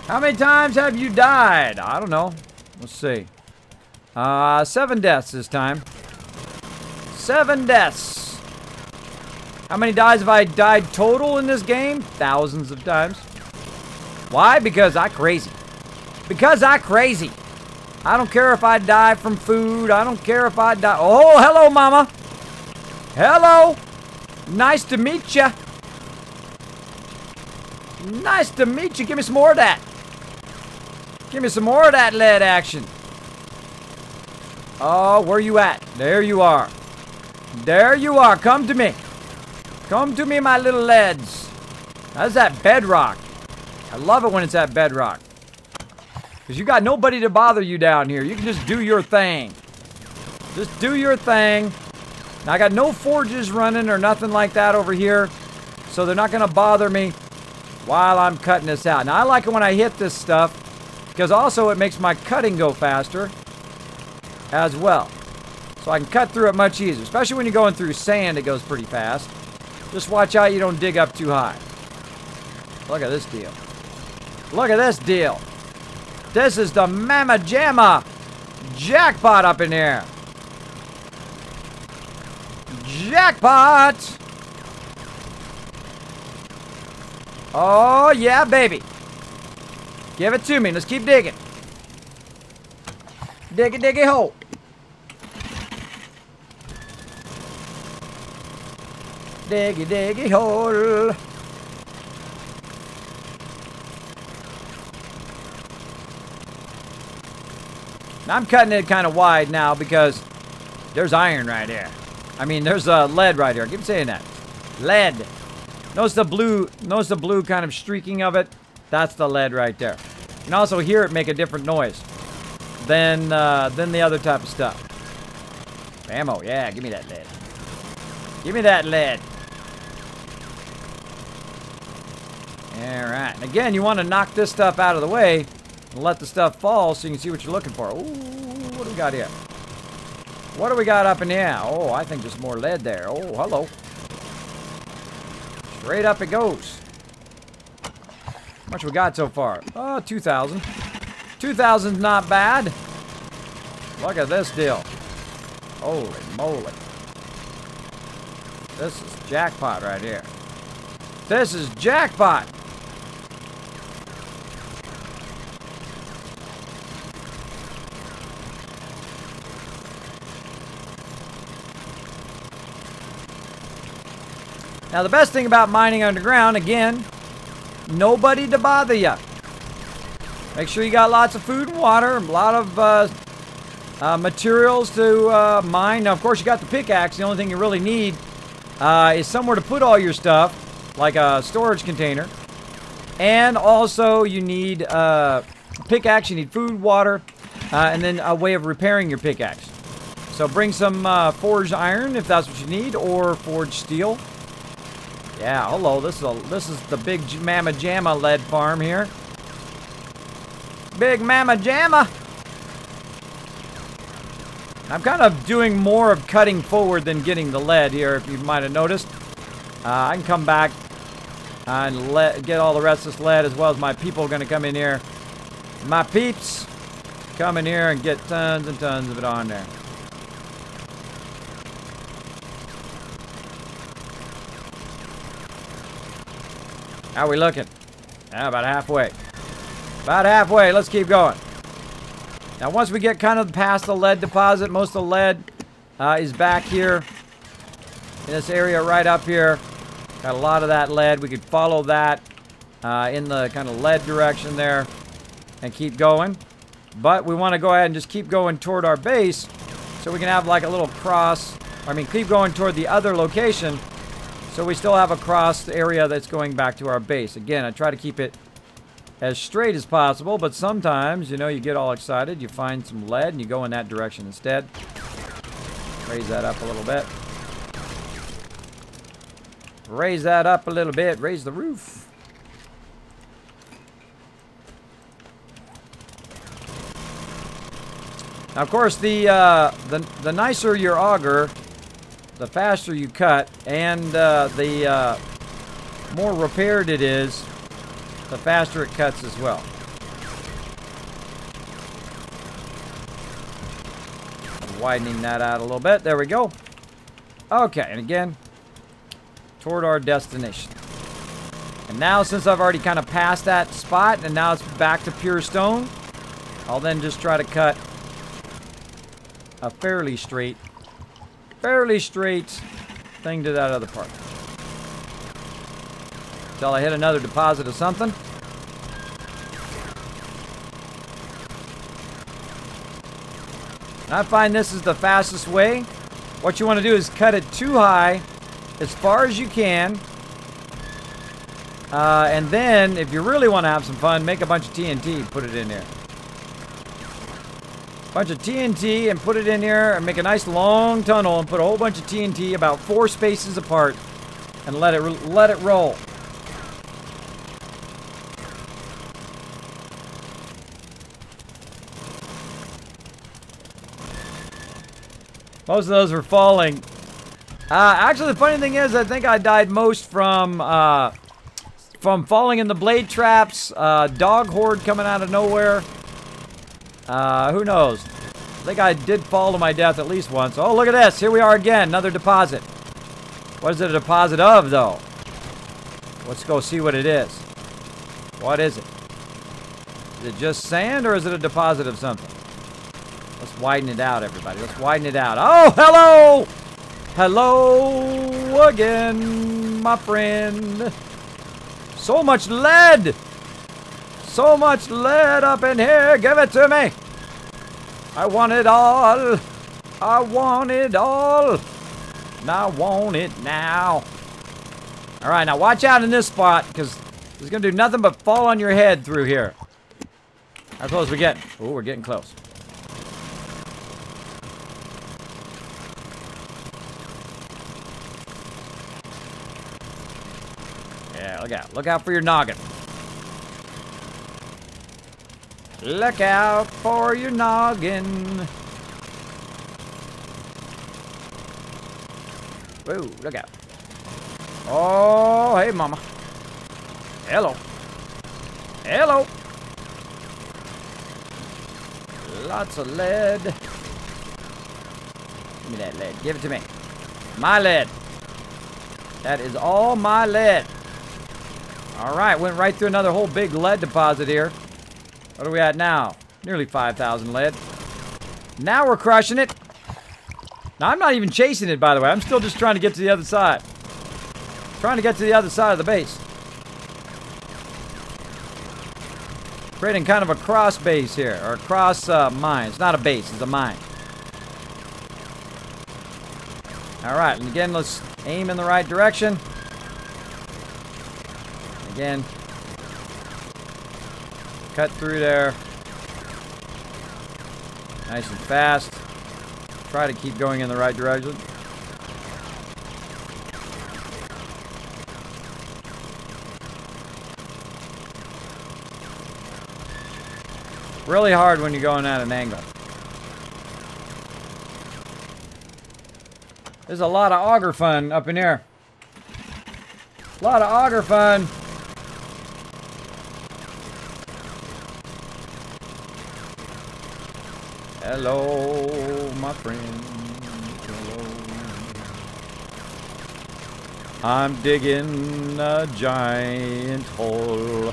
How many times have you died? I don't know. Let's see. 7 deaths this time. 7 deaths. How many times have I died total in this game? Thousands of times. Why? Because I crazy. Because I crazy. I don't care if I die from food. I don't care if I die. Oh, hello, mama. Hello. Nice to meet ya. Nice to meet you. Give me some more of that. Give me some more of that lead action. Oh, where you at? There you are. There you are. Come to me. Come to me, my little leads. That's that bedrock. I love it when it's at bedrock. Because you got nobody to bother you down here. You can just do your thing. Just do your thing. Now, I got no forges running or nothing like that over here. So they're not going to bother me while I'm cutting this out. Now, I like it when I hit this stuff. Because also it makes my cutting go faster as well. So I can cut through it much easier. Especially when you're going through sand, it goes pretty fast. Just watch out you don't dig up too high. Look at this deal. Look at this deal. This is the Mama Jamma jackpot up in here. Jackpot! Oh, yeah, baby. Give it to me. Let's keep digging. Diggy, diggy, hole. Diggy, diggy, hole. Now, I'm cutting it kind of wide now because there's iron right here. I mean, there's lead right here. I keep saying that. Lead. Notice the blue kind of streaking of it. That's the lead right there. You can also hear it make a different noise than the other type of stuff. Ammo, yeah, give me that lead. Give me that lead. Alright, and again, you want to knock this stuff out of the way and let the stuff fall so you can see what you're looking for. Ooh, what do we got here? What do we got up in here? Oh, I think there's more lead there. Oh, hello. Straight up it goes. How much we got so far? Oh, 2,000. 2,000's not bad. Look at this deal. Holy moly. This is jackpot right here. This is jackpot. Now, the best thing about mining underground, again, nobody to bother you. Make sure you got lots of food and water, a lot of materials to mine. Now, of course, you got the pickaxe. The only thing you really need is somewhere to put all your stuff, like a storage container. And also, you need a pickaxe, you need food, water, and then a way of repairing your pickaxe. So bring some forged iron if that's what you need, or forged steel. Yeah, hello. This is the big Mama Jamma lead farm here. Big Mama Jamma. I'm kind of doing more of cutting forward than getting the lead here, if you might have noticed. I can come back and get all the rest of this lead, as well as my people are going to come in here. My peeps come in here and get tons and tons of it on there. How we looking? About halfway. About halfway. Let's keep going. Now, once we get kind of past the lead deposit, most of the lead is back here in this area right up here. Got a lot of that lead. We could follow that in the kind of lead direction there and keep going. But we want to go ahead and just keep going toward our base so we can have like a little cross. I mean, keep going toward the other location so we still have a cross area that's going back to our base. Again, I try to keep it as straight as possible, but sometimes, you know, you get all excited, you find some lead, and you go in that direction instead. Raise that up a little bit. Raise that up a little bit. Raise the roof. Now, of course, the nicer your auger, the faster you cut, and the more repaired it is, the faster it cuts as well. I'm widening that out a little bit. There we go. Okay, and again, toward our destination. And now, since I've already kind of passed that spot, and now it's back to pure stone, I'll then just try to cut a fairly straight thing to that other part. Until I hit another deposit of something. And I find this is the fastest way. What you want to do is cut it too high, as far as you can. And then, if you really want to have some fun, make a bunch of TNT and put it in there. Bunch of TNT and put it in here and make a nice long tunnel and put a whole bunch of TNT about 4 spaces apart and let it roll. Most of those were falling. Actually, the funny thing is, I think I died most from falling in the blade traps, dog horde coming out of nowhere. Who knows? I think I did fall to my death at least once. Oh, look at this. Here we are again. Another deposit. What is it a deposit of, though? Let's go see what it is. What is it? Is it just sand, or is it a deposit of something? Let's widen it out, everybody. Let's widen it out. Oh, hello! Hello again, my friend. So much lead! So much lead up in here. Give it to me. I want it all. I want it all. And I want it now. All right, now watch out in this spot, because it's going to do nothing but fall on your head through here. How close are we getting? Oh, we're getting close. Yeah, look out. Look out for your noggin. Look out for your noggin. Whoa, look out. Oh, hey, mama. Hello. Hello. Lots of lead. Give me that lead. Give it to me. My lead. That is all my lead. All right, went right through another whole big lead deposit here. What are we at now? Nearly 5,000 lead. Now we're crushing it. Now, I'm not even chasing it, by the way. I'm still just trying to get to the other side. Trying to get to the other side of the base. Creating kind of a cross base here, or a cross mine. It's not a base, it's a mine. All right, and again, let's aim in the right direction. Again. Cut through there. Nice and fast. Try to keep going in the right direction. Really hard when you're going at an angle. There's a lot of auger fun up in here. A lot of auger fun. Hello, my friend. Hello. I'm digging a giant hole.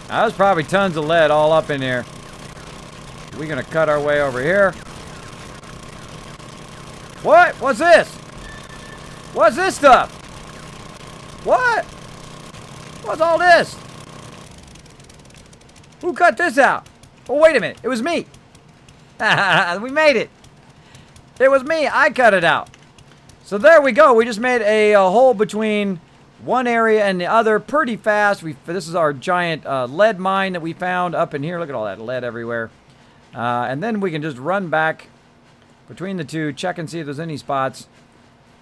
Now, there's probably tons of lead all up in here. We're gonna cut our way over here. What? What's this? What's this stuff? What? What's all this? Who cut this out? Oh, wait a minute. It was me. We made it. It was me. I cut it out. So there we go. We just made a hole between one area and the other pretty fast. This is our giant lead mine that we found up in here. Look at all that lead everywhere. And then we can just run back between the two, check and see if there's any spots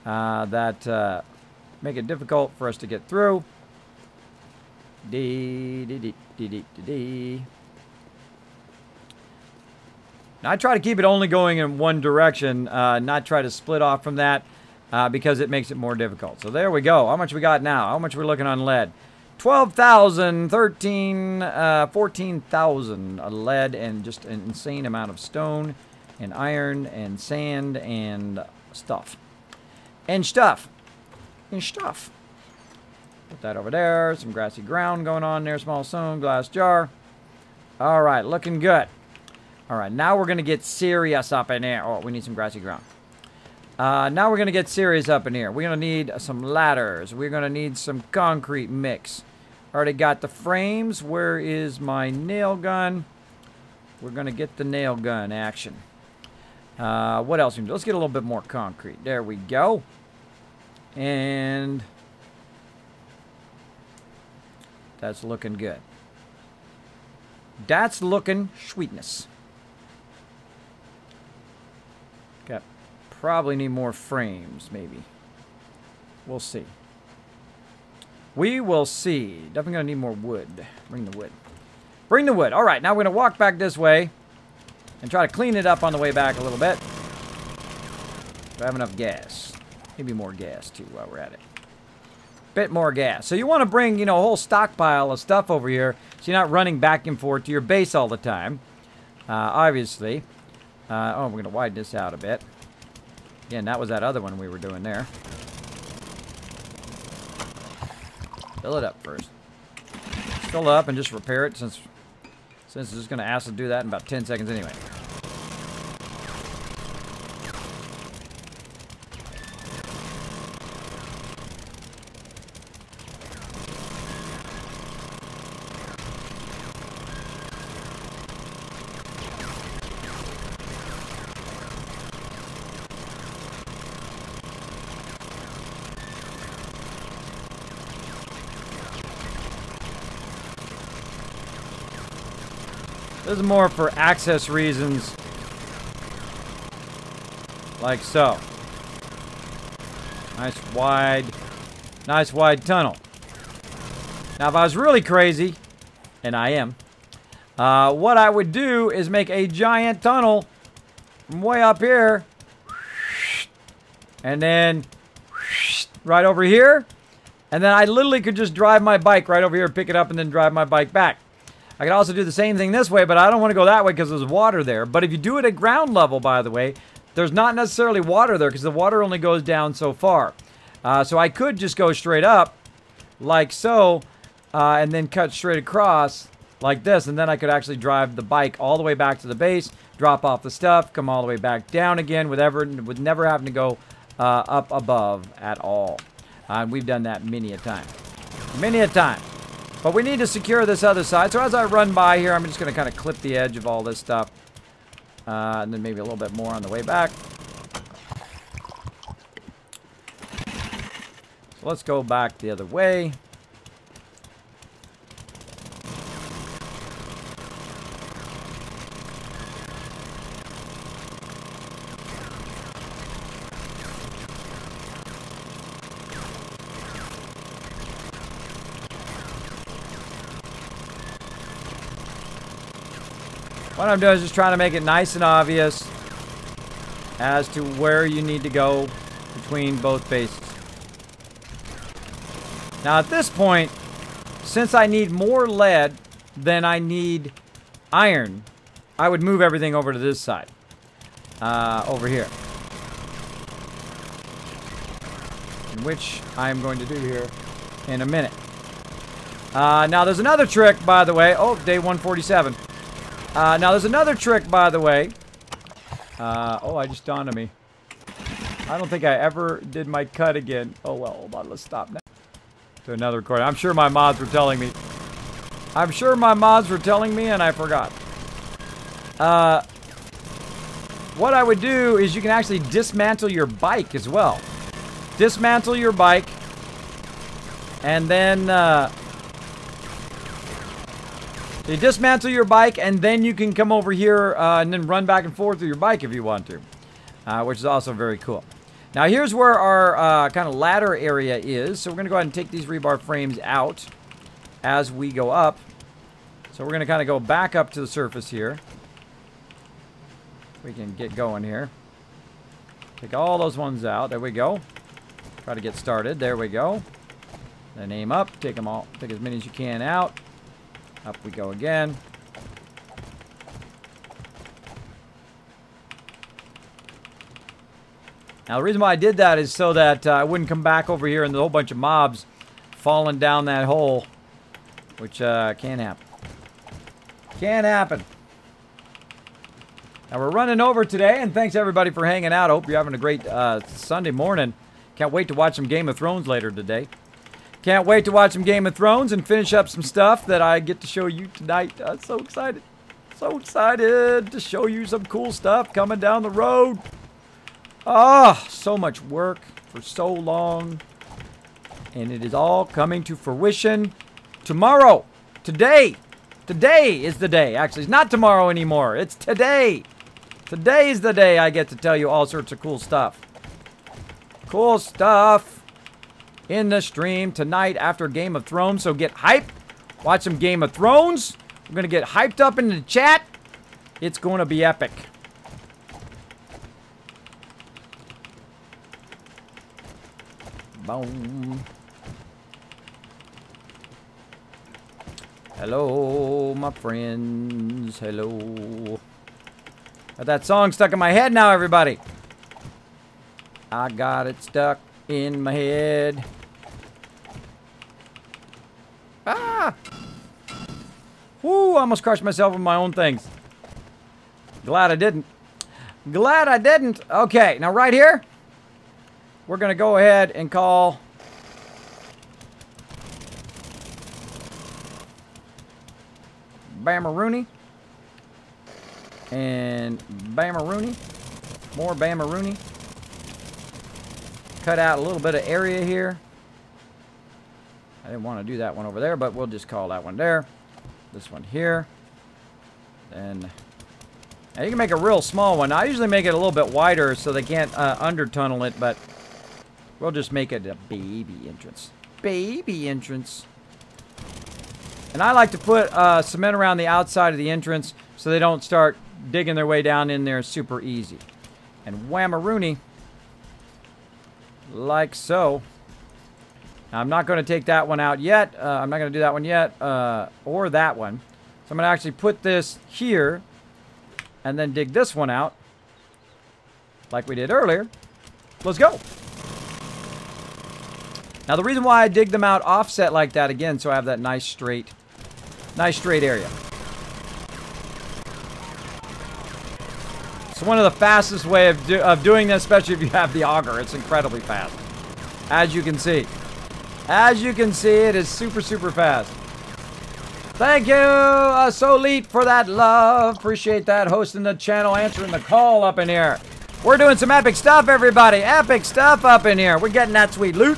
that make it difficult for us to get through. Now, I try to keep it only going in one direction, not try to split off from that because it makes it more difficult. So there we go. How much we got now? How much are we looking on lead? 12,000, 14,000 lead, and just an insane amount of stone and iron and sand and stuff. And stuff. And stuff. Put that over there. Some grassy ground going on there. Small stone, glass jar. All right, looking good. All right, now we're going to get serious up in here. Oh, we need some grassy ground. Now we're going to get serious up in here. We're going to need some ladders. We're going to need some concrete mix. Already got the frames. Where is my nail gun? We're going to get the nail gun action. What else? Let's get a little bit more concrete. There we go. And that's looking good. That's looking sweetness. Okay. Probably need more frames, maybe. We'll see. We will see. Definitely going to need more wood. Bring the wood. Bring the wood. All right, now we're going to walk back this way and try to clean it up on the way back a little bit. Do I have enough gas? Maybe more gas, too, while we're at it. Bit more gas. So you want to bring, you know, a whole stockpile of stuff over here so you're not running back and forth to your base all the time. Obviously. Oh, we're going to widen this out a bit. Again, that was that other one we were doing there. Fill it up first. Fill it up and just repair it since it's just going to ask us to do that in about 10 seconds anyway. This is more for access reasons, like so. Nice wide tunnel. Now, if I was really crazy, and I am, what I would do is make a giant tunnel from way up here, and then right over here, and then I literally could just drive my bike right over here, pick it up, and then drive my bike back. I could also do the same thing this way, but I don't want to go that way because there's water there. But if you do it at ground level, by the way, there's not necessarily water there because the water only goes down so far. So I could just go straight up like so and then cut straight across like this. And then I could actually drive the bike all the way back to the base, drop off the stuff, come all the way back down again with never having to go up above at all. We've done that many a time. Many a time. But we need to secure this other side. So as I run by here, I'm just going to kind of clip the edge of all this stuff. And then maybe a little bit more on the way back. So let's go back the other way. What I'm doing is just trying to make it nice and obvious as to where you need to go between both bases. Now at this point, since I need more lead than I need iron, I would move everything over to this side. over here. Which I'm going to do here in a minute. Now, there's another trick, by the way. Oh, day 147. Now, there's another trick, by the way. Oh, I just dawned on me. I don't think I ever did my cut again. Oh, well, hold on. Let's stop now. To another recording. I'm sure my mods were telling me. I'm sure my mods were telling me, and I forgot. What I would do is you can actually dismantle your bike as well. Dismantle your bike. And then, you dismantle your bike, and then you can come over here and then run back and forth with your bike if you want to. Which is also very cool. Now, here's where our kind of ladder area is. So we're going to go ahead and take these rebar frames out as we go up. So we're going to kind of go back up to the surface here. We can get going here. Take all those ones out. There we go. Try to get started. There we go. Then aim up. Take them all. Take as many as you can out. Up we go again. Now, the reason why I did that is so that I wouldn't come back over here and there's a whole bunch of mobs falling down that hole, which can happen. Can happen. Now, we're running over today, and thanks, everybody, for hanging out. I hope you're having a great Sunday morning. Can't wait to watch some Game of Thrones later today. Can't wait to watch some Game of Thrones and finish up some stuff that I get to show you tonight. I'm so excited. So excited to show you some cool stuff coming down the road. Ah, so much work for so long. And it is all coming to fruition tomorrow. Today. Today is the day. Actually, it's not tomorrow anymore. It's today. Today is the day I get to tell you all sorts of cool stuff. Cool stuff in the stream tonight after Game of Thrones. So get hyped. Watch some Game of Thrones. We're going to get hyped up in the chat. It's going to be epic. Boom. Hello, my friends. Hello. Got that song stuck in my head now, everybody. I got it stuck in my head. Ah! Woo, I almost crushed myself with my own things. Glad I didn't. Glad I didn't. Okay, now right here, we're going to go ahead and call Bamarooney. And Bamarooney. More Bamarooney. Cut out a little bit of area here. I didn't want to do that one over there, but we'll just call that one there. This one here. Then, now you can make a real small one. I usually make it a little bit wider so they can't under-tunnel it, but we'll just make it a baby entrance. Baby entrance. And I like to put cement around the outside of the entrance so they don't start digging their way down in there super easy. And whammaroony. Like so. Now, I'm not going to take that one out yet. I'm not going to do that one yet. Or that one. So I'm going to actually put this here. And then dig this one out. Like we did earlier. Let's go. Now, the reason why I dig them out offset like that, again, so I have that nice straight area. It's one of the fastest way of doing this, especially if you have the auger. It's incredibly fast. As you can see. As you can see, it is super, super fast. Thank you, Solite, for that love. Appreciate that. Hosting the channel, answering the call up in here. We're doing some epic stuff, everybody. Epic stuff up in here. We're getting that sweet loot.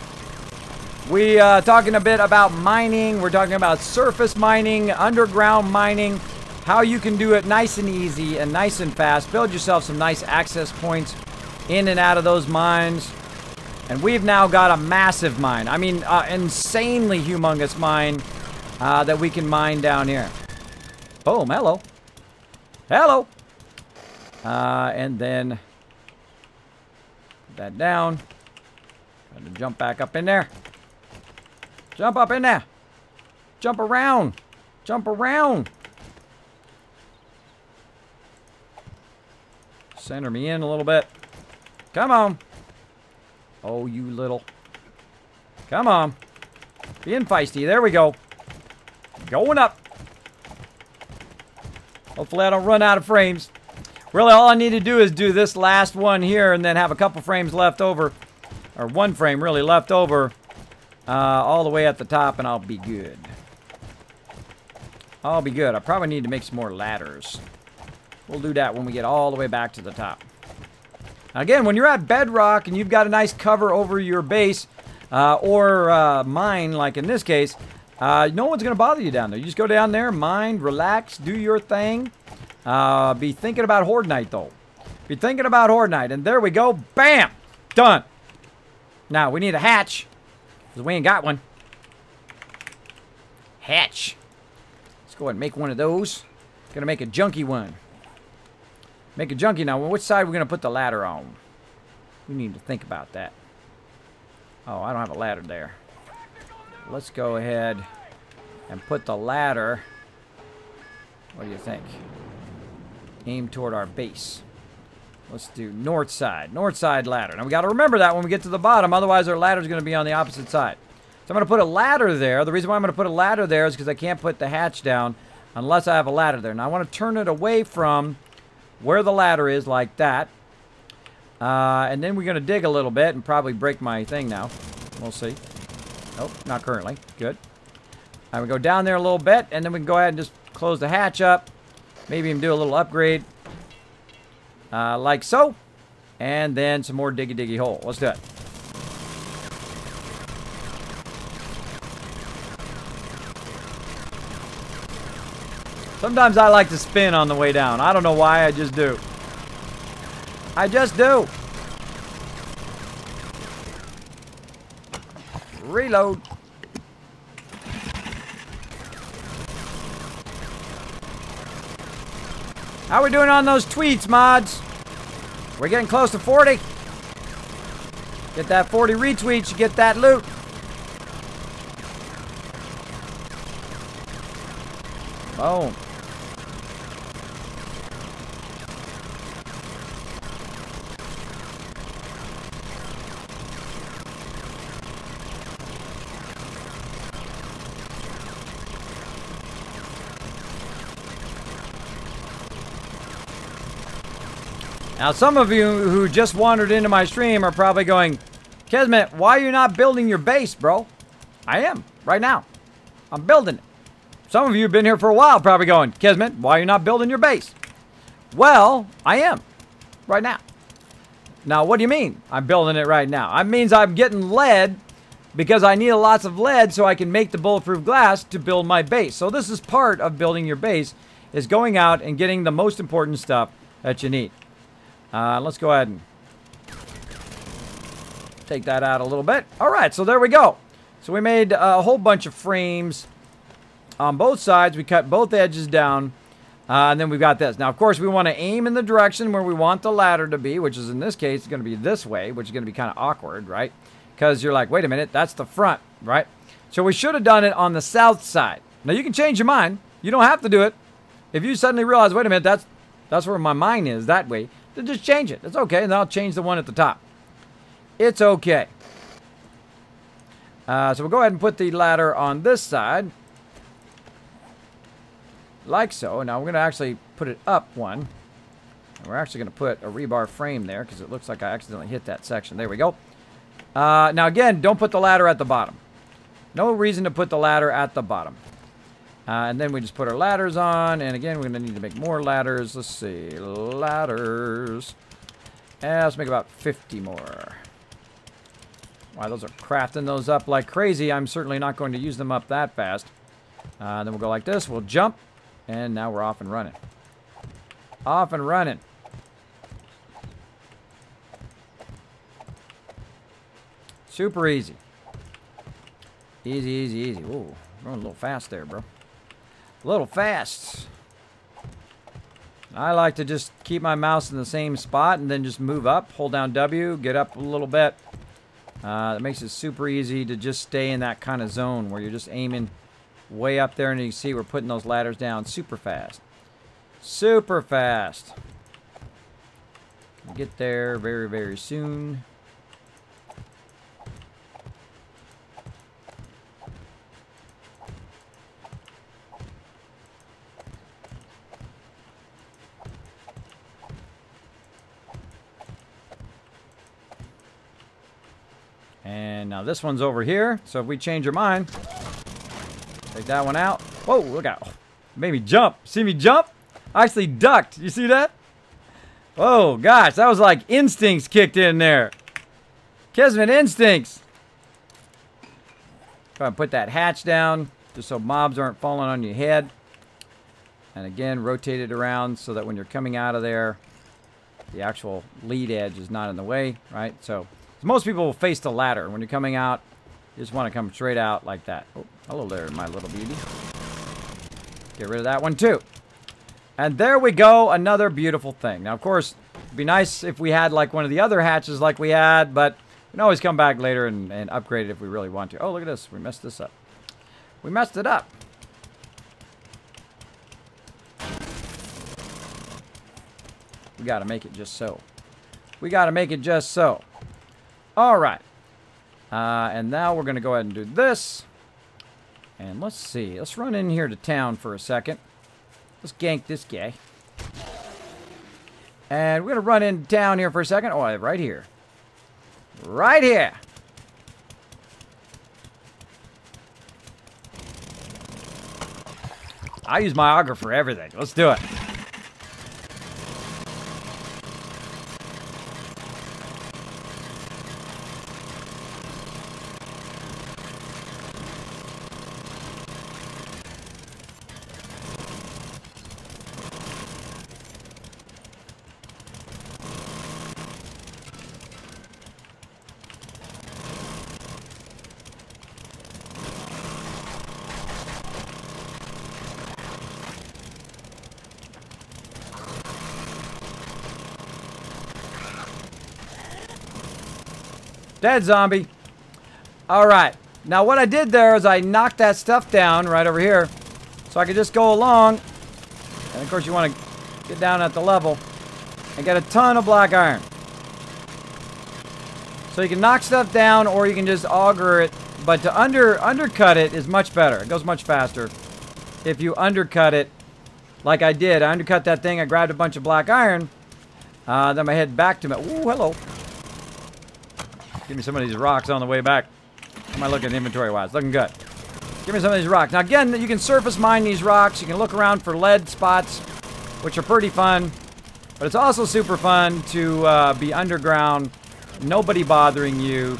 We talking a bit about mining. We're talking about surface mining, underground mining, how you can do it nice and easy and nice and fast. Build yourself some nice access points in and out of those mines. And we've now got a massive mine. I mean, insanely humongous mine that we can mine down here. Boom, hello. Hello. And then put that down. Try to jump back up in there. Jump up in there. Jump around. Jump around. Center me in a little bit. Come on. Oh, you little. Come on. Being feisty. There we go. Going up. Hopefully I don't run out of frames. Really, all I need to do is do this last one here and then have a couple frames left over. Or one frame, really, left over. All the way at the top, and I'll be good. I'll be good. I probably need to make some more ladders. We'll do that when we get all the way back to the top. Now again, when you're at bedrock and you've got a nice cover over your base, or mine, like in this case, no one's going to bother you down there. You just go down there, mine, relax, do your thing. Be thinking about Horde Night, though. Be thinking about Horde Night. And there we go. Bam! Done. Now, we need a hatch. Because we ain't got one. Hatch. Let's go ahead and make one of those. Gonna make a junky one. Make a junky now. Which side are we gonna put the ladder on? We need to think about that. Oh, I don't have a ladder there. Let's go ahead and put the ladder. What do you think? Aim toward our base. Let's do north side. North side ladder. Now, we got to remember that when we get to the bottom. Otherwise, our ladder is going to be on the opposite side. So, I'm going to put a ladder there. The reason why I'm going to put a ladder there is because I can't put the hatch down unless I have a ladder there. Now, I want to turn it away from where the ladder is, like that. And then we're going to dig a little bit and probably break my thing now. We'll see. Nope, not currently. Good. All right, we go down there a little bit, and then we can go ahead and just close the hatch up. Maybe even do a little upgrade. Like so. And then some more diggy hole. Let's do it. Sometimes I like to spin on the way down. I don't know why, I just do. I just do. Reload. How we doing on those tweets, mods? We're getting close to 40. Get that 40 retweets, you get that loot. Boom. Now, some of you who just wandered into my stream are probably going, Kismet, why are you not building your base, bro? I am, right now. I'm building it. Some of you have been here for a while probably going, Kismet, why are you not building your base? Well, I am, right now. Now, what do you mean I'm building it right now? That means I'm getting lead because I need lots of lead so I can make the bulletproof glass to build my base. So this is part of building your base, is going out and getting the most important stuff that you need. Let's go ahead and take that out a little bit. All right, so there we go. So we made a whole bunch of frames on both sides. We cut both edges down, and then we've got this. Now, of course, we want to aim in the direction where we want the ladder to be, which is in this case going to be this way, which is going to be kind of awkward, right? Because you're like, wait a minute, that's the front, right? So we should have done it on the south side. Now, you can change your mind. You don't have to do it. If you suddenly realize, wait a minute, that's where my mind is, that way, then just change it. It's okay, and I'll change the one at the top. It's okay. So we'll go ahead and put the ladder on this side. Like so. Now we're going to actually put it up one. And we're actually going to put a rebar frame there because it looks like I accidentally hit that section. There we go. Now again, don't put the ladder at the bottom. No reason to put the ladder at the bottom. And then we just put our ladders on. And again, we're going to need to make more ladders. Let's see. Ladders. And let's make about 50 more. Wow, those are crafting those up like crazy. I'm certainly not going to use them up that fast. Then we'll go like this. We'll jump. And now we're off and running. Off and running. Super easy. Easy, easy, easy. Ooh, going a little fast there, bro. A little fast. I like to just keep my mouse in the same spot and then just move up. Hold down W, get up a little bit. That makes it super easy to just stay in that kind of zone where you're just aiming way up there, and you can see we're putting those ladders down super fast. Super fast. We'll get there very, very soon. And now this one's over here. So if we change our mind, take that one out. Whoa, look out. Made me jump. See me jump? I actually ducked. You see that? Oh, gosh. That was like instincts kicked in there. Kismet instincts. Go ahead and put that hatch down just so mobs aren't falling on your head. And again, rotate it around so that when you're coming out of there, the actual lead edge is not in the way, right? So most people will face the ladder. When you're coming out, you just want to come straight out like that. Oh, hello there, my little beauty. Get rid of that one too. And there we go, another beautiful thing. Now, of course, it'd be nice if we had like one of the other hatches like we had, but we can always come back later and upgrade it if we really want to. Oh, look at this. We messed this up. We messed it up. We got to make it just so. We got to make it just so. All right. And now we're going to go ahead and do this. And let's see. Let's run in here to town for a second. Let's gank this guy. And we're going to run into town here for a second. Oh, right here. Right here. I use my auger for everything. Let's do it. Dead zombie. All right. Now what I did there is I knocked that stuff down right over here so I could just go along. And of course you want to get down at the level and get a ton of black iron. So you can knock stuff down or you can just auger it. But to undercut it is much better. It goes much faster if you undercut it like I did. I undercut that thing. I grabbed a bunch of black iron. Then I head back to me. Ooh, hello. Give me some of these rocks on the way back. How am I looking inventory-wise? Looking good. Give me some of these rocks. Now, again, you can surface mine these rocks. You can look around for lead spots, which are pretty fun. But it's also super fun to be underground, nobody bothering you.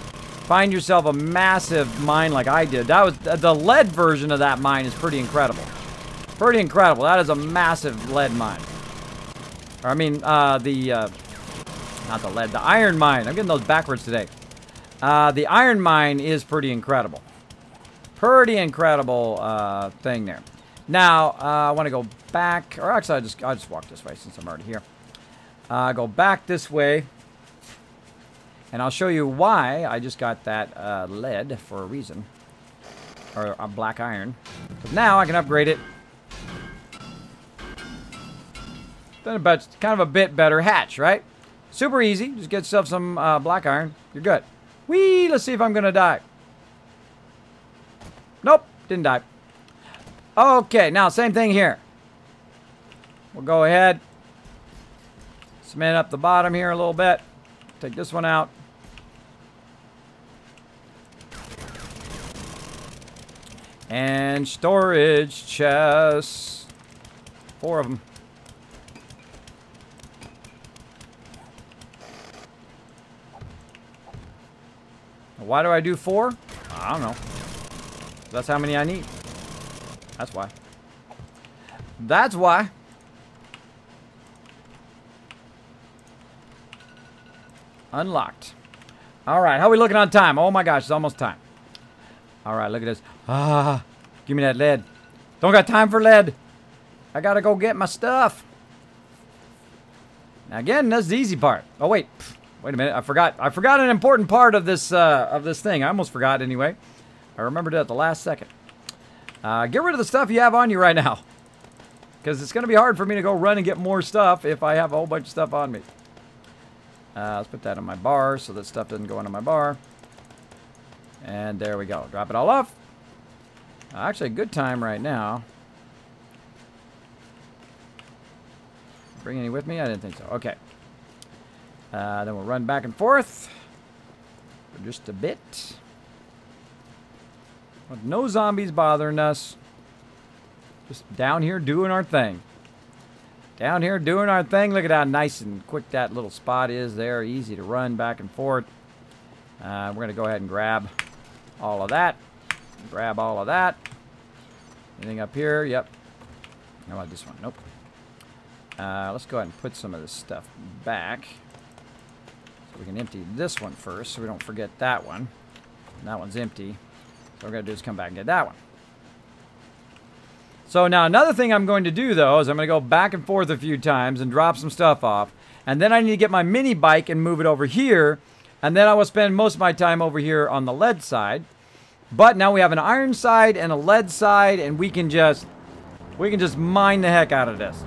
Find yourself a massive mine like I did. That was the lead version of that mine is pretty incredible. Pretty incredible. That is a massive lead mine. Or, I mean, not the lead, the iron mine. I'm getting those backwards today. The iron mine is pretty incredible. Pretty incredible thing there. Now, I want to go back. Or actually, I'll just walk this way since I'm already here. Go back this way. And I'll show you why I just got that lead for a reason. Or a black iron. But now I can upgrade it. Then about kind of a bit better hatch, right? Super easy. Just get yourself some black iron. You're good. Whee! Let's see if I'm going to die. Nope. Didn't die. Okay. Now, same thing here. We'll go ahead. Cement up the bottom here a little bit. Take this one out. And storage chests. 4 of them. Why do I do 4? I don't know. That's how many I need. That's why. That's why. Unlocked. All right, how are we looking on time? Oh my gosh, it's almost time. All right, look at this. Give me that lead. Don't got time for lead. I gotta go get my stuff. Now again, that's the easy part. Oh wait. Wait a minute, I forgot an important part of this thing. I almost forgot anyway. I remembered it at the last second. Get rid of the stuff you have on you right now. Because it's going to be hard for me to go run and get more stuff if I have a whole bunch of stuff on me. Let's put that on my bar so that stuff doesn't go into my bar. And there we go. Drop it all off. Actually, a good time right now. Bring any with me? I didn't think so. Okay. Then we'll run back and forth for just a bit. With no zombies bothering us. Just down here doing our thing. Down here doing our thing. Look at how nice and quick that little spot is there. Easy to run back and forth. We're going to go ahead and grab all of that. Grab all of that. Anything up here? Yep. How about this one? Nope. Let's go ahead and put some of this stuff back. So we can empty this one first so we don't forget that one. And that one's empty. So what we're going to do is come back and get that one. So now another thing I'm going to do though is I'm going to go back and forth a few times and drop some stuff off. And then I need to get my mini bike and move it over here. And then I will spend most of my time over here on the lead side. But now we have an iron side and a lead side, and we can just mine the heck out of this.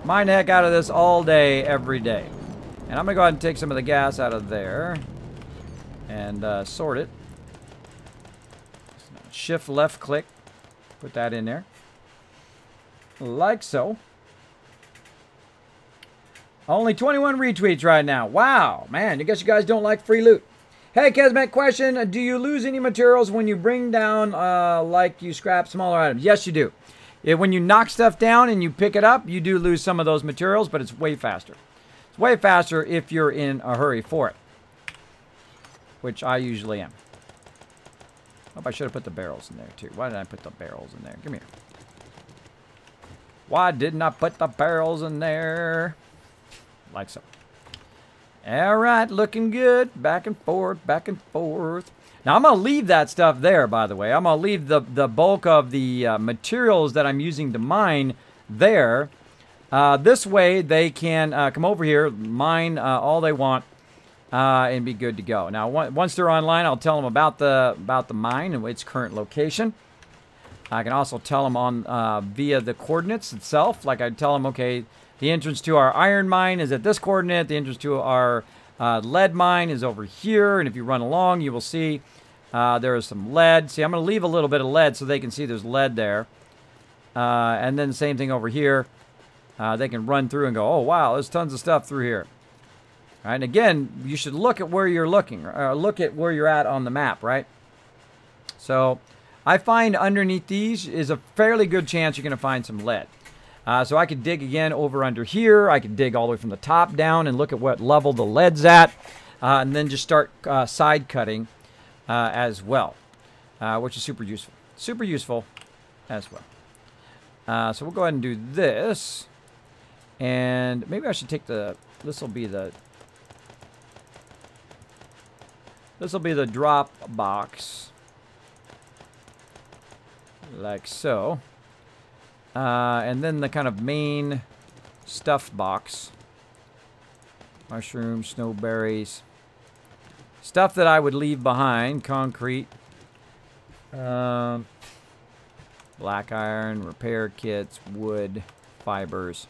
Mine the heck out of this all day, every day. And I'm going to go ahead and take some of the gas out of there and sort it. Shift left click. Put that in there. Like so. Only 21 retweets right now. Wow, man, I guess you guys don't like free loot. Hey, Kismet, question. Do you lose any materials when you bring down, like you scrap smaller items? Yes, you do. When you knock stuff down and you pick it up, you do lose some of those materials, but it's way faster. It's way faster if you're in a hurry for it, which I usually am. Oh, I should have put the barrels in there, too. Why did I put the barrels in there? Come here. Why didn't I put the barrels in there? Like so. All right, looking good. Back and forth, back and forth. Now, I'm going to leave that stuff there, by the way. I'm going to leave the bulk of the materials that I'm using to mine there. This way, they can come over here, mine all they want, and be good to go. Now, once they're online, I'll tell them about the mine and its current location. I can also tell them on via the coordinates itself. Like I'd tell them, okay, the entrance to our iron mine is at this coordinate. The entrance to our lead mine is over here. And if you run along, you will see there is some lead. See, I'm going to leave a little bit of lead so they can see there's lead there. And then the same thing over here. They can run through and go, oh, wow, there's tons of stuff through here. All right, and again, you should look at where you're looking. Look at where you're at on the map, right? So I find underneath these is a fairly good chance you're going to find some lead. So I could dig again over under here. I could dig all the way from the top down and look at what level the lead's at. And then just start side cutting as well, which is super useful. Super useful as well. So we'll go ahead and do this. And maybe I should take this will be the drop box. Like so. And then the kind of main stuff box. Mushrooms, snowberries. Stuff that I would leave behind. Concrete. Black iron, repair kits, wood, fibers,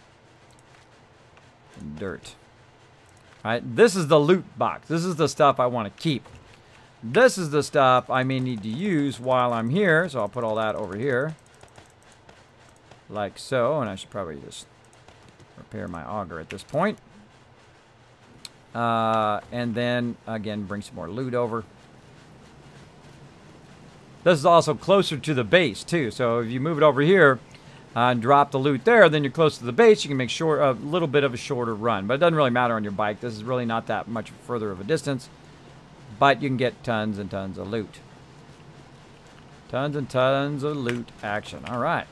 and dirt. Alright, this is the loot box. This is the stuff I want to keep. This is the stuff I may need to use while I'm here. So I'll put all that over here. Like so, and I should probably just repair my auger at this point. And then, again, bring some more loot over. This is also closer to the base, too. So if you move it over here and drop the loot there, then you're close to the base. You can make a little bit of a shorter run. But it doesn't really matter on your bike. This is really not that much further of a distance. But you can get tons and tons of loot. Tons and tons of loot action. All right.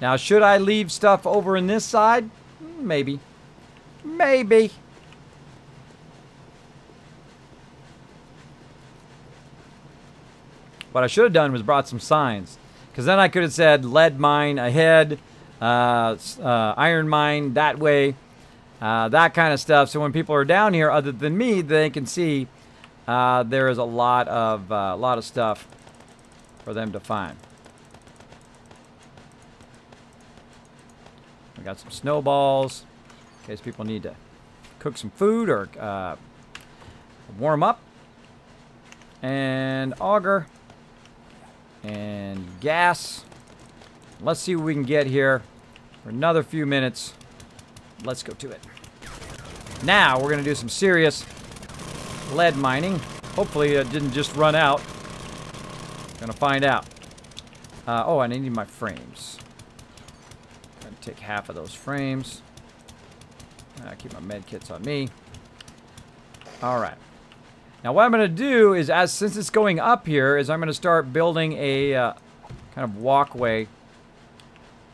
Now, should I leave stuff over in this side? Maybe. Maybe. What I should have done was brought some signs. Because then I could have said lead mine ahead, iron mine that way, that kind of stuff. So when people are down here, other than me, they can see there is a lot of stuff for them to find. We got some snowballs in case people need to cook some food or warm up. And auger. And gas. Let's see what we can get here for another few minutes. Let's go to it. Now we're going to do some serious lead mining. Hopefully it didn't just run out. Gonna find out. Oh, I need my frames. Gonna take half of those frames. Keep my med kits on me. Alright. Now what I'm gonna do is, since it's going up here, is I'm gonna start building a kind of walkway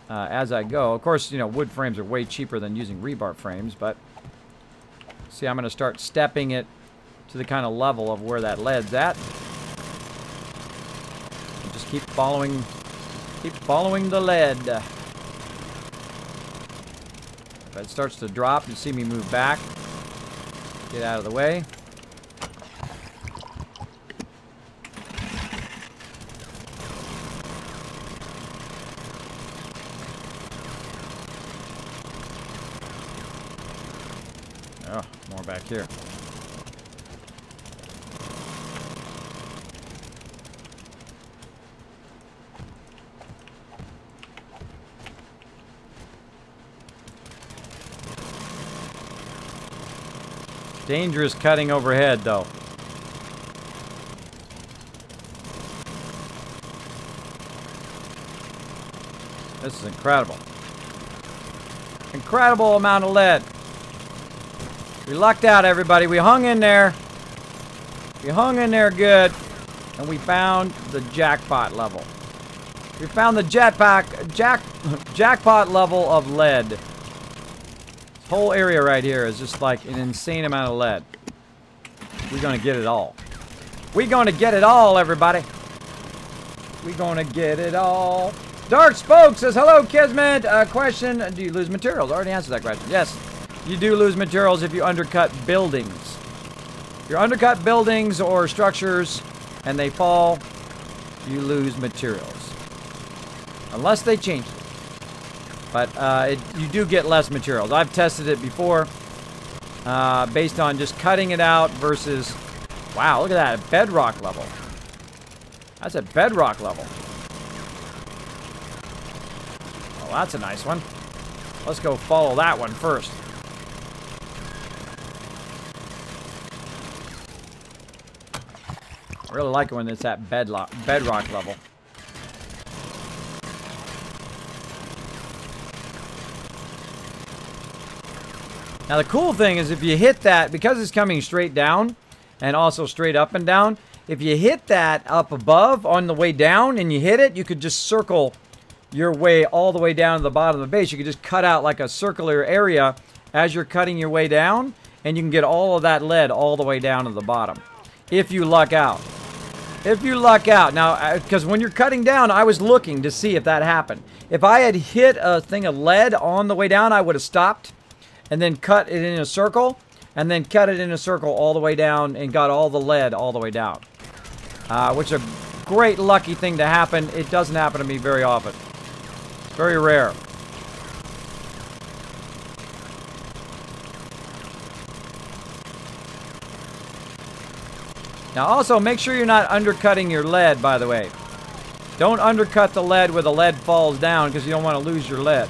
as I go. Of course, you know, wood frames are way cheaper than using rebar frames, but see, I'm gonna start stepping it to the kind of level of where that lead's at. And just keep following the lead. If it starts to drop, you see me move back. Get out of the way. Oh, more back here. Dangerous cutting overhead, though. This is incredible. Incredible amount of lead. We lucked out, everybody. We hung in there. We hung in there good. And we found the jackpot level. We found the jackpot level of lead. Whole area right here is just like an insane amount of lead. We're gonna get it all. We're gonna get it all, everybody. We're gonna get it all. Dark Spoke says, hello, Kismet. Question, do you lose materials? I already answered that question. Yes, you do lose materials if you undercut buildings. If you undercut buildings or structures and they fall, you lose materials. Unless they change it. But you do get less materials. I've tested it before based on just cutting it out versus... Wow, look at that. Bedrock level. That's at bedrock level. Oh, that's a nice one. Let's go follow that one first. I really like it when it's at bedrock level. Now the cool thing is if you hit that, because it's coming straight down and also straight up and down, if you hit that up above on the way down and you hit it, you could just circle your way all the way down to the bottom of the base. You could just cut out like a circular area as you're cutting your way down, and you can get all of that lead all the way down to the bottom. If you luck out. If you luck out. Now, because when you're cutting down, I was looking to see if that happened. If I had hit a thing of lead on the way down, I would have stopped and then cut it in a circle, and then cut it in a circle all the way down and got all the lead all the way down. Which is a great lucky thing to happen. It doesn't happen to me very often. Very rare. Now also, make sure you're not undercutting your lead, by the way. Don't undercut the lead where the lead falls down, because you don't want to lose your lead.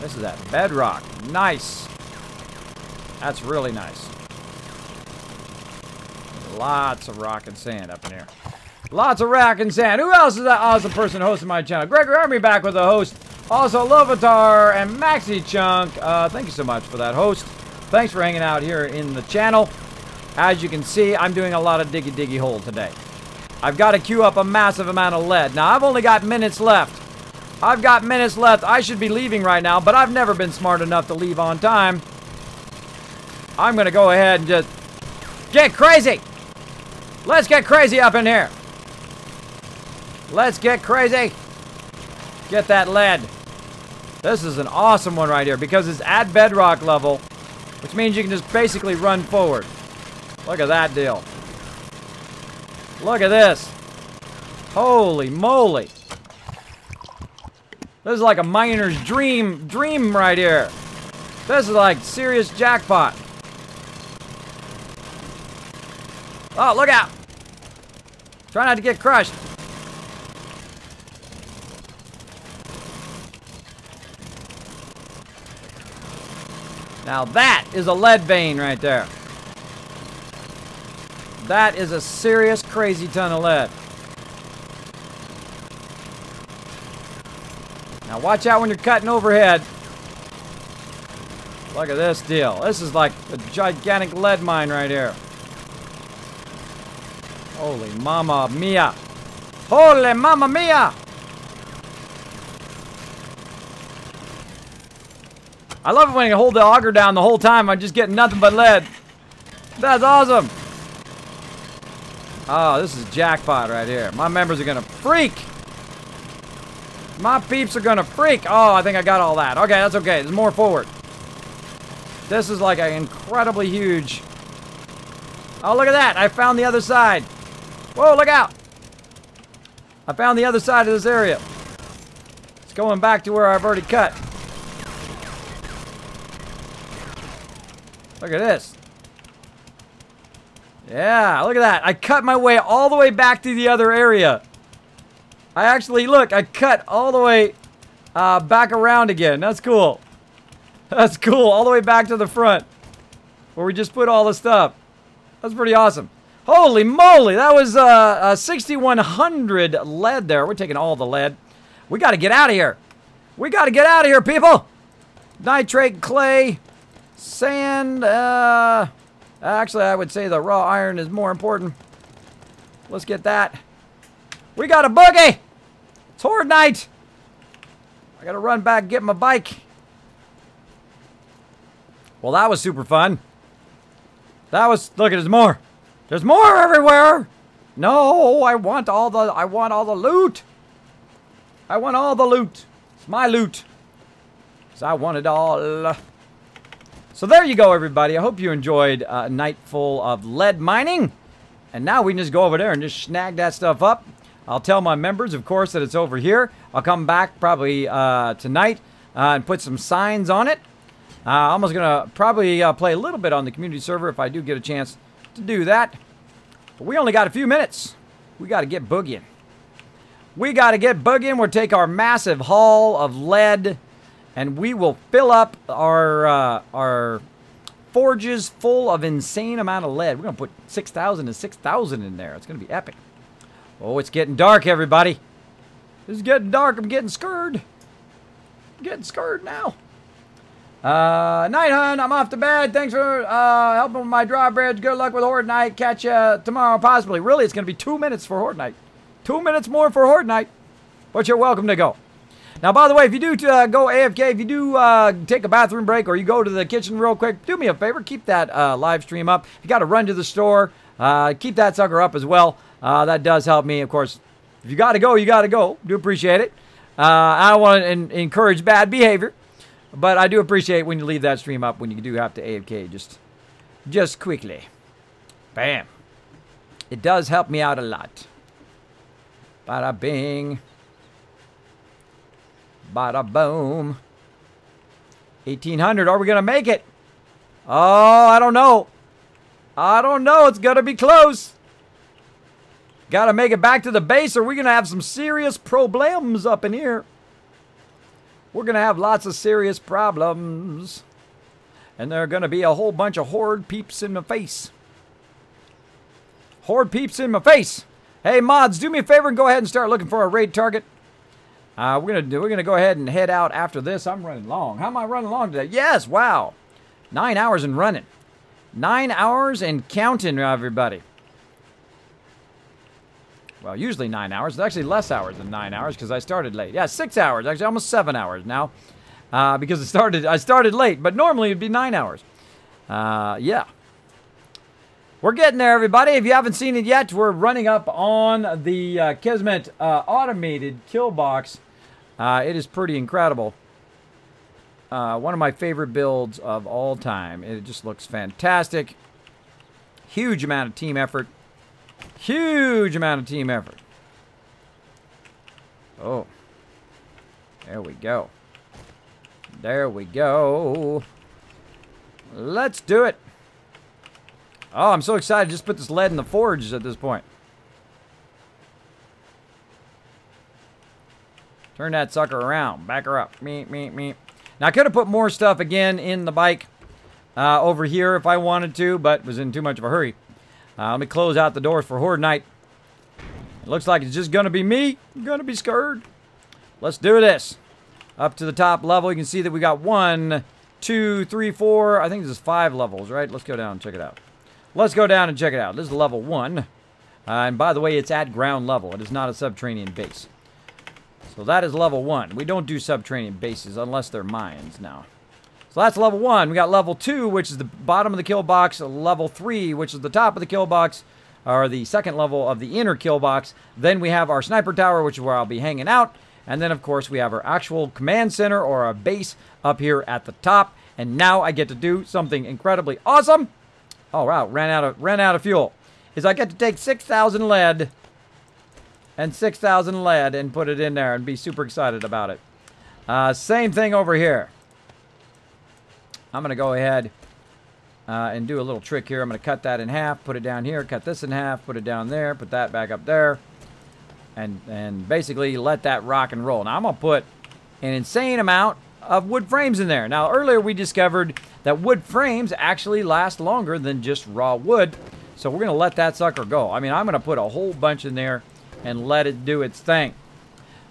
This is at bedrock. Nice. That's really nice. Lots of rock and sand up in here. Lots of rock and sand. Who else is that awesome person hosting my channel? Gregory Army back with the host. Also, Lovatar and Maxi Chunk. Thank you so much for that, host. Thanks for hanging out here in the channel. As you can see, I'm doing a lot of diggy hole today. I've got to queue up a massive amount of lead. Now, I've only got minutes left. I've got minutes left. I should be leaving right now, but I've never been smart enough to leave on time. I'm going to go ahead and just get crazy. Let's get crazy up in here. Let's get crazy. Get that lead. This is an awesome one right here because it's at bedrock level, which means you can just basically run forward. Look at that deal. Look at this. Holy moly. This is like a miner's dream right here. This is like serious jackpot. Oh, look out. Try not to get crushed. Now that is a lead vein right there. That is a serious crazy ton of lead. Now watch out when you're cutting overhead. Look at this deal. This is like a gigantic lead mine right here. Holy mama mia. Holy mama mia. I love it when you hold the auger down the whole time. I'm just getting nothing but lead. That's awesome. Oh, this is jackpot right here. My members are gonna freak. My peeps are gonna freak. Oh, I think I got all that. Okay, that's okay. There's more forward. This is like an incredibly huge... Oh, look at that. I found the other side. Whoa, look out. I found the other side of this area. It's going back to where I've already cut. Look at this. Yeah, look at that. I cut my way all the way back to the other area. I actually, look, I cut all the way back around again. That's cool. That's cool. All the way back to the front where we just put all the stuff. That's pretty awesome. Holy moly. That was 6,100 lead there. We're taking all the lead. We got to get out of here. We got to get out of here, people. Nitrate, clay, sand. Actually, I would say the raw iron is more important. Let's get that. We got a boogie. It's horde night. I got to run back and get my bike. Well, that was super fun. That was, look, there's more. There's more everywhere. No, I want all the loot. I want all the loot. It's my loot. 'Cause I want it all. So there you go, everybody. I hope you enjoyed a night full of lead mining. And now we can just go over there and just snag that stuff up. I'll tell my members, of course, that it's over here. I'll come back probably tonight and put some signs on it. I'm almost going to probably play a little bit on the community server if I do get a chance to do that. But we only got a few minutes. We got to get boogieing. We got to get boogieing. We'll take our massive haul of lead and we will fill up our forges full of insane amount of lead. We're going to put 6,000 and 6,000 in there. It's going to be epic. Oh, it's getting dark, everybody. It's getting dark. I'm getting scared. I'm getting scared now. Night, hun. I'm off to bed. Thanks for helping with my drawbridge. Good luck with Horde Night. Catch you tomorrow, possibly. Really, it's going to be 2 minutes for Horde Night. 2 minutes more for Horde Night. But you're welcome to go. Now, by the way, if you do go AFK, if you do take a bathroom break or you go to the kitchen real quick, do me a favor. Keep that live stream up. If you got to run to the store, keep that sucker up as well. That does help me, of course. If you got to go, you got to go. Do appreciate it. I don't want to encourage bad behavior. But I do appreciate when you leave that stream up when you do have to AFK just quickly. Bam. It does help me out a lot. Bada bing. Bada boom. 1,800. Are we going to make it? Oh, I don't know. I don't know. It's going to be close. Got to make it back to the base or we're going to have some serious problems up in here. We're going to have lots of serious problems. And there are going to be a whole bunch of horde peeps in my face. Horde peeps in my face. Hey, mods, do me a favor and go ahead and start looking for a raid target. We're gonna go ahead and head out after this. I'm running long. How am I running long today? Yes, wow. 9 hours and running. 9 hours and counting, everybody. Well, usually 9 hours. It's actually less hours than 9 hours because I started late. Yeah, 6 hours. Actually, almost 7 hours now. Because I started late, but normally it'd be 9 hours. Yeah. We're getting there, everybody. If you haven't seen it yet, we're running up on the Kismet automated Killbox. It is pretty incredible. One of my favorite builds of all time. It just looks fantastic. Huge amount of team effort. Huge amount of team effort. Oh. There we go. There we go. Let's do it. Oh, I'm so excited. Just put this lead in the forge at this point. Turn that sucker around. Back her up. Meep, meep, meep. Now, I could have put more stuff again in the bike over here if I wanted to, but was in too much of a hurry. Let me close out the doors for Horde Night. It looks like it's just going to be me. I'm going to be scared. Let's do this. Up to the top level, you can see that we got 1, 2, 3, 4. I think this is 5 levels, right? Let's go down and check it out. Let's go down and check it out. This is level 1. And by the way, it's at ground level. It is not a subterranean base. So that is level 1. We don't do subterranean bases unless they're mines now. So that's level 1. We got level 2, which is the bottom of the kill box. Level 3, which is the top of the kill box, or the second level of the inner kill box. Then we have our sniper tower, which is where I'll be hanging out. And then, of course, we have our actual command center or our base up here at the top. And now I get to do something incredibly awesome. Oh, wow, ran out of fuel. I get to take 6,000 lead and 6,000 lead and put it in there and be super excited about it. Same thing over here. I'm going to go ahead and do a little trick here. I'm going to cut that in half, put it down here, cut this in half, put it down there, put that back up there, and basically let that rock and roll. Now, I'm going to put an insane amount of wood frames in there. Now, earlier we discovered that wood frames actually last longer than just raw wood. So we're going to let that sucker go. I mean, I'm going to put a whole bunch in there and let it do its thing.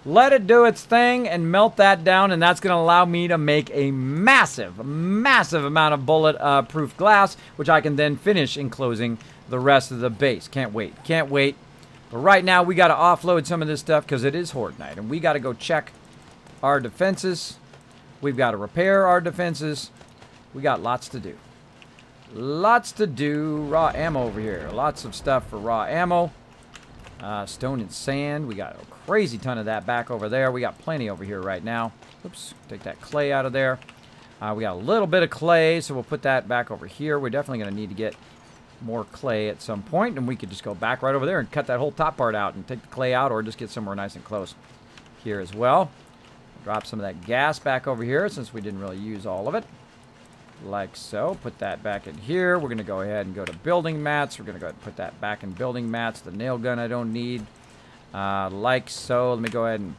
Let it do its thing and melt that down, and that's going to allow me to make a massive, massive amount of bullet-proof glass, which I can then finish enclosing the rest of the base. Can't wait. Can't wait. But right now, we got to offload some of this stuff because it is Horde Night, and we got to go check our defenses. We've got to repair our defenses. We got lots to do. Lots to do. Raw ammo over here. Lots of stuff for raw ammo. Stone and sand. We got a crazy ton of that back over there. We got plenty over here right now. Oops. Take that clay out of there. We got a little bit of clay, so we'll put that back over here. We're definitely going to need to get more clay at some point, and we could just go back right over there and cut that whole top part out and take the clay out, or just get somewhere nice and close here as well. Drop some of that gas back over here since we didn't really use all of it. Like so. Put that back in here. We're going to go ahead and go to building mats. We're going to go ahead and put that back in building mats. The nail gun I don't need. Like so. Let me go ahead and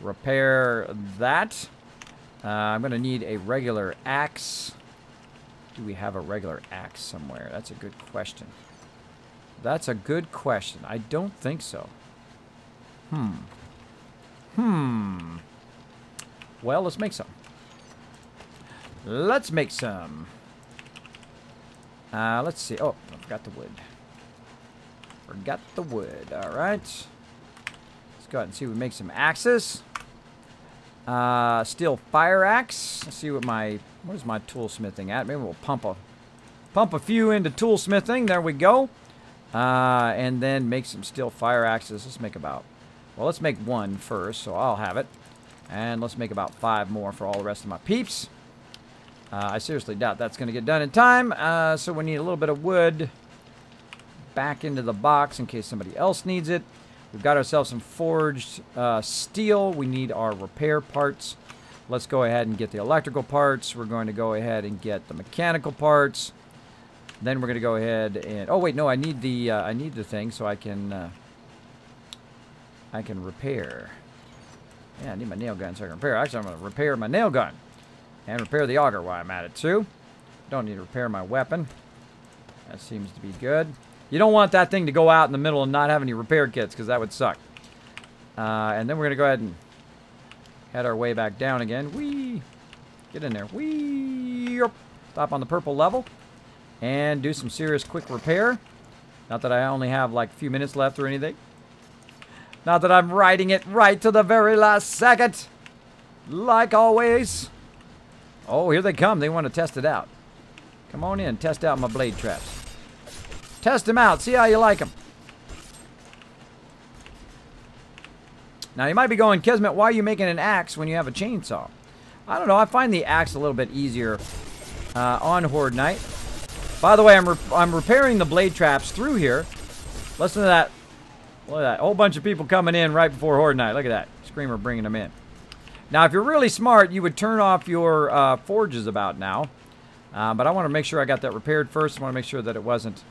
repair that. I'm going to need a regular axe. Do we have a regular axe somewhere? That's a good question. That's a good question. I don't think so. Well, let's make some. Let's make some. Let's see. Oh, I forgot the wood. Forgot the wood. All right. Let's go ahead and see if we make some axes. Steel fire axe. Let's see what is my tool smithing at? Maybe we'll pump a few into tool smithing. There we go. And then make some steel fire axes. Let's make let's make 1 first, so I'll have it. And let's make about 5 more for all the rest of my peeps. I seriously doubt that's going to get done in time. So we need a little bit of wood back into the box in case somebody else needs it. We've got ourselves some forged steel. We need our repair parts. Let's go ahead and get the electrical parts. We're going to go ahead and get the mechanical parts. Then we're going to go ahead and... Oh, wait, no, I need the thing so I can repair. Yeah, I need my nail gun so I can repair. Actually, I'm going to repair my nail gun. And repair the auger while I'm at it, too. Don't need to repair my weapon. That seems to be good. You don't want that thing to go out in the middle and not have any repair kits, because that would suck. And then we're going to go ahead and head our way back down again. Whee! Get in there. Whee! Stop on the purple level. And do some serious quick repair. Not that I only have like a few minutes left or anything. Not that I'm riding it right to the very last second. Like always. Oh, here they come. They want to test it out. Come on in. Test out my blade traps. Test them out. See how you like them. Now, you might be going, Kismet, why are you making an axe when you have a chainsaw? I don't know. I find the axe a little bit easier on Horde Night. By the way, I'm repairing the blade traps through here. Listen to that. Look at that. A whole bunch of people coming in right before Horde Night. Look at that. Screamer bringing them in. Now, if you're really smart, you would turn off your forges about now. But I want to make sure I got that repaired first. I want to make sure that it wasn't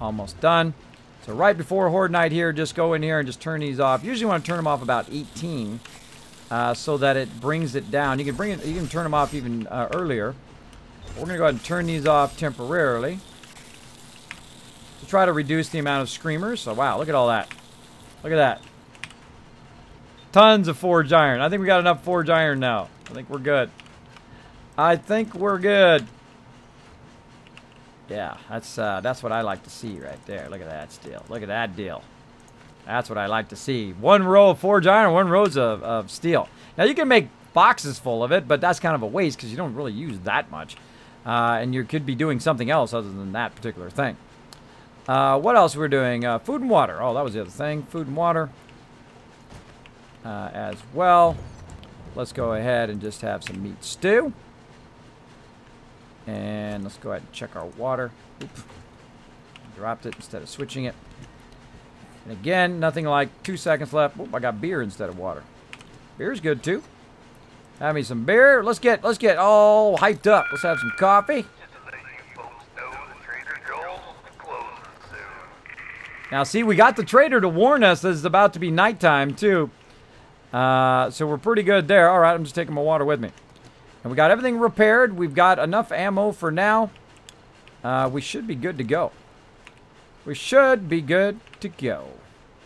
almost done. So right before Horde Night here, just go in here and just turn these off. Usually want to turn them off about 18 so that it brings it down. You can turn them off even earlier. We're going to go ahead and turn these off temporarily to try to reduce the amount of screamers. So wow, look at all that. Look at that. Tons of forged iron. I think we got enough forged iron now. I think we're good. I think we're good. Yeah, that's what I like to see right there. Look at that steel. Look at that deal. That's what I like to see. One row of forged iron, one row of steel. Now you can make boxes full of it, but that's kind of a waste because you don't really use that much. And you could be doing something else other than that particular thing. What else we're doing? Food and water. Oh, that was the other thing. Food and water as well. Let's go ahead and just have some meat stew. And let's go ahead and check our water. Oop. Dropped it instead of switching it. And again, nothing like 2 seconds left. Oop, I got beer instead of water. Beer's good too. Have me some beer. Let's get all hyped up. Let's have some coffee. Now see, we got the trader to warn us that it's about to be nighttime too. So we're pretty good there. All right, I'm just taking my water with me. And we got everything repaired. We've got enough ammo for now. We should be good to go. We should be good to go.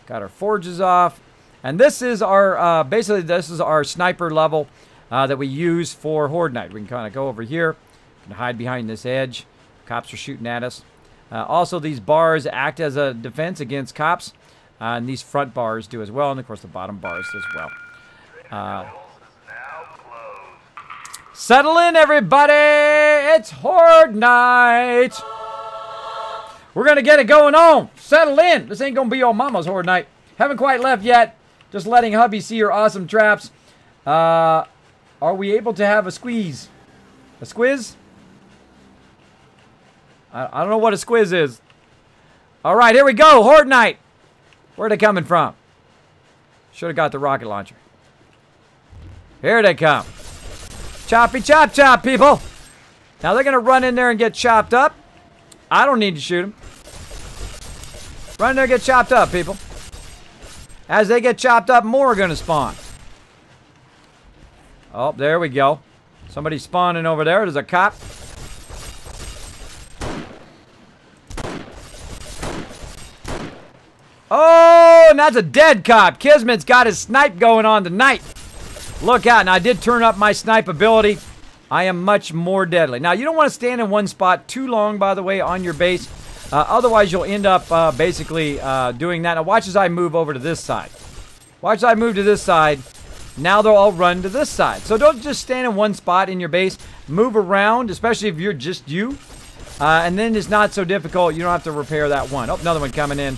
Got our forges off. And this is our, basically this is our sniper level that we use for Horde Night. We can kind of go over here and hide behind this edge. Cops are shooting at us. Also, these bars act as a defense against cops. And these front bars do as well. And of course, the bottom bars as well. Settle in, everybody! It's Horde Night! We're gonna get it going on! Settle in! This ain't gonna be your mama's Horde Night. Haven't quite left yet. Just letting hubby see your awesome traps. Are we able to have a squeeze? A squiz? I don't know what a squiz is. Alright, here we go! Horde Night! Where are they coming from? Should have got the rocket launcher. Here they come. Choppy chop chop, people. Now they're going to run in there and get chopped up. I don't need to shoot them. Run in there and get chopped up, people. As they get chopped up, more are going to spawn. Oh, there we go. Somebody's spawning over there. There's a cop. Oh, and that's a dead cop. Kismet's got his snipe going on tonight. Look out. Now, I did turn up my snipe ability. I am much more deadly. Now, you don't want to stand in one spot too long, by the way, on your base. Otherwise, you'll end up basically doing that. Now, watch as I move over to this side. Watch as I move to this side. Now they'll all run to this side. So don't just stand in one spot in your base. Move around, especially if you're just you. And then it's not so difficult. You don't have to repair that one. Oh, another one coming in.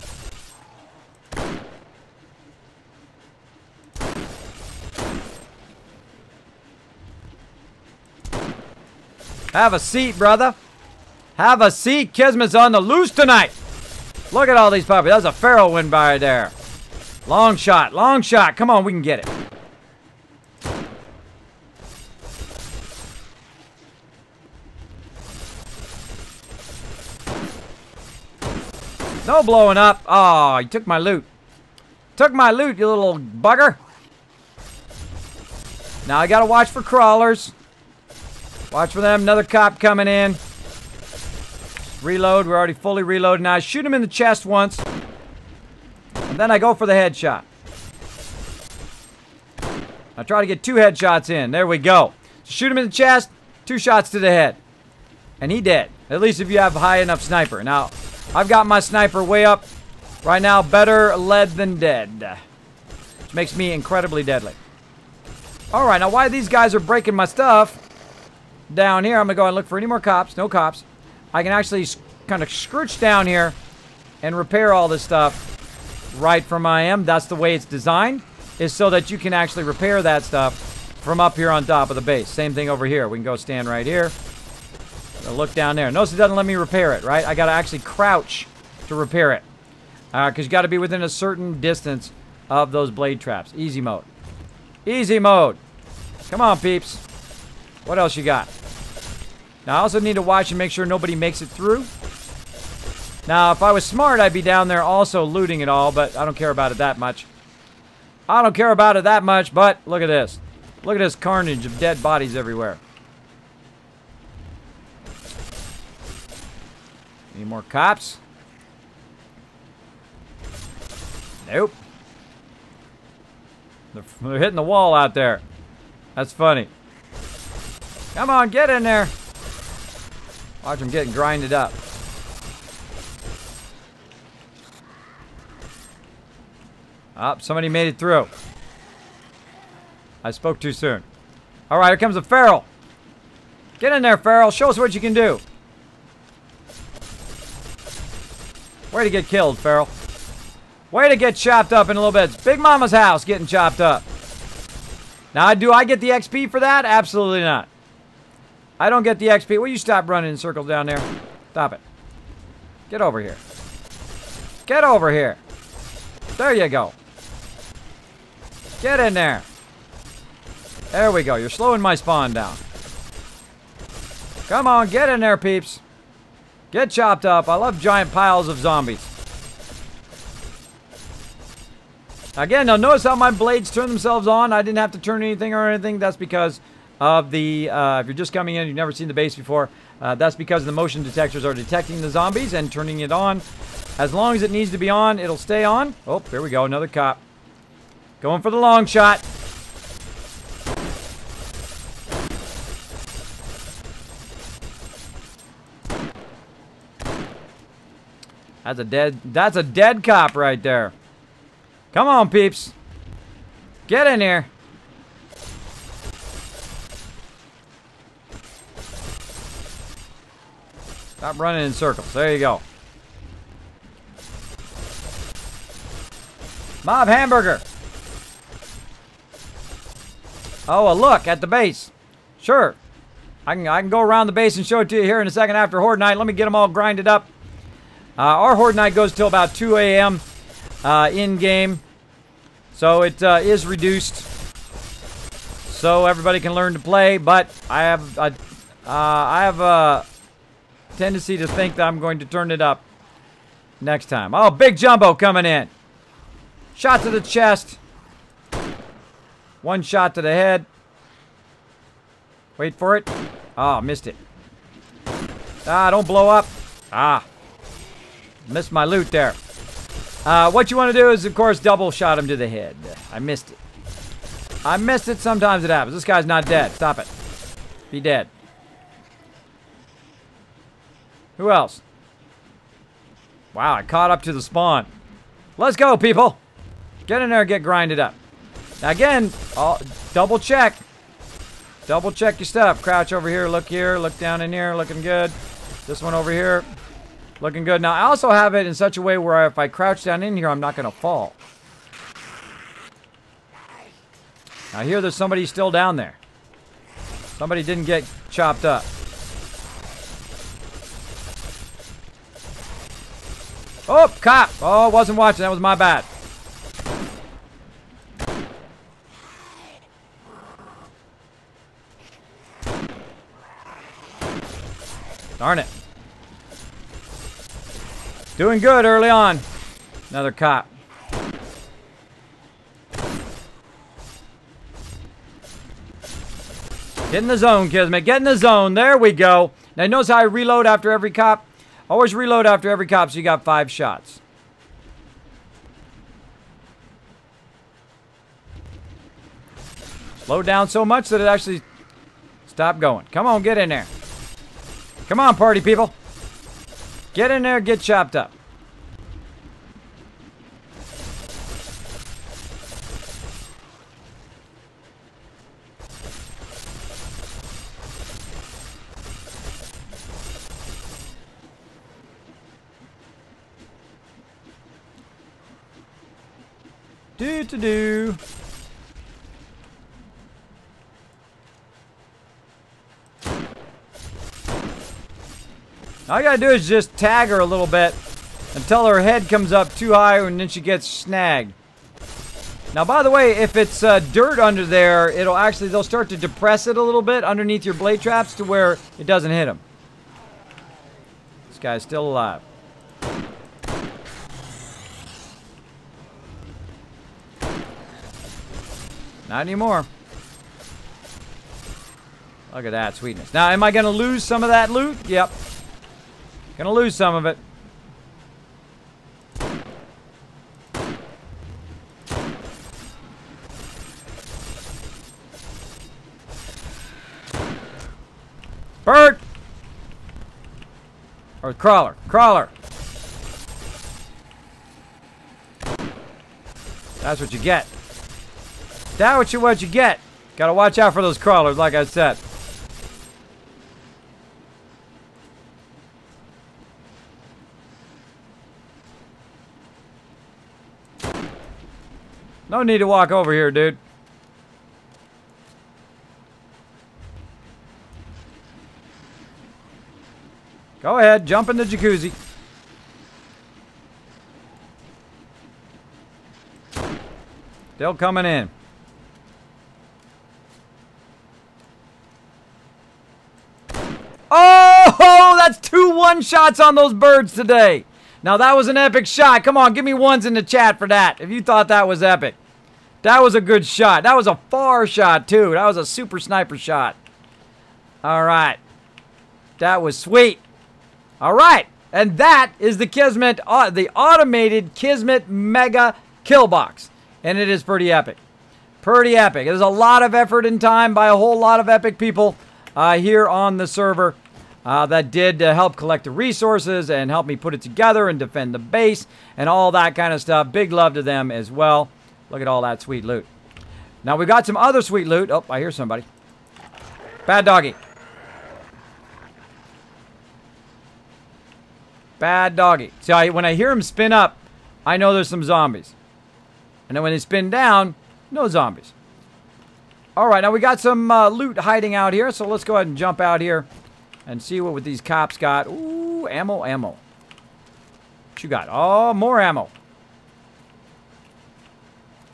Have a seat, brother. Have a seat. Kismet's on the loose tonight. Look at all these puppies. That's a feral wind by there. Long shot. Long shot. Come on, we can get it. No blowing up. Oh, you took my loot. Took my loot, you little bugger. Now I gotta watch for crawlers. Watch for them. Another cop coming in. Reload. We're already fully reloaded now. I shoot him in the chest once. And then I go for the headshot. I try to get 2 headshots in. There we go. Shoot him in the chest. 2 shots to the head. And he dead. At least if you have a high enough sniper. Now, I've got my sniper way up. Right now, better lead than dead. Which makes me incredibly deadly. Alright, now while these guys are breaking my stuff down here, I'm going to go and look for any more cops. No cops. I can actually kind of scrooch down here and repair all this stuff right from I am. That's the way it's designed, is so that you can actually repair that stuff from up here on top of the base. Same thing over here. We can go stand right here. Look down there. Notice it doesn't let me repair it, right? I got to actually crouch to repair it. Because you got to be within a certain distance of those blade traps. Easy mode. Easy mode. Come on, peeps. What else you got? Now, I also need to watch and make sure nobody makes it through. Now, if I was smart, I'd be down there also looting it all, but I don't care about it that much. I don't care about it that much, but look at this. Look at this carnage of dead bodies everywhere. Any more cops? Nope. They're hitting the wall out there. That's funny. Come on, get in there. Watch them getting grinded up. Oh, somebody made it through. I spoke too soon. All right, here comes a feral. Get in there, feral. Show us what you can do. Way to get killed, feral. Way to get chopped up in a little bit. It's Big Mama's house getting chopped up. Now, do I get the XP for that? Absolutely not. I don't get the XP. Will you stop running in circles down there? Stop it. Get over here. Get over here. There you go. Get in there. There we go. You're slowing my spawn down. Come on, get in there, peeps. Get chopped up. I love giant piles of zombies. Again, now notice how my blades turn themselves on. I didn't have to turn anything or anything. That's because of the, if you're just coming in, you've never seen the base before, that's because the motion detectors are detecting the zombies and turning it on. As long as it needs to be on, it'll stay on. Oh, here we go, another cop. Going for the long shot. That's a dead cop right there. Come on, peeps. Get in here. Stop running in circles. There you go. Mob hamburger. Oh, a look at the base. Sure. I can go around the base and show it to you here in a second after Horde Night. Let me get them all grinded up. Our Horde Night goes till about 2 a.m. In-game. So it is reduced. So everybody can learn to play. But I have a tendency to think that I'm going to turn it up next time. Oh, Big Jumbo coming in. Shot to the chest. One shot to the head. Wait for it. Oh, missed it. Ah, don't blow up. Ah. Missed my loot there. What you want to do is, of course, double shot him to the head. I missed it. I missed it. Sometimes it happens. This guy's not dead. Stop it. Be dead. Who else? Wow, I caught up to the spawn. Let's go, people. Get in there and get grinded up. Now, again, double check. Double check your stuff. Crouch over here, look down in here, looking good. This one over here, looking good. Now, I also have it in such a way where if I crouch down in here, I'm not going to fall. Now, here there's somebody still down there. Somebody didn't get chopped up. Oh, cop! Oh, wasn't watching. That was my bad. Darn it. Doing good early on. Another cop. Get in the zone, Kismet. Get in the zone. There we go. Now, notice how I reload after every cop? Always reload after every cop so you got 5 shots. Slow down so much that it actually stopped going. Come on, get in there. Come on, party people. Get in there, get chopped up. Do. All you gotta do is just tag her a little bit until her head comes up too high and then she gets snagged. Now, by the way, if it's dirt under there, they'll start to depress it a little bit underneath your blade traps to where it doesn't hit them. This guy's still alive. Not anymore. Look at that sweetness. Now, am I going to lose some of that loot? Yep. Going to lose some of it. Bird! Or crawler. Crawler. That's what you get. That's what you get. Gotta watch out for those crawlers, like I said. No need to walk over here, dude. Go ahead, jump in the jacuzzi. Still coming in. Oh, that's 2 one-shots on those birds today. Now, that was an epic shot. Come on, give me ones in the chat for that, if you thought that was epic. That was a good shot. That was a far shot, too. That was a super sniper shot. All right. That was sweet. All right. And that is the Kismet, the automated Kismet Mega Killbox. And it is pretty epic. Pretty epic. There's a lot of effort and time by a whole lot of epic people here on the server. That did help collect the resources and help me put it together and defend the base and all that kind of stuff. Big love to them as well. Look at all that sweet loot. Now, we got some other sweet loot. Oh, I hear somebody. Bad doggy. Bad doggy. See, when I hear him spin up, I know there's some zombies. And then when they spin down, no zombies. All right, now we got some loot hiding out here, so let's go ahead and jump out here and see what these cops got. Ooh, ammo, ammo. What you got? Oh, more ammo.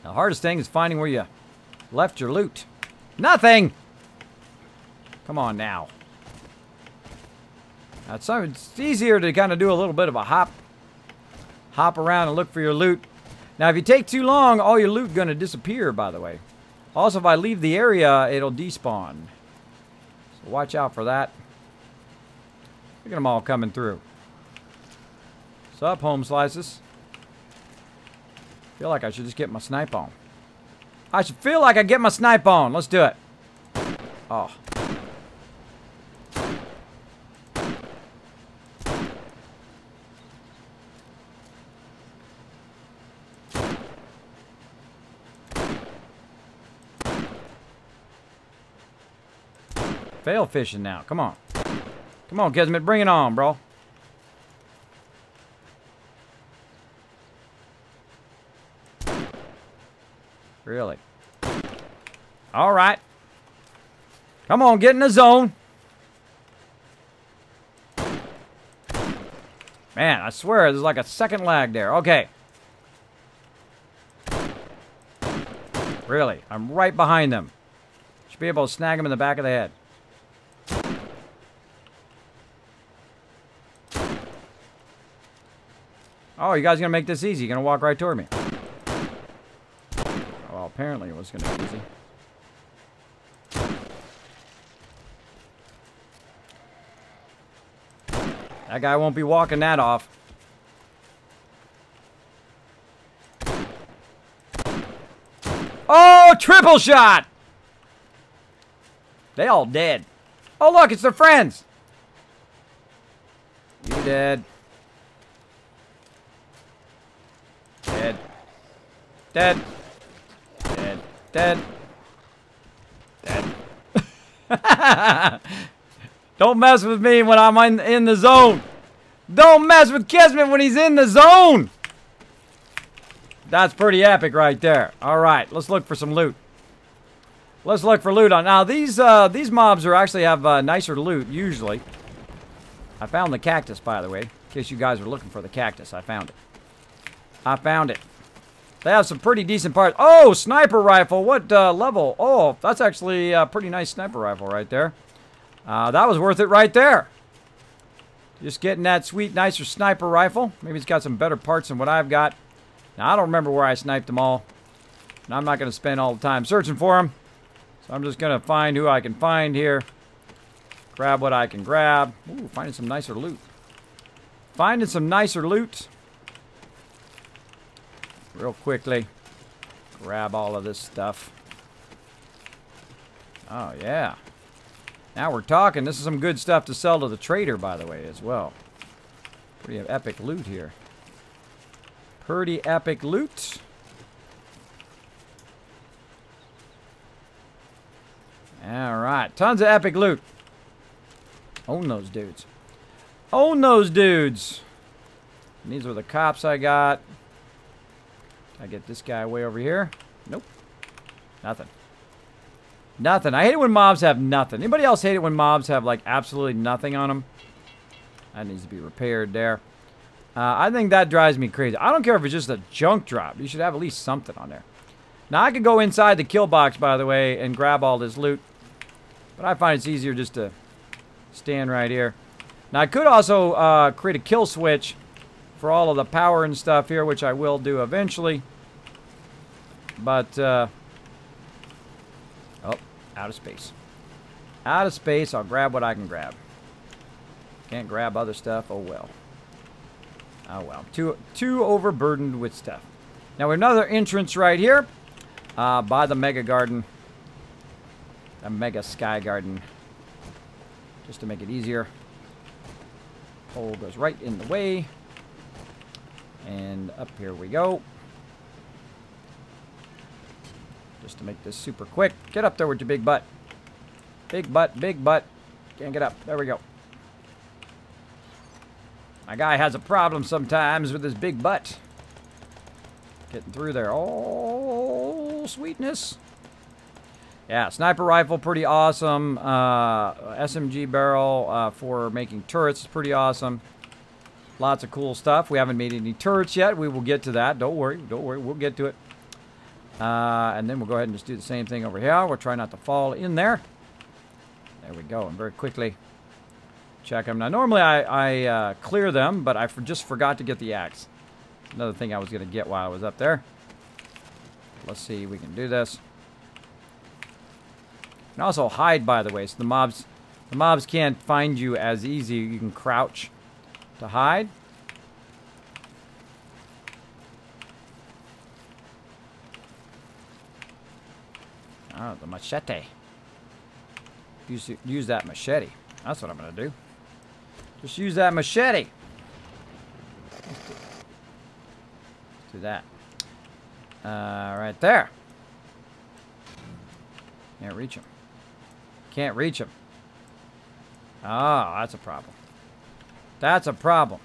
The hardest thing is finding where you left your loot. Nothing! Come on now. Now it's easier to kind of do a little bit of a hop around and look for your loot. Now, if you take too long, all your loot going to disappear, by the way. Also, if I leave the area, it'll despawn. So watch out for that. Look at them all coming through. What's up, home slices? Feel like I should just get my snipe on. I should feel like I get my snipe on. Let's do it. Oh. Fail fishing now. Come on. Come on, Kismet. Bring it on, bro. Really? All right. Come on, get in the zone. Man, I swear, there's like a second lag there. Okay. Really? I'm right behind them. Should be able to snag them in the back of the head. Oh, you guys gonna make this easy? You're gonna walk right toward me. Well, apparently it was gonna be easy. That guy won't be walking that off. Oh, triple shot! They all dead. Oh, look, it's their friends. You dead. Dead. Dead. Dead. Dead. Dead. Don't mess with me when I'm in the zone. Don't mess with Kismet when he's in the zone. That's pretty epic right there. All right, let's look for some loot. Let's look for loot on. Now, these mobs actually have nicer loot, usually. I found the cactus, by the way. In case you guys were looking for the cactus, I found it. I found it. They have some pretty decent parts. Oh, sniper rifle. What level? Oh, that's actually a pretty nice sniper rifle right there. That was worth it right there. Just getting that sweet, nicer sniper rifle. Maybe it's got some better parts than what I've got. Now, I don't remember where I sniped them all. And I'm not going to spend all the time searching for them. So I'm just going to find who I can find here. Grab what I can grab. Ooh, finding some nicer loot. Finding some nicer loot. Real quickly. Grab all of this stuff. Oh, yeah. Now we're talking. This is some good stuff to sell to the trader, by the way, as well. Pretty epic loot here. Pretty epic loot. Alright. Tons of epic loot. Own those dudes. Own those dudes. And these are the cops I got. Can I get this guy way over here? Nope. Nothing. Nothing. I hate it when mobs have nothing. Anybody else hate it when mobs have, like, absolutely nothing on them? That needs to be repaired there. I think that drives me crazy. I don't care if it's just a junk drop. You should have at least something on there. Now, I could go inside the kill box, by the way, and grab all this loot. But I find it's easier just to stand right here. Now, I could also create a kill switch for all of the power and stuff here, which I will do eventually. But, oh, out of space. Out of space, I'll grab what I can grab. Can't grab other stuff, oh well. Oh well, too overburdened with stuff. Now, we have another entrance right here by the Mega Garden. A Mega Sky Garden. Just to make it easier. Pole goes right in the way. And up here we go. Just to make this super quick. Get up there with your big butt. Big butt, big butt. Can't get up. There we go. My guy has a problem sometimes with his big butt. Getting through there. Oh, sweetness. Yeah, sniper rifle, pretty awesome. SMG barrel for making turrets is pretty awesome. Lots of cool stuff. We haven't made any turrets yet. We will get to that. Don't worry. Don't worry. We'll get to it. And then we'll go ahead and just do the same thing over here. We'll try not to fall in there. There we go. And very quickly check them. Now, normally I clear them, but I just forgot to get the axe. Another thing I was going to get while I was up there. Let's see if we can do this. You can also hide, by the way, so the mobs can't find you as easy. You can crouch to hide. Oh, the machete. Use that machete. That's what I'm going to do. Just use that machete. Let's do that. Right there. Can't reach him. Can't reach him. Oh, that's a problem. That's a problem.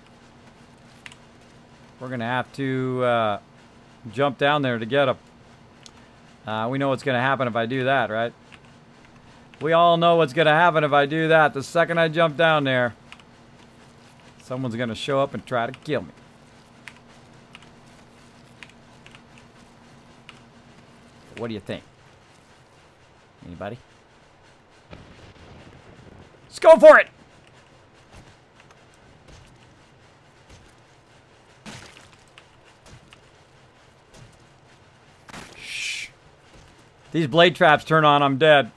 We're going to have to jump down there to get him. We know what's going to happen if I do that, right? We all know what's going to happen if I do that. The second I jump down there, someone's going to show up and try to kill me. What do you think? Anybody? Let's go for it! Shh. These blade traps turn on, I'm dead.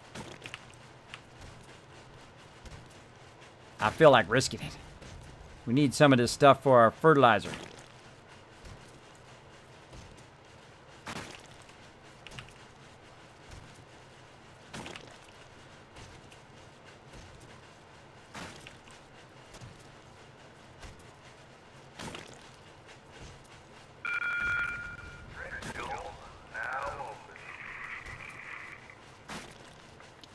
I feel like risking it. We need some of this stuff for our fertilizer.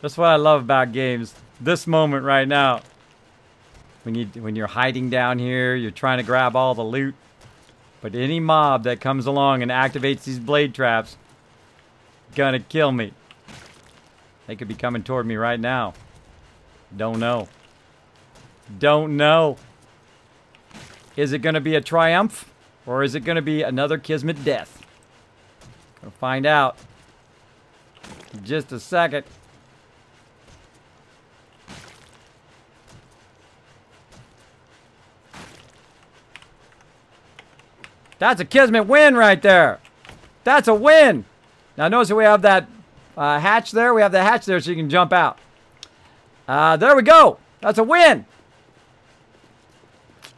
That's what I love about games. This moment right now. When you're hiding down here, you're trying to grab all the loot. But any mob that comes along and activates these blade traps, gonna kill me. They could be coming toward me right now. Don't know. Don't know. Is it gonna be a triumph? Or is it gonna be another Kismet death? We'll find out in just a second. That's a Kismet win right there. That's a win. Now notice that we have that hatch there. We have the hatch there so you can jump out. There we go. That's a win.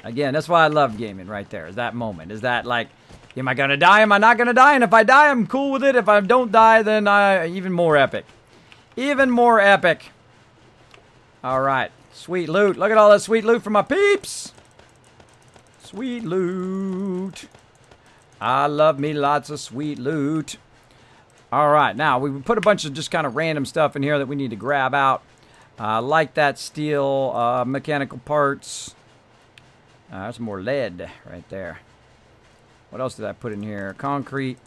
Again, that's why I love gaming right there. Is that moment. Is that like, am I going to die? Am I not going to die? And if I die, I'm cool with it. If I don't die, then even more epic. Even more epic. All right. Sweet loot. Look at all that sweet loot for my peeps. Sweet loot. I love me lots of sweet loot. All right, now we put a bunch of just kind of random stuff in here that we need to grab out. Like that steel, mechanical parts. There's more lead right there. What else did I put in here? Concrete.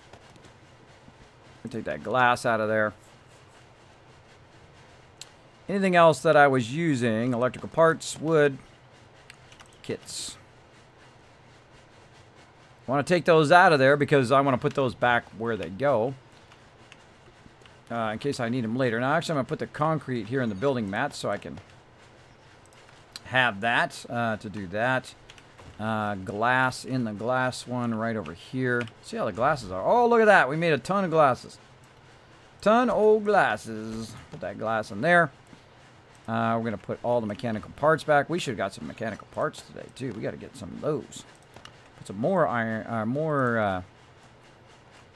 Let me take that glass out of there. Anything else that I was using? Electrical parts, wood, kits. I want to take those out of there because I want to put those back where they go. In case I need them later. Now, actually, I'm going to put the concrete here in the building mat so I can have that to do that. Glass in the glass one right over here. See how the glasses are. Oh, look at that. We made a ton of glasses. Ton of glasses. Put that glass in there. We're going to put all the mechanical parts back. We should have got some mechanical parts today, too. We got to get some of those. Put some more iron, more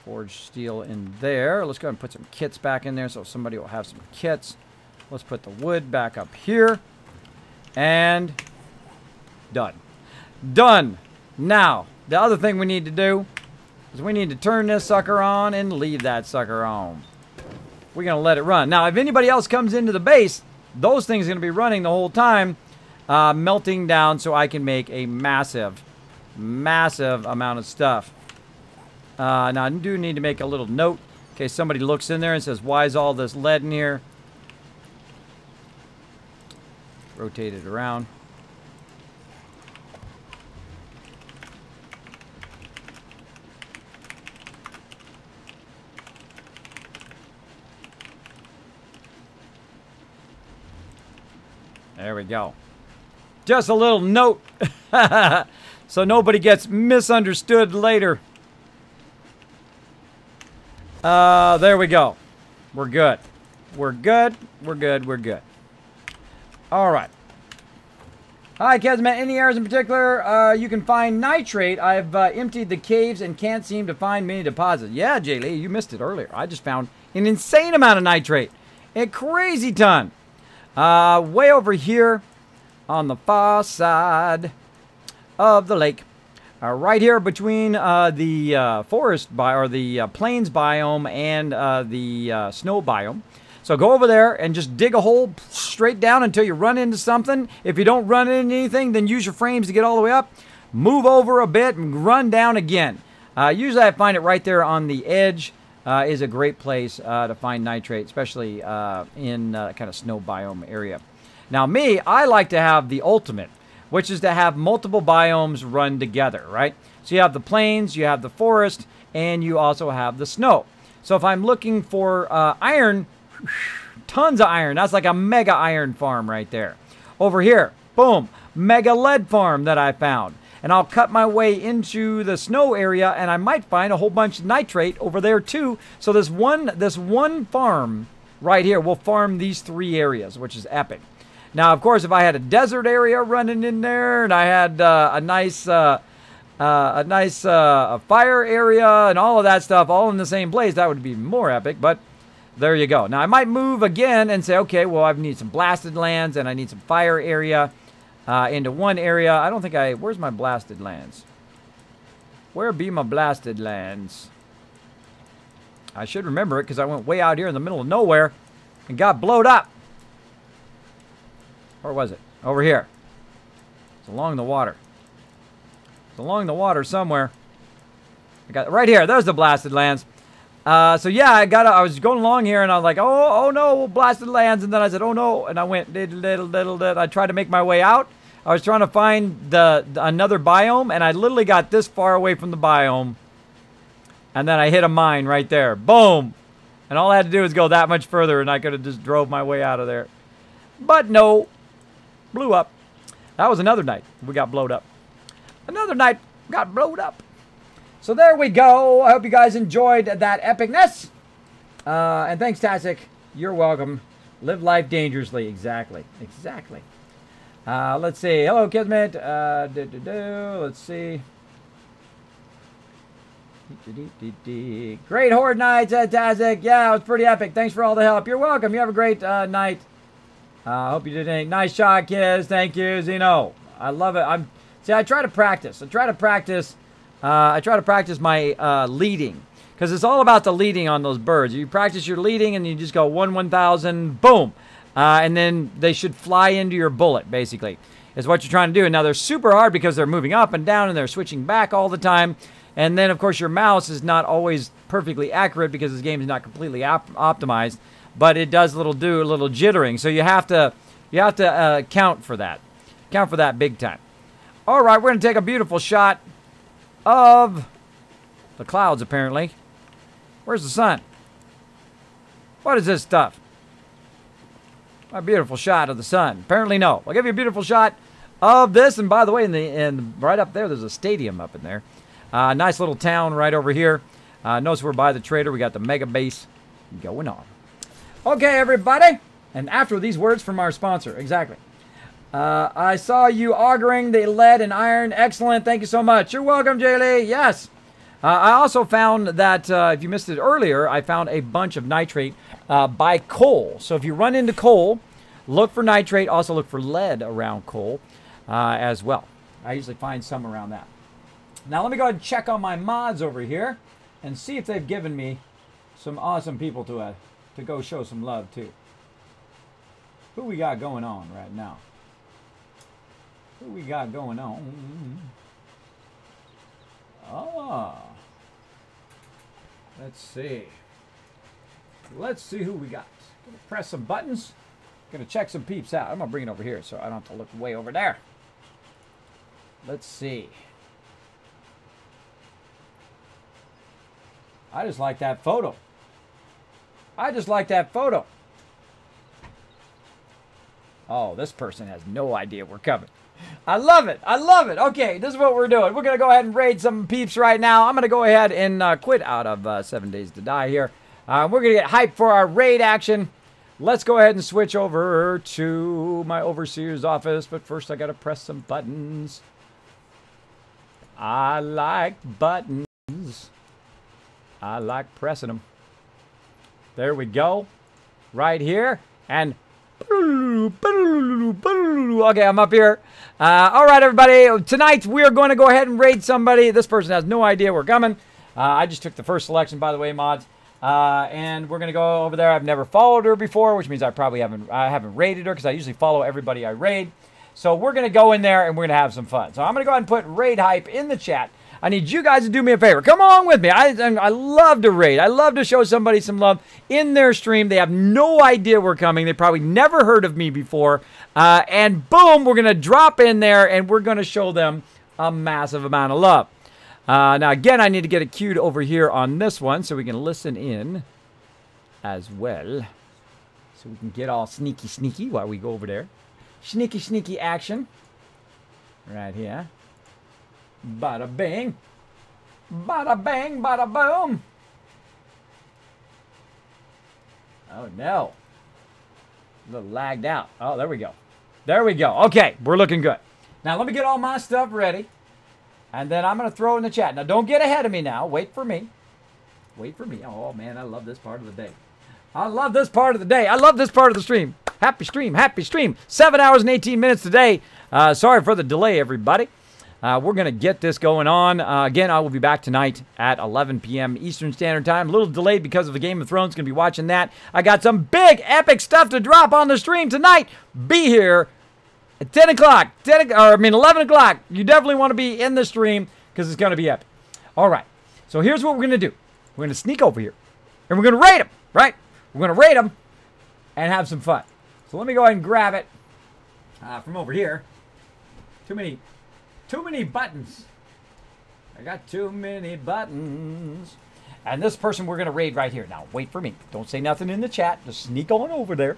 forged steel in there. Let's go ahead and put some kits back in there so somebody will have some kits. Let's put the wood back up here. And done. Done. Now, the other thing we need to do is we need to turn this sucker on and leave that sucker on. We're going to let it run. Now, if anybody else comes into the base, those things are going to be running the whole time, melting down so I can make a massive amount of stuff. Now, I do need to make a little note in case somebody looks in there and says, why is all this lead in here? Rotate it around. There we go. Just a little note so nobody gets misunderstood later. There we go. We're good. We're good. We're good. We're good. All right. Hi, Kismet. Any areas in particular you can find nitrate? I've emptied the caves and can't seem to find many deposits. Yeah, Jay Lee, you missed it earlier. I just found an insane amount of nitrate. A crazy ton. Way over here on the far side of the lake. Right here between the forest or the plains biome and the snow biome. So go over there and just dig a hole straight down until you run into something. If you don't run into anything, then use your frames to get all the way up. Move over a bit and run down again. Usually I find it right there on the edge is a great place to find nitrate, especially in kind of snow biome area. Now me, I like to have the ultimate, which is to have multiple biomes run together, right? So you have the plains, you have the forest, and you also have the snow. So if I'm looking for iron, tons of iron. That's like a mega iron farm right there. Over here, boom, mega lead farm that I found. And I'll cut my way into the snow area, and I might find a whole bunch of nitrate over there too. So this one farm right here will farm these three areas, which is epic. Now, of course, if I had a desert area running in there, and I had a nice fire area and all of that stuff all in the same place, that would be more epic. But there you go. Now, I might move again and say, okay, well, I need some blasted lands and I need some fire area into one area. I don't think where's my blasted lands? Where be my blasted lands? I should remember it because I went way out here in the middle of nowhere and got blowed up. Where was it? Over here. It's along the water. It's along the water somewhere. I got it right here. There's the blasted lands. So yeah, I was going along here and I was like, oh no, blasted lands. And then I said, oh no. And I went, I tried to make my way out. I was trying to find another biome and I literally got this far away from the biome. And then I hit a mine right there. Boom. And all I had to do was go that much further, and I could have just drove my way out of there. But no. Blew up. That was another night we got blowed up. Another night got blowed up. So there we go. I hope you guys enjoyed that epicness. And thanks, Tasik. You're welcome. Live life dangerously. Exactly. Exactly. Let's see. Hello, Kismet. Let's see. Great Horde night, Tasik. Yeah, it was pretty epic. Thanks for all the help. You're welcome. You have a great night. Hope you did a nice shot, kids. Thank you, Zeno. I love it. I try to practice. I try to practice my leading, because it's all about the leading on those birds. You practice your leading, and you just go 1,000, boom, and then they should fly into your bullet. Basically, is what you're trying to do. And now they're super hard because they're moving up and down, and they're switching back all the time. And then, of course, your mouse is not always perfectly accurate because this game is not completely optimized, but it does do a little jittering. So you have to count for that. Count for that big time. All right, we're going to take a beautiful shot of the clouds, apparently. Where's the sun? What is this stuff? A beautiful shot of the sun. Apparently, no. I'll give you a beautiful shot of this. And by the way, right up there, there's a stadium up in there. Nice little town right over here. Notice we're by the trader. We got the mega base going on. Okay, everybody. And after these words from our sponsor. Exactly. I saw you auguring the lead and iron. Excellent. Thank you so much. You're welcome, Jaylee. Yes. I also found that, if you missed it earlier, I found a bunch of nitrate by coal. So if you run into coal, look for nitrate. Also look for lead around coal as well. I usually find some around that. Now let me go ahead and check on my mods over here and see if they've given me some awesome people to go show some love to. Who we got going on right now? Who we got going on? Let's see. Let's see who we got. Gonna press some buttons. Gonna check some peeps out. I'm gonna bring it over here so I don't have to look way over there. Let's see. I just like that photo. I just like that photo. Oh, this person has no idea we're coming. I love it. I love it. Okay, this is what we're doing. We're going to go ahead and raid some peeps right now. I'm going to go ahead and quit out of 7 Days to Die here. We're going to get hyped for our raid action. Let's go ahead and switch over to my overseer's office. But first, I got to press some buttons. I like buttons. I like pressing them. There we go. Right here. And okay, I'm up here. All right, everybody. Tonight, we are going to go ahead and raid somebody. This person has no idea we're coming. I just took the first selection, by the way, mods. And we're going to go over there. I've never followed her before, which means I probably haven't raided her because I usually follow everybody I raid. So we're going to go in there and we're going to have some fun. So I'm going to go ahead and put raid hype in the chat. I need you guys to do me a favor. Come along with me. I love to raid. I love to show somebody some love in their stream. They have no idea we're coming. They probably never heard of me before. And boom, we're going to drop in there and we're going to show them a massive amount of love. Now, again, I need to get it queued over here on this one so we can listen in as well. So we can get all sneaky while we go over there. Sneaky action. Right here. Bada bing. Bada bang, bada boom. Oh, no. A little lagged out. Oh, there we go. There we go. Okay, we're looking good. Now, let me get all my stuff ready. And then I'm going to throw in the chat. Now, don't get ahead of me now. Wait for me. Wait for me. Oh, man, I love this part of the day. I love this part of the day. I love this part of the stream. Happy stream. Happy stream. 7 hours and 18 minutes today. Sorry for the delay, everybody. We're going to get this going on. Again, I will be back tonight at 11 p.m. Eastern Standard Time. A little delayed because of the Game of Thrones. Going to be watching that. I got some big, epic stuff to drop on the stream tonight. Be here at 10 o'clock. 11 o'clock. You definitely want to be in the stream because it's going to be epic. All right. So here's what we're going to do. We're going to sneak over here. And we're going to raid them, right? We're going to raid them and have some fun. So let me go ahead and grab it from over here. Too many buttons. I got too many buttons. And this person we're going to raid right here. Now, wait for me. Don't say nothing in the chat. Just sneak on over there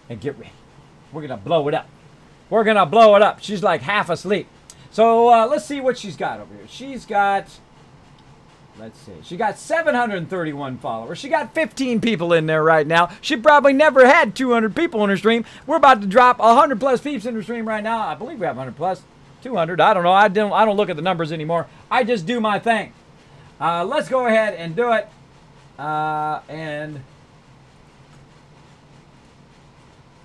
and get ready. We're going to blow it up. We're going to blow it up. She's like half asleep. So let's see what she's got over here. She's got, let's see. She got 731 followers. She got 15 people in there right now. She probably never had 200 people in her stream. We're about to drop 100 plus peeps in her stream right now. I believe we have 100 plus. 200. I don't know. I don't look at the numbers anymore. I just do my thing. Let's go ahead and do it. And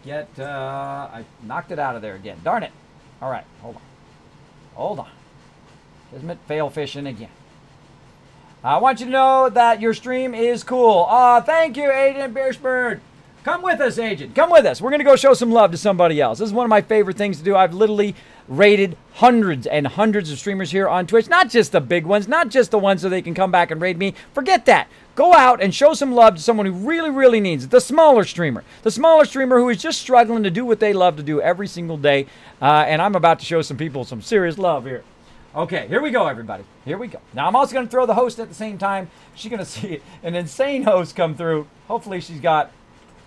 get, I knocked it out of there again. Darn it. All right, hold on. Hold on. Kismet fail fishing again. I want you to know that your stream is cool. Thank you, Agent Beersbird. Come with us, Agent. Come with us. We're going to go show some love to somebody else. This is one of my favorite things to do. I've literally raided hundreds and hundreds of streamers here on Twitch. Not just the big ones. Not just the ones so they can come back and raid me. Forget that. Go out and show some love to someone who really, really needs it. The smaller streamer. The smaller streamer who is just struggling to do what they love to do every single day. And I'm about to show some people some serious love here. Okay, here we go, everybody. Here we go. Now, I'm also going to throw the host at the same time. She's going to see an insane host come through. Hopefully she's got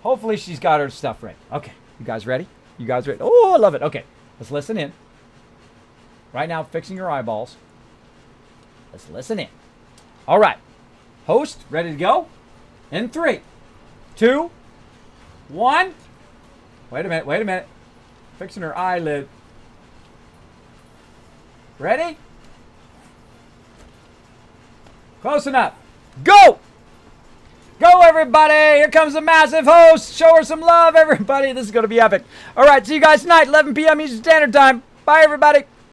her stuff ready. Okay, you guys ready? You guys ready? Oh, I love it. Okay, let's listen in. Right now, fixing your eyeballs. Let's listen in. All right. Host, ready to go? In 3, 2, 1. Wait a minute, wait a minute. Fixing her eyelid. Ready? Close enough. Go! Go, everybody! Here comes the massive host. Show her some love, everybody. This is going to be epic. All right, see you guys tonight, 11 p.m. Eastern Standard Time. Bye, everybody.